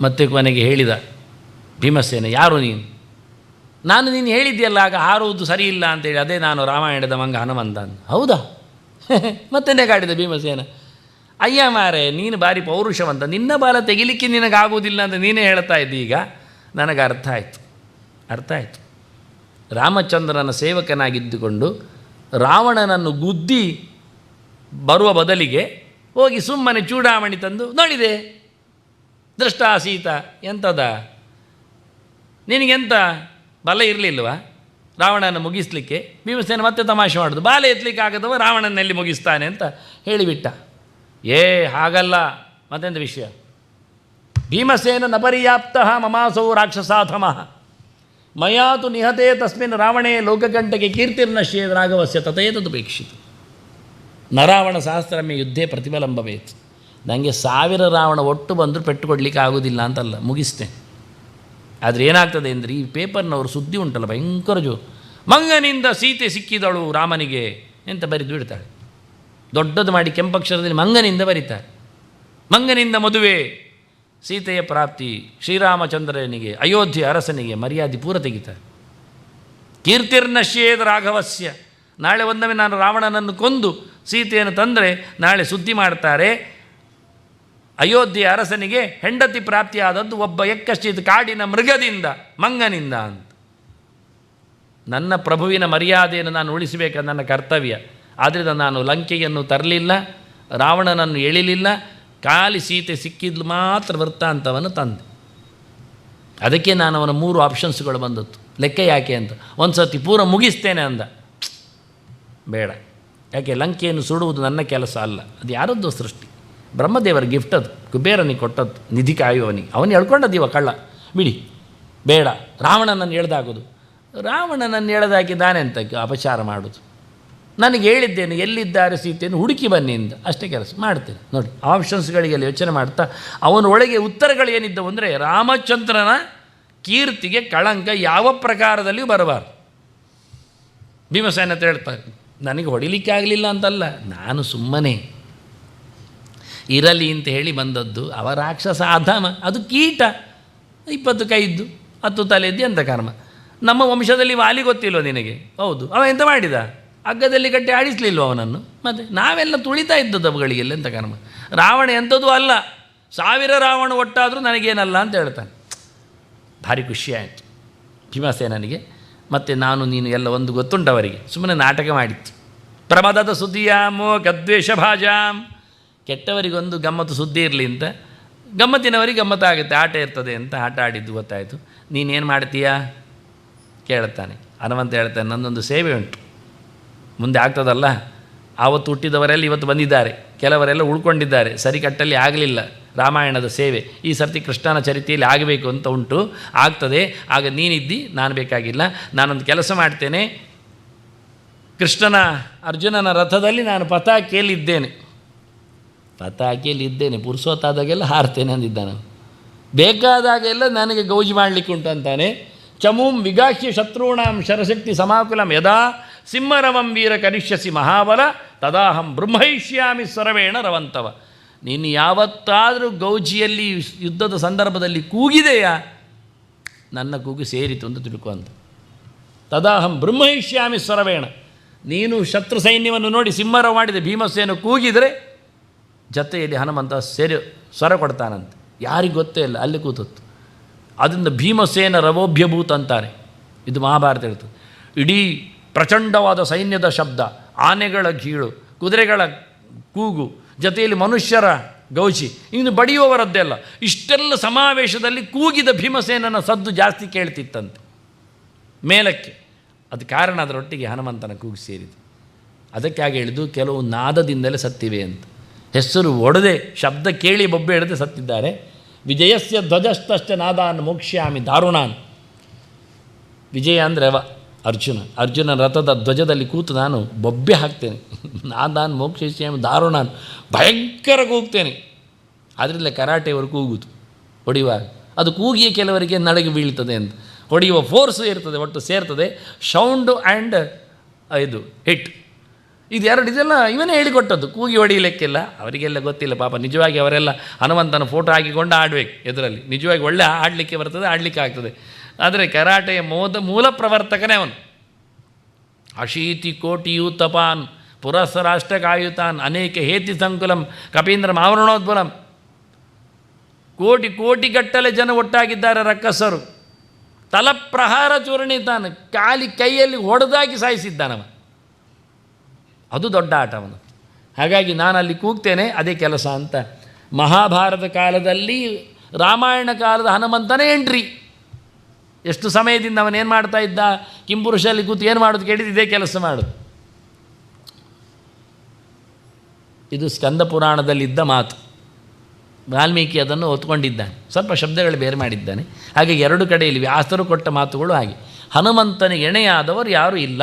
ಮತ್ತೆ ಕೊನೆಗೆ ಹೇಳಿದ ಭೀಮಸೇನ, ಯಾರು ನೀನು? ನಾನು ನೀನು ಹೇಳಿದ್ಯಲ್ಲ ಆಗ ಹಾರುವುದು ಸರಿ ಇಲ್ಲ ಅಂತೇಳಿ, ಅದೇ ನಾನು ರಾಮಾಯಣದ ಮಂಗ ಹನುಮಂತ ಅಂತ. ಹೌದಾ? ಮತ್ತೆ ಕಾಡಿದ ಭೀಮಸೇನ. ಅಯ್ಯ ಮಾರೆ, ನೀನು ಭಾರಿ ಪೌರುಷವಂತ, ನಿನ್ನ ಬಾಲ ತೆಗಿಲಿಕ್ಕೆ ನಿನಗಾಗುವುದಿಲ್ಲ ಅಂತ ನೀನೇ ಹೇಳ್ತಾ ಇದ್ದಿ. ಈಗ ನನಗೆ ಅರ್ಥ ಆಯಿತು. ರಾಮಚಂದ್ರನ ಸೇವಕನಾಗಿದ್ದುಕೊಂಡು ರಾವಣನನ್ನು ಗುದ್ದಿ ಬರುವ ಬದಲಿಗೆ ಹೋಗಿ ಸುಮ್ಮನೆ ಚೂಡಾಮಣಿ ತಂದು ನೋಡಿದೆ ದೃಷ್ಟಾ ಸೀತಾ ಎಂಥದ, ನಿನಗೆಂತ ಬಲ ಇರಲಿಲ್ವಾ ರಾವಣನ ಮುಗಿಸ್ಲಿಕ್ಕೆ? ಭೀಮಸೇನ ಮತ್ತೆ ತಮಾಷೆ ಮಾಡೋದು, ಬಾಲ ಎತ್ತಲಿಕ್ಕೆ ಆಗದವ ರಾವಣನಲ್ಲಿ ಮುಗಿಸ್ತಾನೆ ಅಂತ ಹೇಳಿಬಿಟ್ಟ. ಹಾಗಲ್ಲ, ಮತ್ತೆಂಥ ವಿಷಯ? ಭೀಮಸೇನ ನ ಪರ್ಯಾಪ್ತ ಮಮಾಸೌ ರಾಕ್ಷಸಾಧಮಃ ಮಯಾತು ನಿಹತೆ ತಸ್ಮಿನ್ ರಾವಣೇ ಲೋಕಕಂಟಕೆ ಕೀರ್ತಿರ್ನಶ್ಯೇದ ರಾಘವಸ್ಯ ತಥೇತದುಪೇಕ್ಷಿತ ನರಾವಣ ಸಹಸ್ರಮೇ ಯುದ್ಧೇ ಪ್ರತಿಫಲಂಭವೇತ್. ನನಗೆ 1000 ರಾವಣ ಒಟ್ಟು ಬಂದರೂ ಪೆಟ್ಟು ಕೊಡಲಿಕ್ಕೆ ಆಗೋದಿಲ್ಲ ಅಂತಲ್ಲ, ಮುಗಿಸ್ತೇನೆ. ಆದರೆ ಏನಾಗ್ತದೆ ಅಂದರೆ ಈ ಪೇಪರ್ನವರು ಸುದ್ದಿ ಉಂಟಲ್ಲ ಭಯಂಕರ ಜೋರು. ಮಂಗನಿಂದ ಸೀತೆ ಸಿಕ್ಕಿದಳು ರಾಮನಿಗೆ ಅಂತ ಬರೆದು ಬಿಡ್ತಾಳೆ. ದೊಡ್ಡದು ಮಾಡಿ ಕೆಂಪಕ್ಷರದಲ್ಲಿ ಮಂಗನಿಂದ ಬರೀತಾರೆ. ಮಂಗನಿಂದ ಮದುವೆ, ಸೀತೆಯ ಪ್ರಾಪ್ತಿ, ಶ್ರೀರಾಮಚಂದ್ರನಿಗೆ ಅಯೋಧ್ಯೆ ಅರಸನಿಗೆ ಮರ್ಯಾದೆ ಪೂರ ತೆಗಿತಾರೆ. ಕೀರ್ತಿರ್ನಶ್ಯೇದ ರಾಘವಸ್ಯ, ನಾಳೆ ಒಂದೊಮ್ಮೆ ನಾನು ರಾವಣನನ್ನು ಕೊಂದು ಸೀತೆಯನ್ನು ತಂದರೆ ನಾಳೆ ಸುದ್ದಿ ಮಾಡ್ತಾರೆ, ಅಯೋಧ್ಯೆಯ ಅರಸನಿಗೆ ಹೆಂಡತಿ ಪ್ರಾಪ್ತಿಯಾದದ್ದು ಒಬ್ಬ ಎಕ್ಕಶ್ಚಿತ್ ಕಾಡಿನ ಮೃಗದಿಂದ, ಮಂಗನಿಂದ ಅಂತ. ನನ್ನ ಪ್ರಭುವಿನ ಮರ್ಯಾದೆಯನ್ನು ನಾನು ಉಳಿಸಬೇಕಾದ ನನ್ನ ಕರ್ತವ್ಯ. ಆದ್ದರಿಂದ ನಾನು ಲಂಕೆಯನ್ನು ತರಲಿಲ್ಲ, ರಾವಣನನ್ನು ಎಳಿಲಿಲ್ಲ, ಖಾಲಿ ಸೀತೆ ಸಿಕ್ಕಿದ್ಲು ಮಾತ್ರ ವೃತ್ತಾಂತವನ್ನು ತಂದೆ. ಅದಕ್ಕೆ ನಾನು ಅವನ 3 ಆಪ್ಷನ್ಸ್ಗಳು ಬಂದದ್ದು. ಲೆಕ್ಕ ಯಾಕೆ ಅಂತ, ಒಂದು ಸರ್ತಿ ಪೂರ ಮುಗಿಸ್ತೇನೆ ಅಂದ. ಬೇಡ, ಯಾಕೆ ಲಂಕೆಯನ್ನು ಸುಡುವುದು ನನ್ನ ಕೆಲಸ ಅಲ್ಲ, ಅದು ಯಾರದ್ದು ಸೃಷ್ಟಿ, ಬ್ರಹ್ಮದೇವರ ಗಿಫ್ಟ್, ಅದು ಕುಬೇರನಿಗೆ ಕೊಟ್ಟದ್ದು, ನಿಧಿ ಕಾಯುವವನಿಗೆ. ಅವನು ಹೇಳ್ಕೊಂಡದ್ದೀವ ಕಳ್ಳ, ಬಿಡಿ ಬೇಡ. ರಾವಣನನ್ನು ಎಳೆದಾಗೋದು, ರಾವಣನನ್ನು ಎಳೆದಾಕಿದ್ದಾನೆ ಅಂತ ಅಪಚಾರ ಮಾಡೋದು. ನನಗೆ ಹೇಳಿದ್ದೇನೆ ಎಲ್ಲಿದ್ದಾರೆ ಸೀತೆಯನ್ನು ಹುಡುಕಿ ಬನ್ನಿ ಅಂತ, ಅಷ್ಟೇ ಕೆಲಸ ಮಾಡ್ತೇನೆ. ನೋಡಿ ಆಪ್ಷನ್ಸ್ಗಳಿಗೆಲ್ಲ ಯೋಚನೆ ಮಾಡ್ತಾ ಅವನೊಳಗೆ ಉತ್ತರಗಳೇನಿದ್ದವು ಅಂದರೆ ರಾಮಚಂದ್ರನ ಕೀರ್ತಿಗೆ ಕಳಂಕ ಯಾವ ಪ್ರಕಾರದಲ್ಲಿಯೂ ಬರಬಾರ್ದು. ಭೀಮಸೇನ ಅಂತ ಹೇಳ್ತಾರೆ, ನನಗೆ ಹೊಡಿಲಿಕ್ಕೆ ಆಗಲಿಲ್ಲ ಅಂತಲ್ಲ, ನಾನು ಸುಮ್ಮನೆ ಇರಲಿ ಅಂತ ಹೇಳಿ ಬಂದದ್ದು. ಅವ ರಾಕ್ಷಸ ಅಧಮ, ಅದು ಕೀಟ, 20 ಕೈದ್ದು 10 ತಲೆದ್ದು ಎಂಥ ಕರ್ಮ. ನಮ್ಮ ವಂಶದಲ್ಲಿ ವಾಲಿ ಗೊತ್ತಿಲ್ವ ನಿನಗೆ? ಹೌದು, ಅವ ಎಂತ ಮಾಡಿದ? ಹಗ್ಗದಲ್ಲಿ ಕಟ್ಟಿ ಆಡಿಸಲಿಲ್ವ ಅವನನ್ನು? ಮತ್ತು ನಾವೆಲ್ಲ ತುಳಿತಾ ಇದ್ದದ್ದು ಅವುಗಳಿಗೆಲ್ಲ ಎಂಥ ಕರ್ಮ. ರಾವಣ ಎಂಥದ್ದು ಅಲ್ಲ, 1000 ರಾವಣ ಒಟ್ಟಾದರೂ ನನಗೇನಲ್ಲ ಅಂತ ಹೇಳ್ತಾನೆ. ಭಾರಿ ಖುಷಿಯಾಯಿತು ಭೀಮಸೇನನಿಗೆ. ಮತ್ತು ನಾನು ನೀನು ಎಲ್ಲ ಒಂದು ಗೊತ್ತುಂಟವರಿಗೆ, ಸುಮ್ಮನೆ ನಾಟಕ ಮಾಡಿತ್ತು. ಪ್ರಮದದ ಸುದ್ದಿಯಾಮೋ ಗದ್ವೇಷ ಭಾಜಾಂ, ಕೆಟ್ಟವರಿಗೊಂದು ಗಮ್ಮತ್ತು ಸುದ್ದಿ ಇರಲಿ ಅಂತ, ಗಮ್ಮತ್ತಿನವರಿಗೆ ಗಮ್ಮತ್ತಾಗುತ್ತೆ, ಆಟ ಇರ್ತದೆ ಅಂತ ಆಟ ಆಡಿದ್ದು ಗೊತ್ತಾಯಿತು. ನೀನೇನು ಮಾಡ್ತೀಯಾ ಕೇಳ್ತಾನೆ. ಹನುಮಂತ ಹೇಳ್ತಾನೆ, ನನ್ನೊಂದು ಸೇವೆ ಉಂಟು, ಮುಂದೆ ಆಗ್ತದಲ್ಲ. ಆವತ್ತು ಹುಟ್ಟಿದವರೆಲ್ಲ ಇವತ್ತು ಬಂದಿದ್ದಾರೆ, ಕೆಲವರೆಲ್ಲ ಉಳ್ಕೊಂಡಿದ್ದಾರೆ, ಸರಿಕಟ್ಟಲ್ಲಿ ಆಗಲಿಲ್ಲ ರಾಮಾಯಣದ ಸೇವೆ. ಈ ಸರ್ತಿ ಕೃಷ್ಣನ ಚರಿತೆಯಲ್ಲಿ ಆಗಬೇಕು ಅಂತ ಉಂಟು, ಆಗ್ತದೆ. ಆಗ ನೀನಿದ್ದಿ, ನಾನು ಬೇಕಾಗಿಲ್ಲ. ನಾನೊಂದು ಕೆಲಸ ಮಾಡ್ತೇನೆ, ಕೃಷ್ಣನ ಅರ್ಜುನನ ರಥದಲ್ಲಿ ನಾನು ಪತಾಕಿಯಲ್ಲಿದ್ದೇನೆ, ಪುರುಸೋತಾದಾಗೆಲ್ಲ ಹಾರ್ತೇನೆ ಅಂದಿದ್ದಾನೆ. ಬೇಕಾದಾಗೆಲ್ಲ ನನಗೆ ಗೌಜಿ ಮಾಡಲಿಕ್ಕೆ ಉಂಟು ಅಂತಾನೆ. ಚಮೂಂ ವಿಗಾಹ್ಯ ಶತ್ರುಣಾಂ ಶರಶಕ್ತಿ ಸಮಾಕುಲಂ ಯದಾ ಸಿಂಹರವಂ ವೀರ ಕರಿಷ್ಯಸಿ ಮಹಾಬಲ ತದಾಹಂ ಬ್ರಹ್ಮೈಷ್ಯಾಮಿ ಸ್ವರವೇಣ ರವಂತವ. ನೀನು ಯಾವತ್ತಾದರೂ ಗೌಜಿಯಲ್ಲಿ ಯುದ್ಧದ ಸಂದರ್ಭದಲ್ಲಿ ಕೂಗಿದೆಯಾ? ನನ್ನ ಕೂಗು ಸೇರಿತು ಅಂತ ತಿಳ್ಕೊಂತ. ತದಾಹಂ ಬ್ರಹ್ಮೈಷ್ಯಾಮಿ ಸ್ವರವೇಣ, ನೀನು ಶತ್ರು ಸೈನ್ಯವನ್ನು ನೋಡಿ ಸಿಂಹರ ಮಾಡಿದೆ, ಭೀಮಸೇನ ಕೂಗಿದರೆ ಜೊತೆಯಲ್ಲಿ ಹನುಮಂತ ಸ್ವರ ಕೊಡ್ತಾನಂತೆ. ಯಾರಿಗೆ ಗೊತ್ತೇ ಇಲ್ಲ, ಅಲ್ಲಿ ಕೂತತ್ತು. ಅದರಿಂದ ಭೀಮಸೇನ ರವೋಭ್ಯಭೂತ ಅಂತಾರೆ. ಇದು ಮಹಾಭಾರತ ಹೇಳ್ತದೆ. ಇಡೀ ಪ್ರಚಂಡವಾದ ಸೈನ್ಯದ ಶಬ್ದ, ಆನೆಗಳ ಗೀಳು, ಕುದುರೆಗಳ ಕೂಗು, ಜೊತೆಯಲ್ಲಿ ಮನುಷ್ಯರ ಗೌಜಿ, ಇನ್ನು ಬಡಿಯುವವರದ್ದೆಲ್ಲ, ಇಷ್ಟೆಲ್ಲ ಸಮಾವೇಶದಲ್ಲಿ ಕೂಗಿದ ಭೀಮಸೇನನ ಸದ್ದು ಜಾಸ್ತಿ ಕೇಳ್ತಿತ್ತಂತೆ ಮೇಲಕ್ಕೆ. ಅದು ಕಾರಣ ಅದರೊಟ್ಟಿಗೆ ಹನುಮಂತನ ಕೂಗು ಸೇರಿತು. ಅದಕ್ಕೆ ಹಾಗೆ ಹೇಳಿದ್ದು, ಕೆಲವು ನಾದದಿಂದಲೇ ಸತ್ತಿವೆ ಅಂತ. ಹೆಸರು ಒಡೆದೆ ಶಬ್ದ ಕೇಳಿ ಬೊಬ್ಬೆ ಹಿಡಿದು ಸತ್ತಿದ್ದಾರೆ. ವಿಜಯಸ್ಯ ಧ್ವಜಸ್ತಶ್ಚ ನಾದಾನ್ ಮೋಕ್ಷ್ಯಾಮಿ ದಾರುಣಾನ್. ವಿಜಯ ಅಂದರೆ ಅರ್ಜುನ ರಥದ ಧ್ವಜದಲ್ಲಿ ಕೂತು ನಾನು ಬೊಬ್ಬೆ ಹಾಕ್ತೇನೆ. ನಾದಾನ್ ಮೋಕ್ಷಿಷ್ಯಾಮಿ ದಾರುಣಾನ್, ಭಯಂಕರ ಕೂಗ್ತೇನೆ. ಅದರಿಂದ ಕರಾಟೆಯವರು ಕೂಗುದು ಹೊಡೆಯುವಾಗ, ಅದು ಕೂಗಿಯೇ ಕೆಲವರಿಗೆ ನಡಗಿ ಬೀಳ್ತದೆ ಅಂತ. ಹೊಡೆಯುವ ಫೋರ್ಸು ಇರ್ತದೆ, ಒಟ್ಟು ಸೇರ್ತದೆ, ಸೌಂಡು ಆ್ಯಂಡ್ ಇದು ಹಿಟ್, ಇದೆಲ್ಲ ಇವನೇ ಹೇಳಿಕೊಟ್ಟದ್ದು. ಕೂಗಿ ಹೊಡಿಲಿಕ್ಕೆಲ್ಲ ಅವರಿಗೆಲ್ಲ ಗೊತ್ತಿಲ್ಲ ಪಾಪ. ನಿಜವಾಗಿ ಅವರೆಲ್ಲ ಹನುಮಂತನ ಫೋಟೋ ಹಾಕಿಕೊಂಡು ಆಡಬೇಕು ಎದುರಲ್ಲಿ. ನಿಜವಾಗಿ ಒಳ್ಳೆ ಆಡಲಿಕ್ಕೆ ಬರ್ತದೆ, ಆಡಲಿಕ್ಕೆ ಆಗ್ತದೆ. ಆದರೆ ಕರಾಟೆಯ ಮೂಲ ಪ್ರವರ್ತಕನೇ ಅವನು. 80 ಕೋಟಿ ಯೂತಪಾನ್ ಪುರಸರಾಷ್ಟ್ರಕಾಯುತಾನ್ ಅನೇಕ ಹೇತಿ ಸಂಕುಲಂ ಕಪೀಂದ್ರ ಆವರಣೋದ್ಬಲಂ. ಕೋಟಿ ಕೋಟಿಗಟ್ಟಲೆ ಜನ ಒಟ್ಟಾಗಿದ್ದಾರೆ ರಕ್ಕಸರು. ತಲಪ್ರಹಾರ ಚೂರ್ಣಿತಾನೆ, ಕೈಯಲ್ಲಿ ಹೊಡೆದಾಗಿ ಸಾಯಿಸಿದ್ದಾನವ. ಅದು ದೊಡ್ಡ ಆಟವನು. ಹಾಗಾಗಿ ನಾನು ಅಲ್ಲಿ ಕೂಗ್ತೇನೆ, ಅದೇ ಕೆಲಸ ಅಂತ. ಮಹಾಭಾರತ ಕಾಲದಲ್ಲಿ ರಾಮಾಯಣ ಕಾಲದ ಹನುಮಂತನೇ ಎಂಟ್ರಿ. ಎಷ್ಟು ಸಮಯದಿಂದ ಅವನೇನು ಮಾಡ್ತಾ ಇದ್ದ, ಕಿಂಪುರುಷಲ್ಲಿ ಕೂತು ಏನು ಮಾಡೋದು ಕೇಳಿದ್ದು, ಇದೇ ಕೆಲಸ ಮಾಡೋದು. ಇದು ಸ್ಕಂದ ಪುರಾಣದಲ್ಲಿದ್ದ ಮಾತು. ವಾಲ್ಮೀಕಿ ಅದನ್ನು ಹೊತ್ಕೊಂಡಿದ್ದಾನೆ, ಸ್ವಲ್ಪ ಶಬ್ದಗಳು ಬೇರೆ ಮಾಡಿದ್ದಾನೆ. ಹಾಗೆ ಎರಡು ಕಡೆಯಲ್ಲಿ ವ್ಯಾಸರು ಕೊಟ್ಟ ಮಾತುಗಳು ಹಾಗೆ. ಹನುಮಂತನಿಗೆ ಎಣೆಯಾದವರು ಯಾರೂ ಇಲ್ಲ.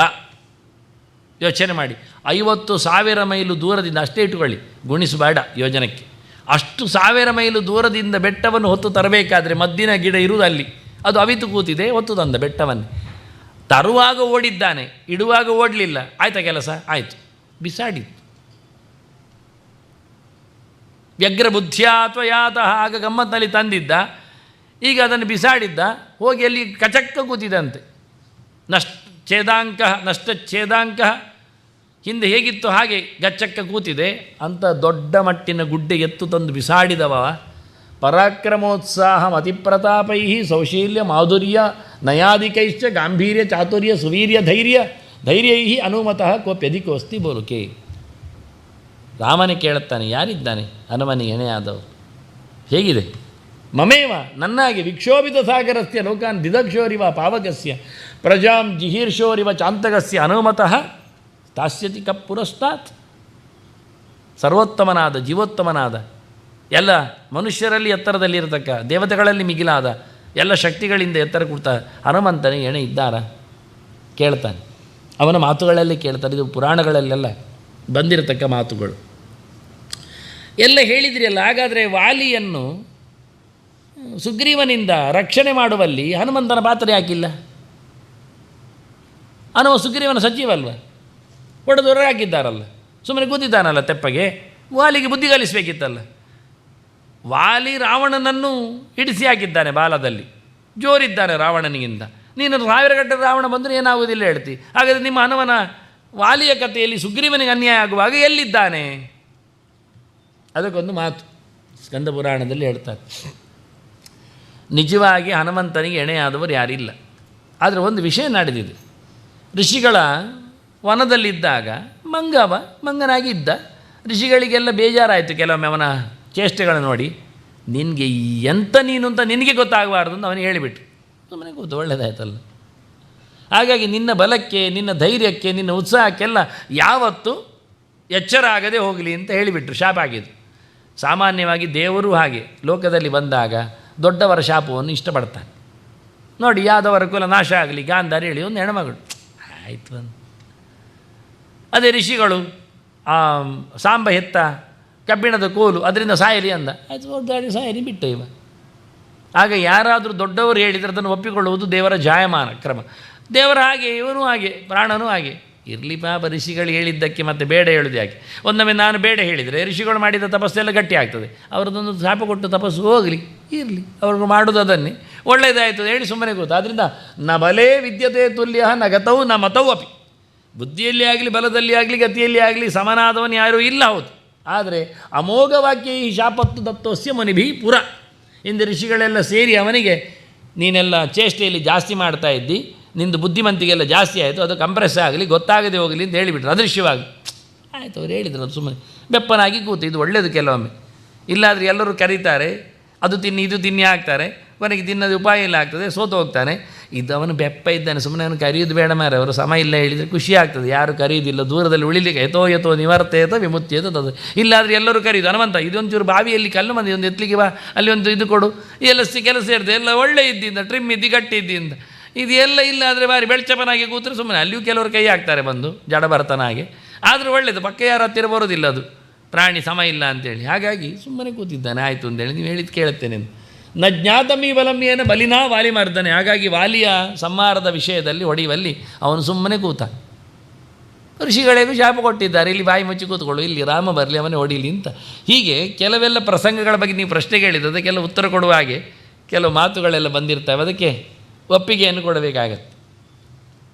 ಯೋಚನೆ ಮಾಡಿ, 50,000 ಮೈಲು ದೂರದಿಂದ, ಅಷ್ಟೇ ಇಟ್ಟುಕೊಳ್ಳಿ, ಗುಣಿಸಬೇಡ ಯೋಜನಕ್ಕೆ, ಅಷ್ಟು 1000 ಮೈಲು ದೂರದಿಂದ ಬೆಟ್ಟವನ್ನು ಹೊತ್ತು ತರಬೇಕಾದ್ರೆ ಮದ್ದಿನ ಗಿಡ ಇರುವುದು ಅಲ್ಲಿ, ಅದು ಅವಿತು ಕೂತಿದೆ, ಹೊತ್ತು ತಂದ ಬೆಟ್ಟವನ್ನೇ. ತರುವಾಗ ಓಡಿದ್ದಾನೆ, ಇಡುವಾಗ ಓಡಲಿಲ್ಲ. ಆಯ್ತಾ ಕೆಲಸ? ಆಯಿತು, ಬಿಸಾಡಿತ್ತು. ವ್ಯಗ್ರ ಬುದ್ಧಿಯಾ ಅಥವಾ ಯಾತಃ, ಆಗ ಗಮ್ಮತ್ತಿನಲ್ಲಿ ತಂದಿದ್ದ, ಈಗ ಅದನ್ನು ಬಿಸಾಡಿದ್ದ, ಹೋಗಿ ಅಲ್ಲಿ ಕಚಕ್ಕ ಕೂತಿದಂತೆ. ನಷ್ಟಚ್ಛೇದಾಂಕ ಹಿಂದೆ ಹೇಗಿತ್ತು ಹಾಗೆ ಗಚ್ಚಕ್ಕ ಕೂತಿದೆ ಅಂತ. ದೊಡ್ಡ ಮಟ್ಟಿನ ಗುಡ್ಡೆ ಎತ್ತು ತಂದು ಬಿಸಾಡಿದವ. ಪರಾಕ್ರಮೋತ್ಸಾಹ ಅತಿಪ್ರತಾಪೈ ಸೌಶೀಲ್ಯ ಮಾಧುರ್ಯ ನಯಾದಿಕೈಶ್ಚ ಗಾಂಭೀರ್ಯ ಚಾತುರ್ಯ ಸುವೀರ್ಯ ಧೈರ್ಯೈ ಅನುಮತಃ ಕೋಪ್ಯಧಿಕೋಸ್ತಿ ಬೋಲುಕೆ. ರಾಮನೇ ಕೇಳುತ್ತಾನೆ, ಯಾರಿದ್ದಾನೆ ಹನುಮನಿಗೆ ಎಣೆಯಾದವರು? ಹೇಗಿದೆ? ಮಮೇವ, ನನ್ನಾಗೆ ವಿಕ್ಷೋಭಿತ ಸಾಗರಸ್ಯ ಲೋಕಾನ್ ದಿದಕ್ಷೋರಿವ ಪಾವಕಸ್ಯ ಪ್ರಜಾಂ ಜಿಹೀರ್ಷೋರಿವ ಚಾಂತಕಸ್ಯ ಅನುಮತಃ ತಾಸ್ಯತಿ ಕಪ್ಪುರಸ್ತಾತ್. ಸರ್ವೋತ್ತಮನಾದ, ಜೀವೋತ್ತಮನಾದ, ಎಲ್ಲ ಮನುಷ್ಯರಲ್ಲಿ ಎತ್ತರದಲ್ಲಿರತಕ್ಕ, ದೇವತೆಗಳಲ್ಲಿ ಮಿಗಿಲಾದ, ಎಲ್ಲ ಶಕ್ತಿಗಳಿಂದ ಎತ್ತರ ಕೊಡ್ತಾ ಹನುಮಂತನಿಗೆ ಎಣೆ ಇದ್ದಾರ? ಕೇಳ್ತಾನೆ. ಅವನ ಮಾತುಗಳಲ್ಲೇ ಕೇಳ್ತಾರೆ. ಇದು ಪುರಾಣಗಳಲ್ಲೆಲ್ಲ ಬಂದಿರತಕ್ಕ ಮಾತುಗಳು ಎಲ್ಲ ಹೇಳಿದ್ರಿ ಅಲ್ಲ. ಹಾಗಾದರೆ ವಾಲಿಯನ್ನು ಸುಗ್ರೀವನಿಂದ ರಕ್ಷಣೆ ಮಾಡುವಲ್ಲಿ ಹನುಮಂತನ ಪಾತ್ರ ಯಾಕಿಲ್ಲ? ಹನುಮ ಸುಗ್ರೀವನ ಸಚಿವಲ್ವ, ಹೊಡೆದವರು ಹಾಕಿದ್ದಾರಲ್ಲ, ಸುಮ್ಮನೆ ಕೂತಿದ್ದಾನಲ್ಲ ತೆಪ್ಪಗೆ. ವಾಲಿಗೆ ಬುದ್ಧಿ ಕಲಿಸಬೇಕಿತ್ತಲ್ಲ. ವಾಲಿ ರಾವಣನನ್ನು ಹಿಡಿಸಿ ಹಾಕಿದ್ದಾನೆ ಬಾಲದಲ್ಲಿ, ಜೋರಿದ್ದಾನೆ ರಾವಣನಿಗಿಂತ. ನೀನು 1000 ಗಂಟೆ ರಾವಣ ಬಂದರೆ ಏನಾಗುವುದಿಲ್ಲ ಹೇಳ್ತಿ. ಹಾಗಾದರೆ ನಿಮ್ಮ ಹನುಮನ ವಾಲಿಯ ಕಥೆಯಲ್ಲಿ ಸುಗ್ರೀವನಿಗೆ ಅನ್ಯಾಯ ಆಗುವಾಗ ಎಲ್ಲಿದ್ದಾನೆ? ಅದಕ್ಕೊಂದು ಮಾತು ಸ್ಕಂದ ಪುರಾಣದಲ್ಲಿ ಹೇಳ್ತಾರೆ. ನಿಜವಾಗಿ ಹನುಮಂತನಿಗೆ ಎಣೆಯಾದವರು ಯಾರಿಲ್ಲ. ಆದರೆ ಒಂದು ವಿಷಯ ನಡೆದಿದೆ. ಋಷಿಗಳ ವನದಲ್ಲಿದ್ದಾಗ ಮಂಗನಾಗಿ ಇದ್ದ. ಋಷಿಗಳಿಗೆಲ್ಲ ಬೇಜಾರಾಯಿತು ಕೆಲವೊಮ್ಮೆ ಅವನ ಚೇಷ್ಟೆಗಳು ನೋಡಿ. ನಿನಗೆ ಎಂಥ ನೀನು ಅಂತ ನಿನಗೆ ಗೊತ್ತಾಗಬಾರ್ದು ಅಂತ ಅವನಿಗೆ ಹೇಳಿಬಿಟ್ರು. ಸುಮ್ಮನೆ ಕೂತು, ಒಳ್ಳೆಯದಾಯ್ತಲ್ಲ. ಹಾಗಾಗಿ ನಿನ್ನ ಬಲಕ್ಕೆ, ನಿನ್ನ ಧೈರ್ಯಕ್ಕೆ, ನಿನ್ನ ಉತ್ಸಾಹಕ್ಕೆಲ್ಲ ಯಾವತ್ತೂ ಎಚ್ಚರ ಆಗದೆ ಹೋಗಲಿ ಅಂತ ಹೇಳಿಬಿಟ್ರು. ಶಾಪ ಆಗಿದ್ದು. ಸಾಮಾನ್ಯವಾಗಿ ದೇವರು ಹಾಗೆ ಲೋಕದಲ್ಲಿ ಬಂದಾಗ ದೊಡ್ಡವರ ಶಾಪವನ್ನು ಇಷ್ಟಪಡ್ತಾನೆ. ನೋಡಿ, ಯಾದವರ ಕುಲ ನಾಶ ಆಗಲಿ, ಗಾಂಧಾರಿ ಹೇಳಿ ಒಂದು ಹೆಣ್ಮಗಳು ಆಯಿತು ಅಂತ. ಅದೇ ಋಷಿಗಳು ಸಾಂಬ ಹೆತ್ತ ಕಬ್ಬಿಣದ ಕೋಲು, ಅದರಿಂದ ಸಾಯಲಿ ಅಂದ, ಆಯಿತು ದೊಡ್ಡ ಸಾಯಲಿ ಬಿಟ್ಟು ಇವ. ಆಗ ಯಾರಾದರೂ ದೊಡ್ಡವರು ಹೇಳಿದರೆ ಅದನ್ನು ಒಪ್ಪಿಕೊಳ್ಳುವುದು ದೇವರ ಜಾಯಮಾನ ಕ್ರಮ. ದೇವರ ಹಾಗೆ, ಇವನು ಹಾಗೆ, ಪ್ರಾಣನೂ ಹಾಗೆ. ಇರಲಿ ಪಾಪ, ಋಷಿಗಳು ಹೇಳಿದ್ದಕ್ಕೆ ಮತ್ತೆ ಬೇಡ ಹೇಳೋದು ಯಾಕೆ? ಒಂದೊಮ್ಮೆ ನಾನು ಬೇಡ ಹೇಳಿದರೆ ಋಷಿಗಳು ಮಾಡಿದ ತಪಸ್ಸೆಲ್ಲ ಗಟ್ಟಿ ಆಗ್ತದೆ. ಅವರದೊಂದು ಶಾಪ ಕೊಟ್ಟು ತಪಸ್ಸು ಹೋಗಲಿ, ಇರಲಿ, ಅವ್ರಿಗೆ ಮಾಡೋದು ಅದನ್ನೇ, ಒಳ್ಳೆಯದಾಯಿತು ಹೇಳಿ ಸುಮ್ಮನೆ ಕೂತು. ಆದ್ದರಿಂದ ನ ಬಲೇ ವಿದ್ಯತೆ ತುಲ್ಯ ನ ಗತವು ನ ಮತವು ಅಪಿ. ಬುದ್ಧಿಯಲ್ಲಿ ಆಗಲಿ, ಬಲದಲ್ಲಿ ಆಗಲಿ, ಗತಿಯಲ್ಲಿ ಆಗಲಿ ಸಮನಾದವನು ಯಾರೂ ಇಲ್ಲ. ಹೌದು, ಆದರೆ ಅಮೋಘ ವಾಕ್ಯ ಈ ಶಾಪತ್ತು ದತ್ತೋಸ್ಯ ಮುನಿಭಿ ಪುರ. ಹಿಂದೆ ಋಷಿಗಳೆಲ್ಲ ಸೇರಿ ಅವನಿಗೆ ನೀನೆಲ್ಲ ಚೇಷ್ಟೆಯಲ್ಲಿ ಜಾಸ್ತಿ ಮಾಡ್ತಾ ಇದ್ದಿ, ನಿಂದು ಬುದ್ಧಿಮಂತಿಗೆಲ್ಲ ಜಾಸ್ತಿ ಆಯಿತು, ಅದು ಕಂಪ್ರೆಸ್ ಆಗಲಿ, ಗೊತ್ತಾಗದೆ ಹೋಗಲಿ ಅಂತ ಹೇಳಿಬಿಟ್ರು ಅದೃಶ್ಯವಾಗಿ. ಆಯಿತು, ಅವ್ರು ಹೇಳಿದ್ರು. ಅದು ಸುಮ್ಮನೆ ಬೆಪ್ಪನಾಗಿ ಕೂತು. ಇದು ಒಳ್ಳೆಯದು. ಕೆಲವೊಮ್ಮೆ ಇಲ್ಲಾದರೆ ಎಲ್ಲರೂ ಕರೀತಾರೆ, ಅದು ತಿನ್ನಿ ಇದು ತಿನ್ನಿ ಹಾಕ್ತಾರೆ, ಕೊನೆಗೆ ತಿನ್ನೋದು ಉಪಾಯ ಇಲ್ಲ ಆಗ್ತದೆ, ಸೋತು ಹೋಗ್ತಾನೆ. ಇದು ಅವನು ಬೆಪ್ಪ ಇದ್ದಾನೆ, ಸುಮ್ಮನೆ ಅವನು ಕರೆಯೋದು ಬೇಡ ಮಾರೆ. ಅವರು ಸಮ ಇಲ್ಲ ಹೇಳಿದರೆ ಖುಷಿ ಆಗ್ತದೆ. ಯಾರು ಕರೆಯೋದಿಲ್ಲ, ದೂರದಲ್ಲಿ ಉಳಿಲಿಕ್ಕೆ ಯಥೋ ನಿವರ್ತೇತ ವಿಮುತ್ಯೇತ ಅದು. ಇಲ್ಲಾದರೆ ಎಲ್ಲರೂ ಕರೆಯೋದು, ಹನುಮಂತ ಇದೊಂಚೂರು ಬಾವಿಯಲ್ಲಿ ಕಲ್ಲು ಮಂದಿ ಒಂದು ಎತ್ತಲಿಗೆ ಬಾ, ಅಲ್ಲಿ ಒಂದು ಇದು ಕೊಡು, ಎಲ್ಲ ಕೆಲಸ ಇರ್ತದೆ, ಎಲ್ಲ ಒಳ್ಳೆ ಇದ್ದಿಂದ, ಟ್ರಿಮ್ ಇದ್ದು ಗಟ್ಟಿ ಇದ್ದಿಂದ. ಇದು ಎಲ್ಲ ಇಲ್ಲ ಆದರೆ ಬಾರಿ ಬೆಳ್ಚಪ್ಪನಾಗಿ ಕೂತ್ರೆ ಸುಮ್ಮನೆ ಅಲ್ಲಿಯೂ ಕೆಲವರು ಕೈ ಹಾಕ್ತಾರೆ ಬಂದು ಜಡಭರತನಾಗೆ. ಆದರೆ ಒಳ್ಳೆಯದು, ಪಕ್ಕ ಯಾರು ಹತ್ತಿರ ಬರೋದಿಲ್ಲ, ಅದು ಪ್ರಾಣಿ ಸಮ ಇಲ್ಲ ಅಂತೇಳಿ. ಹಾಗಾಗಿ ಸುಮ್ಮನೆ ಕೂತಿದ್ದಾನೆ. ಆಯಿತು ಅಂತೇಳಿ ನೀವು ಹೇಳಿದ್ದು ಕೇಳುತ್ತೇನೆ. ನ ಜ್ಞಾತಮಿ ಬಲಮ್ಯೇನ ಬಲಿನಾ ವಾಲಿ ಮಾಡ್ತಾನೆ. ಹಾಗಾಗಿ ವಾಲಿಯ ಸಂಹಾರದ ವಿಷಯದಲ್ಲಿ ಹೊಡೆಯುವಲ್ಲಿ ಅವನು ಸುಮ್ಮನೆ ಕೂತ. ಋಷಿಗಳಿಗೂ ಶಾಪ ಕೊಟ್ಟಿದ್ದಾರೆ, ಇಲ್ಲಿ ಬಾಯಿ ಮುಚ್ಚಿ ಕೂತ್ಕೊಳ್ಳು, ಇಲ್ಲಿ ರಾಮ ಬರಲಿ ಅವನೇ ಹೊಡೀಲಿ ಅಂತ. ಹೀಗೆ ಕೆಲವೆಲ್ಲ ಪ್ರಸಂಗಗಳ ಬಗ್ಗೆ ನೀವು ಪ್ರಶ್ನೆ ಕೇಳಿದ್ದು, ಅದಕ್ಕೆಲ್ಲ ಉತ್ತರ ಕೊಡುವ ಹಾಗೆ ಕೆಲವು ಮಾತುಗಳೆಲ್ಲ ಬಂದಿರ್ತವೆ. ಅದಕ್ಕೆ ಒಪ್ಪಿಗೆಯನ್ನು ಕೊಡಬೇಕಾಗತ್ತೆ.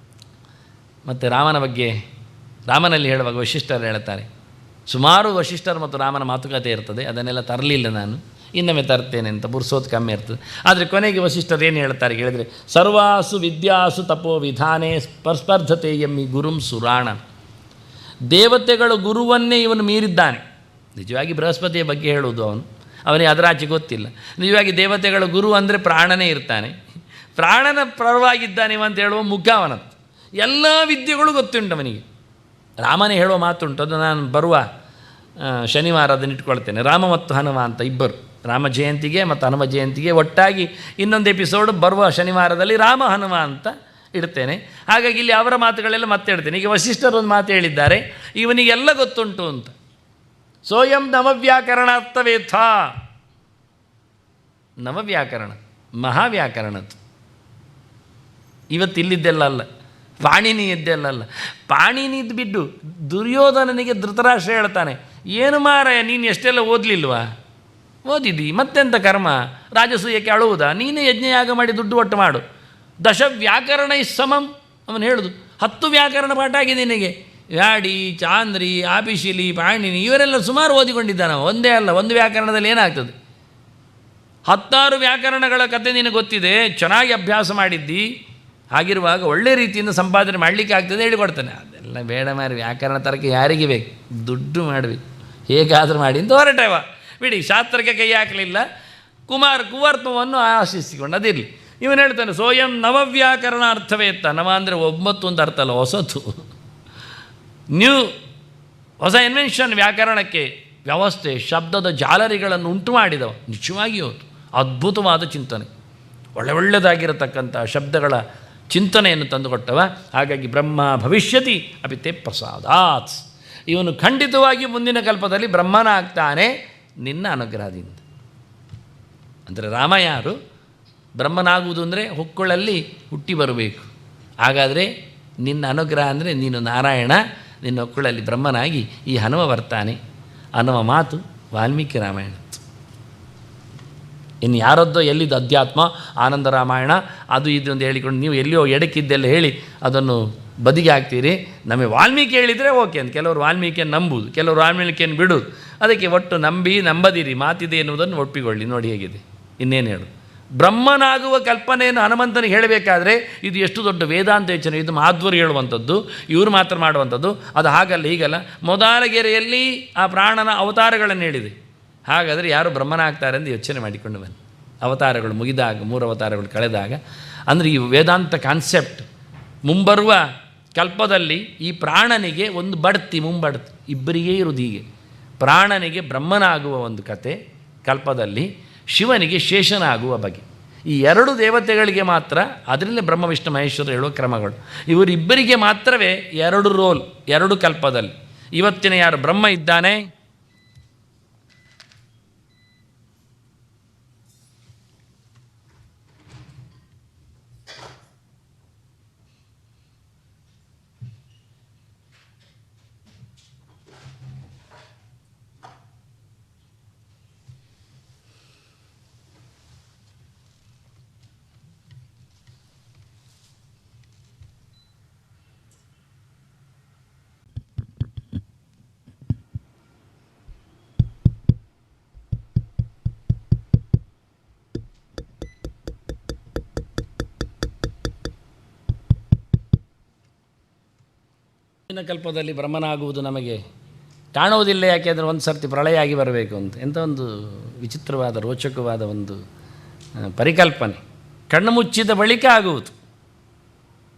ಮತ್ತು ರಾಮನ ಬಗ್ಗೆ ರಾಮನಲ್ಲಿ ಹೇಳುವಾಗ ವಶಿಷ್ಠರು ಹೇಳ್ತಾರೆ. ಸುಮಾರು ವಶಿಷ್ಠರು ಮತ್ತು ರಾಮನ ಮಾತುಕತೆ ಇರ್ತದೆ, ಅದನ್ನೆಲ್ಲ ತರಲಿಲ್ಲ ನಾನು. ಇನ್ನೊಮ್ಮೆ ತರ್ತೇನೆ ಅಂತ ಬುರ್ಸೋದು ಕಮ್ಮಿ ಇರ್ತದೆ. ಆದರೆ ಕೊನೆಗೆ ವಸಿಷ್ಠರು ಏನು ಹೇಳ್ತಾರೆ ಹೇಳಿದರೆ, ಸರ್ವಾಸು ವಿದ್ಯಾಸು ತಪೋ ವಿಧಾನೇ ಸ್ಪರ್ಧತೆ ಎಮ್ಮಿ ಗುರುಂ ಸುರಾಣ. ದೇವತೆಗಳು ಗುರುವನ್ನೇ ಇವನು ಮೀರಿದ್ದಾನೆ. ನಿಜವಾಗಿ ಬೃಹಸ್ಪತಿಯ ಬಗ್ಗೆ ಹೇಳುವುದು ಅವನಿಗೆ ಅದರಾಚೆ ಗೊತ್ತಿಲ್ಲ. ನಿಜವಾಗಿ ದೇವತೆಗಳ ಗುರು ಅಂದರೆ ಪ್ರಾಣನೇ ಇರ್ತಾನೆ, ಪ್ರಾಣನ ಪರವಾಗಿದ್ದಾನೆ ಅಂತ ಹೇಳುವ ಮುಖ ಅವನದ್ದು. ಎಲ್ಲ ವಿದ್ಯೆಗಳು ಗೊತ್ತುಂಟು ಅವನಿಗೆ. ರಾಮನೇ ಹೇಳುವ ಮಾತುಂಟು, ಅದು ನಾನು ಬರುವ ಶನಿವಾರ ಅದನ್ನು ಇಟ್ಕೊಳ್ತೇನೆ. ರಾಮ ಮತ್ತು ಹನುಮ ಅಂತ ಇಬ್ಬರು, ರಾಮ ಜಯಂತಿಗೆ ಮತ್ತು ಹನುಮ ಜಯಂತಿಗೆ ಒಟ್ಟಾಗಿ ಇನ್ನೊಂದು ಎಪಿಸೋಡ್ ಬರುವ ಶನಿವಾರದಲ್ಲಿ ರಾಮ ಹನುಮ ಅಂತ ಇಡ್ತೇನೆ. ಹಾಗಾಗಿ ಇಲ್ಲಿ ಅವರ ಮಾತುಗಳೆಲ್ಲ ಮತ್ತೆ ಇಡ್ತೇನೆ. ಈಗ ವಸಿಷ್ಠರು ಒಂದು ಮಾತು ಹೇಳಿದ್ದಾರೆ, ಇವನಿಗೆಲ್ಲ ಗೊತ್ತುಂಟು ಅಂತ. ಸೋಯಂ ನವವ್ಯಾಕರಣಾರ್ಥವೇಥ. ನವವ್ಯಾಕರಣ ಮಹಾವ್ಯಾಕರಣದ್ದು ಇವತ್ತಿಲ್ಲಿದ್ದೆಲ್ಲ ಅಲ್ಲ, ಪಾಣಿನಿ ಇದ್ದೆಲ್ಲ. ಪಾಣಿನಿದ್ದು ಬಿಟ್ಟು ದುರ್ಯೋಧನನಿಗೆ ಧೃತರಾಷ್ಟ್ರ ಹೇಳ್ತಾನೆ, ಏನು ಮಾರಾಯ ನೀನು ಎಷ್ಟೆಲ್ಲ ಓದಲಿಲ್ವಾ? ಓದಿದ್ದಿ, ಮತ್ತೆಂಥ ಕರ್ಮ, ರಾಜಸೂಯಕ್ಕೆ ಅಳುವುದಾ? ನೀನೇ ಯಜ್ಞಯಾಗ ಮಾಡಿ ದುಡ್ಡು ಒಟ್ಟು ಮಾಡು. ದಶ ವ್ಯಾಕರಣ ಸಮಂ ಅವನು ಹೇಳುದು. 10 ವ್ಯಾಕರಣ ಪಾಠ ಆಗಿದೆ ನಿನಗೆ. ವ್ಯಾಡಿ, ಚಾಂದ್ರಿ, ಆಪಿಶಿಲಿ, ಪಾಣಿನಿ ಇವರೆಲ್ಲ ಸುಮಾರು ಓದಿಕೊಂಡಿದ್ದಾನೆ. ಒಂದೇ ಅಲ್ಲ, ಒಂದು ವ್ಯಾಕರಣದಲ್ಲಿ ಏನಾಗ್ತದೆ? 16 ವ್ಯಾಕರಣಗಳ ಕತೆ ನಿನಗೆ ಗೊತ್ತಿದೆ, ಚೆನ್ನಾಗಿ ಅಭ್ಯಾಸ ಮಾಡಿದ್ದಿ. ಹಾಗಿರುವಾಗ ಒಳ್ಳೆ ರೀತಿಯಿಂದ ಸಂಪಾದನೆ ಮಾಡಲಿಕ್ಕೆ ಆಗ್ತದೆ ಹೇಳಿಕೊಡ್ತಾನೆ. ಅದೆಲ್ಲ ಬೇಡ ಮಾರಿ, ವ್ಯಾಕರಣ ತರಕ್ಕೆ ಯಾರಿಗೆ ಬೇಕು? ದುಡ್ಡು ಮಾಡಬೇಕು, ಹೇಗಾದರೂ ಮಾಡಿ ಅಂತ ಹೊರಟವ. ಬಿಡಿ, ಶಾಸ್ತ್ರಕ್ಕೆ ಕೈ ಹಾಕಲಿಲ್ಲ. ಕುವರ್ಪವನ್ನು ಆಶಿಸಿಕೊಂಡು ಅದಿರಲಿ. ಇವನು ಹೇಳ್ತಾನೆ, ಸೋಯಂ ನವವ್ಯಾಕರಣ ಅರ್ಥವೇತ್ತ. ನವ ಅಂದರೆ 9 ಅಂತ ಅರ್ಥ ಅಲ್ಲ, ಹೊಸತು, ನ್ಯೂ, ಹೊಸ ಇನ್ವೆನ್ಷನ್. ವ್ಯಾಕರಣಕ್ಕೆ ವ್ಯವಸ್ಥೆ, ಶಬ್ದದ ಜಾಲರಿಗಳನ್ನು ಉಂಟು ಮಾಡಿದವ. ನಿಜವಾಗಿಯೂ ಅದ್ಭುತವಾದ ಚಿಂತನೆ, ಒಳ್ಳೆಯದಾಗಿರತಕ್ಕಂಥ ಶಬ್ದಗಳ ಚಿಂತನೆಯನ್ನು ತಂದುಕೊಟ್ಟವ. ಹಾಗಾಗಿ ಬ್ರಹ್ಮ ಭವಿಷ್ಯತಿ ಅಪಿತೆ ಪ್ರಸಾದಾತ್. ಇವನು ಖಂಡಿತವಾಗಿ ಮುಂದಿನ ಕಲ್ಪದಲ್ಲಿ ಬ್ರಹ್ಮನ ಆಗ್ತಾನೆ ನಿನ್ನ ಅನುಗ್ರಹದಿಂದ. ಅಂದರೆ ರಾಮ ಯಾರು? ಬ್ರಹ್ಮನಾಗುವುದು ಅಂದರೆ ಹೊಕ್ಕುಳಲ್ಲಿ ಹುಟ್ಟಿ ಬರಬೇಕು. ಹಾಗಾದರೆ ನಿನ್ನ ಅನುಗ್ರಹ ಅಂದರೆ ನೀನು ನಾರಾಯಣ, ನಿನ್ನ ಹೊಕ್ಕುಳಲ್ಲಿ ಬ್ರಹ್ಮನಾಗಿ ಈ ಹನುಮ ಬರ್ತಾನೆ ಅನ್ನುವ ಮಾತು ವಾಲ್ಮೀಕಿ ರಾಮಾಯಣ. ಇನ್ನು ಯಾರದ್ದೋ ಎಲ್ಲಿದ್ದು ಅಧ್ಯಾತ್ಮ, ಆನಂದ ರಾಮಾಯಣ, ಅದು ಇದು ಅಂತ ಹೇಳಿಕೊಂಡು ನೀವು ಎಲ್ಲಿಯೋ ಎಡಕ್ಕಿದ್ದೆಲ್ಲ ಹೇಳಿ ಅದನ್ನು ಬದಿಗೆ ಹಾಕ್ತೀರಿ. ನಮಗೆ ವಾಲ್ಮೀಕಿ ಹೇಳಿದರೆ ಓಕೆ ಅಂತ. ಕೆಲವರು ವಾಲ್ಮೀಕಿಯನ್ನು ನಂಬುವುದು, ಕೆಲವರು ವಾಲ್ಮೀಕಿಯನ್ನು ಬಿಡುವುದು. ಅದಕ್ಕೆ ಒಟ್ಟು ನಂಬದಿರಿ, ಮಾತಿದೆ ಎನ್ನುವುದನ್ನು ಒಪ್ಪಿಕೊಳ್ಳಿ. ನೋಡಿ ಹೇಗಿದೆ, ಇನ್ನೇನು ಹೇಳು. ಬ್ರಹ್ಮನಾಗುವ ಕಲ್ಪನೆಯನ್ನು ಹನುಮಂತನಿಗೆ ಹೇಳಬೇಕಾದ್ರೆ ಇದು ಎಷ್ಟು ದೊಡ್ಡ ವೇದಾಂತ ಯೋಚನೆ. ಇದು ಮಾಧ್ವರು ಹೇಳುವಂಥದ್ದು, ಇವರು ಮಾತ್ರ ಮಾಡುವಂಥದ್ದು. ಅದು ಹಾಗಲ್ಲ, ಹೀಗಲ್ಲ. ಮೊದಲಗೆರೆಯಲ್ಲಿ ಆ ಪ್ರಾಣನ ಅವತಾರಗಳನ್ನು ಹೇಳಿದೆ. ಹಾಗಾದರೆ ಯಾರು ಬ್ರಹ್ಮನಾಗ್ತಾರೆ ಎಂದು ಯೋಚನೆ ಮಾಡಿಕೊಂಡು ಬನ್ನಿ. ಅವತಾರಗಳು ಮುಗಿದಾಗ, 3 ಅವತಾರಗಳು ಕಳೆದಾಗ, ಅಂದರೆ ಈ ವೇದಾಂತ ಕಾನ್ಸೆಪ್ಟ್ ಮುಂಬರುವ ಕಲ್ಪದಲ್ಲಿ ಈ ಪ್ರಾಣನಿಗೆ ಒಂದು ಬಡ್ತಿ, ಮುಂಬಡ್ತಿ ಇಬ್ಬರಿಗೇ ಇರುವುದು. ಹೀಗೆ ಪ್ರಾಣನಿಗೆ ಬ್ರಹ್ಮನಾಗುವ ಒಂದು ಕತೆ ಕಲ್ಪದಲ್ಲಿ, ಶಿವನಿಗೆ ಶೇಷನಾಗುವ ಬಗೆ. ಈ 2 ದೇವತೆಗಳಿಗೆ ಮಾತ್ರ, ಅದರಲ್ಲೇ ಬ್ರಹ್ಮ ವಿಷ್ಣು ಮಹೇಶ್ವರ ಹೇಳುವ ಕ್ರಮಗಳು. ಇವರಿಬ್ಬರಿಗೆ ಮಾತ್ರವೇ 2 ರೋಲ್ 2 ಕಲ್ಪದಲ್ಲಿ. ಇವತ್ತಿನ ಯಾರು ಬ್ರಹ್ಮ ಇದ್ದಾನೆ, ಕಲ್ಪದಲ್ಲಿ ಬ್ರಹ್ಮನಾಗುವುದು ನಮಗೆ ಕಾಣುವುದಿಲ್ಲ. ಯಾಕೆಂದರೆ ಒಂದು ಸರ್ತಿ ಪ್ರಳಯ ಆಗಿ ಬರಬೇಕು ಅಂತ. ಎಂಥ ಒಂದು ವಿಚಿತ್ರವಾದ, ರೋಚಕವಾದ ಒಂದು ಪರಿಕಲ್ಪನೆ. ಕಣ್ಣು ಮುಚ್ಚಿದ ಬಳಿಕ ಆಗುವುದು,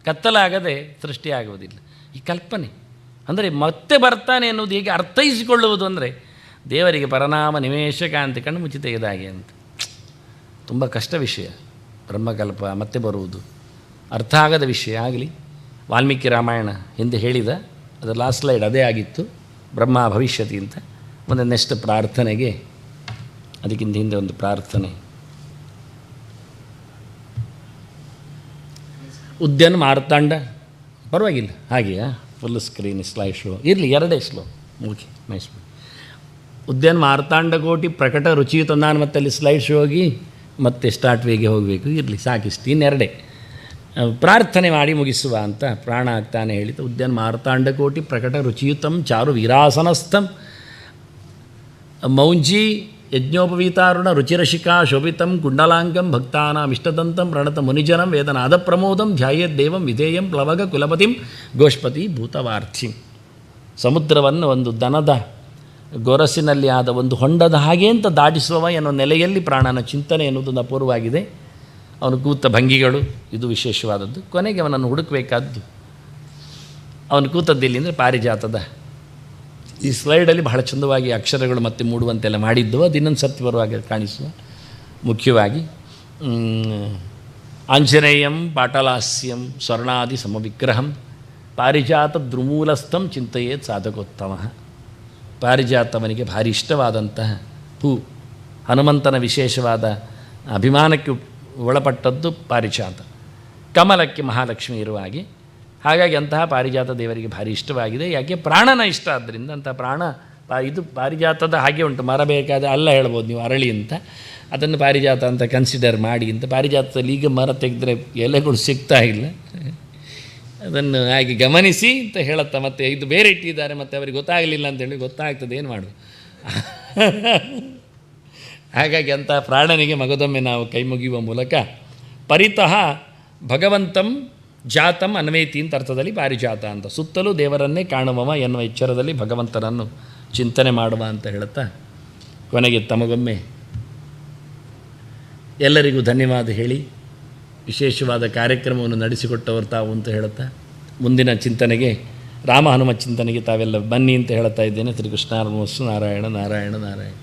ಕತ್ತಲಾಗದೆ ಸೃಷ್ಟಿಯಾಗುವುದಿಲ್ಲ. ಈ ಕಲ್ಪನೆ ಅಂದರೆ ಮತ್ತೆ ಬರ್ತಾನೆ ಎನ್ನುವುದು ಹೇಗೆ ಅರ್ಥೈಸಿಕೊಳ್ಳುವುದು ಅಂದರೆ, ದೇವರಿಗೆ ಪರನಾಮ ನಿಮೇಶ ಕಾಂತಿ, ಕಣ್ಣು ಮುಚ್ಚಿ ತೆಗೆದಾಗೆ ಅಂತ. ತುಂಬ ಕಷ್ಟ ವಿಷಯ ಬ್ರಹ್ಮಕಲ್ಪ ಮತ್ತೆ ಬರುವುದು, ಅರ್ಥ ಆಗದ ವಿಷಯ. ಆಗಲಿ, ವಾಲ್ಮೀಕಿ ರಾಮಾಯಣ ಹಿಂದೆ ಹೇಳಿದ ಅದರ ಲಾಸ್ಟ್ ಸ್ಲೈಡ್ ಅದೇ ಆಗಿತ್ತು, ಬ್ರಹ್ಮ ಭವಿಷ್ಯತಿ ಅಂತ. ಒಂದು ನೆಕ್ಸ್ಟ್ ಪ್ರಾರ್ಥನೆಗೆ, ಅದಕ್ಕಿಂತ ಹಿಂದೆ ಒಂದು ಪ್ರಾರ್ಥನೆ. ಉದ್ಯಾನ ಮಾರ್ತಾಂಡ, ಪರವಾಗಿಲ್ಲ ಹಾಗೆಯಾ, ಫುಲ್ ಸ್ಕ್ರೀನ್ ಸ್ಲೈಡ್ ಶೋ ಇರಲಿ, 2 ಸ್ಲೋ ಓಕೆ, ನೈಸ್. ಉದ್ಯಾನ ಮಾರ್ತಾಂಡ ಕೋಟಿ ಪ್ರಕಟ ರುಚಿ ತಂದಾನು, ಮತ್ತೆ ಅಲ್ಲಿ ಸ್ಲೈಡ್ ಶೋ ಹೋಗಿ ಮತ್ತೆ ಸ್ಟಾರ್ಟ್ ವೇಗೆ ಹೋಗಬೇಕು. ಇರಲಿ, ಸಾಕಿಷ್ಟು, ಇನ್ನೆರಡೇ ಪ್ರಾರ್ಥನೆ ಮಾಡಿ ಮುಗಿಸುವ ಅಂತ ಪ್ರಾಣ ಆಗ್ತಾನೆ ಹೇಳಿತು. ಉದ್ಯಾನ ಮಾರ್ತಾಂಡಕೋಟಿ ಪ್ರಕಟ ರುಚಿಯುತಂ ಚಾರು ವೀರಾಸನಸ್ಥಂ ಮೌಂಜಿ ಯಜ್ಞೋಪವೀತಾರುಣ ರುಚಿರಶಿಖಾ ಶೋಭಿತಂ ಕುಂಡಲಾಂಗಂ ಭಕ್ತಾನಾಂ ಇಷ್ಟದಂತಂ ಪ್ರಣತ ಮುನಿಜನಂ ವೇದನಾದ ಪ್ರಮೋದಂ ಧ್ಯಾಯೇದ್ದೇವಂ ವಿಧೇಯಂ ಪ್ಲವಗ ಕುಲಪತಿಂ ಗೋಷ್ಪತಿ ಭೂತವಾರ್ಥಿಂ. ಸಮುದ್ರವನ್ನು ಒಂದು ದನದ ಗೊರಸಿನಲ್ಲಿ ಆದ ಒಂದು ಹೊಂಡದ ಹಾಗೆ ಅಂತ ದಾಟಿಸುವವ ಎನ್ನುವ ನೆಲೆಯಲ್ಲಿ ಪ್ರಾಣನ ಚಿಂತನೆ ಎನ್ನುವುದೊಂದು ಅಪೂರ್ವವಾಗಿದೆ. ಅವನು ಕೂತ ಭಂಗಿಗಳು ಇದು ವಿಶೇಷವಾದದ್ದು. ಕೊನೆಗೆ ಅವನನ್ನು ಹುಡುಕಬೇಕಾದ್ದು ಅವನು ಕೂತದ್ದಿಲ್ಲಿ ಅಂದರೆ ಪಾರಿಜಾತದ ಈ ಸ್ಲೈಡಲ್ಲಿ ಬಹಳ ಚಂದವಾಗಿ ಅಕ್ಷರಗಳು ಮತ್ತೆ ಮೂಡುವಂತೆಲ್ಲ ಮಾಡಿದ್ದು ಅದು ಇನ್ನೊಂದು ಸರ್ತಿ ಬರುವಾಗ ಕಾಣಿಸುವ. ಮುಖ್ಯವಾಗಿ ಆಂಜನೇಯಂ ಪಾಟಲಾಸ್ಯಂ ಸ್ವರ್ಣಾದಿ ಸಮವಿಗ್ರಹಂ ಪಾರಿಜಾತ ದ್ರುಮೂಲಸ್ಥಂ ಚಿಂತೆಯೇತ್ ಸಾಧಕೋತ್ತಮ. ಪಾರಿಜಾತವನಿಗೆ ಭಾರಿ ಇಷ್ಟವಾದಂತಹ ಹೂ, ಹನುಮಂತನ ವಿಶೇಷವಾದ ಅಭಿಮಾನಕ್ಕೆ ಒಳಪಟ್ಟದ್ದು ಪಾರಿಜಾತ. ಕಮಲಕ್ಕೆ ಮಹಾಲಕ್ಷ್ಮಿ ಇರುವ ಹಾಗೆ, ಹಾಗಾಗಿ ಅಂತಹ ಪಾರಿಜಾತ ದೇವರಿಗೆ ಭಾರಿ ಇಷ್ಟವಾಗಿದೆ. ಯಾಕೆ? ಪ್ರಾಣನ ಇಷ್ಟ ಆದ್ದರಿಂದ. ಅಂತಹ ಪ್ರಾಣ ಇದು ಪಾರಿಜಾತದ ಹಾಗೆ ಉಂಟು. ಮರ ಬೇಕಾದ ಅಲ್ಲ ಹೇಳ್ಬೋದು ನೀವು, ಅರಳಿ ಅಂತ, ಅದನ್ನು ಪಾರಿಜಾತ ಅಂತ ಕನ್ಸಿಡರ್ ಮಾಡಿ ಅಂತ. ಪಾರಿಜಾತದಲ್ಲಿ ಈಗ ಮರ ತೆಗೆದ್ರೆ ಎಲೆಗಳು ಸಿಗ್ತಾ ಇಲ್ಲ, ಅದನ್ನು ಹಾಗೆ ಗಮನಿಸಿ ಅಂತ ಹೇಳುತ್ತಾ ಮತ್ತೆ ಇದು ಬೇರೆ ಇಟ್ಟಿದ್ದಾರೆ ಮತ್ತು ಅವರಿಗೆ ಗೊತ್ತಾಗಲಿಲ್ಲ ಅಂತೇಳಿ ಗೊತ್ತಾಗ್ತದೆ, ಏನು ಮಾಡು. ಹಾಗಾಗಿ ಅಂಥ ಪ್ರಾಣನಿಗೆ ಮಗದೊಮ್ಮೆ ನಾವು ಕೈ ಮುಗಿಯುವ ಮೂಲಕ ಪರಿತಃ ಭಗವಂತಂ ಜಾತಂ ಅನ್ವೇತಿ ಅಂತ ಅರ್ಥದಲ್ಲಿ ಪಾರಿಜಾತ ಅಂತ, ಸುತ್ತಲೂ ದೇವರನ್ನೇ ಕಾಣುವವ ಎನ್ನುವ ಎಚ್ಚರದಲ್ಲಿ ಭಗವಂತನನ್ನು ಚಿಂತನೆ ಮಾಡುವ ಅಂತ ಹೇಳುತ್ತಾ ಕೊನೆಗೆ ತಮಗೊಮ್ಮೆ ಎಲ್ಲರಿಗೂ ಧನ್ಯವಾದ ಹೇಳಿ ವಿಶೇಷವಾದ ಕಾರ್ಯಕ್ರಮವನ್ನು ನಡೆಸಿಕೊಟ್ಟವರು ತಾವು ಅಂತ ಹೇಳುತ್ತಾ ಮುಂದಿನ ಚಿಂತನೆಗೆ, ರಾಮ ಹನುಮ ಚಿಂತನೆಗೆ ತಾವೆಲ್ಲ ಬನ್ನಿ ಅಂತ ಹೇಳ್ತಾ ಇದ್ದೇನೆ. ಶ್ರೀಕೃಷ್ಣಾರ್ಪಣಮಸ್ತು. ನಾರಾಯಣ ನಾರಾಯಣ ನಾರಾಯಣ.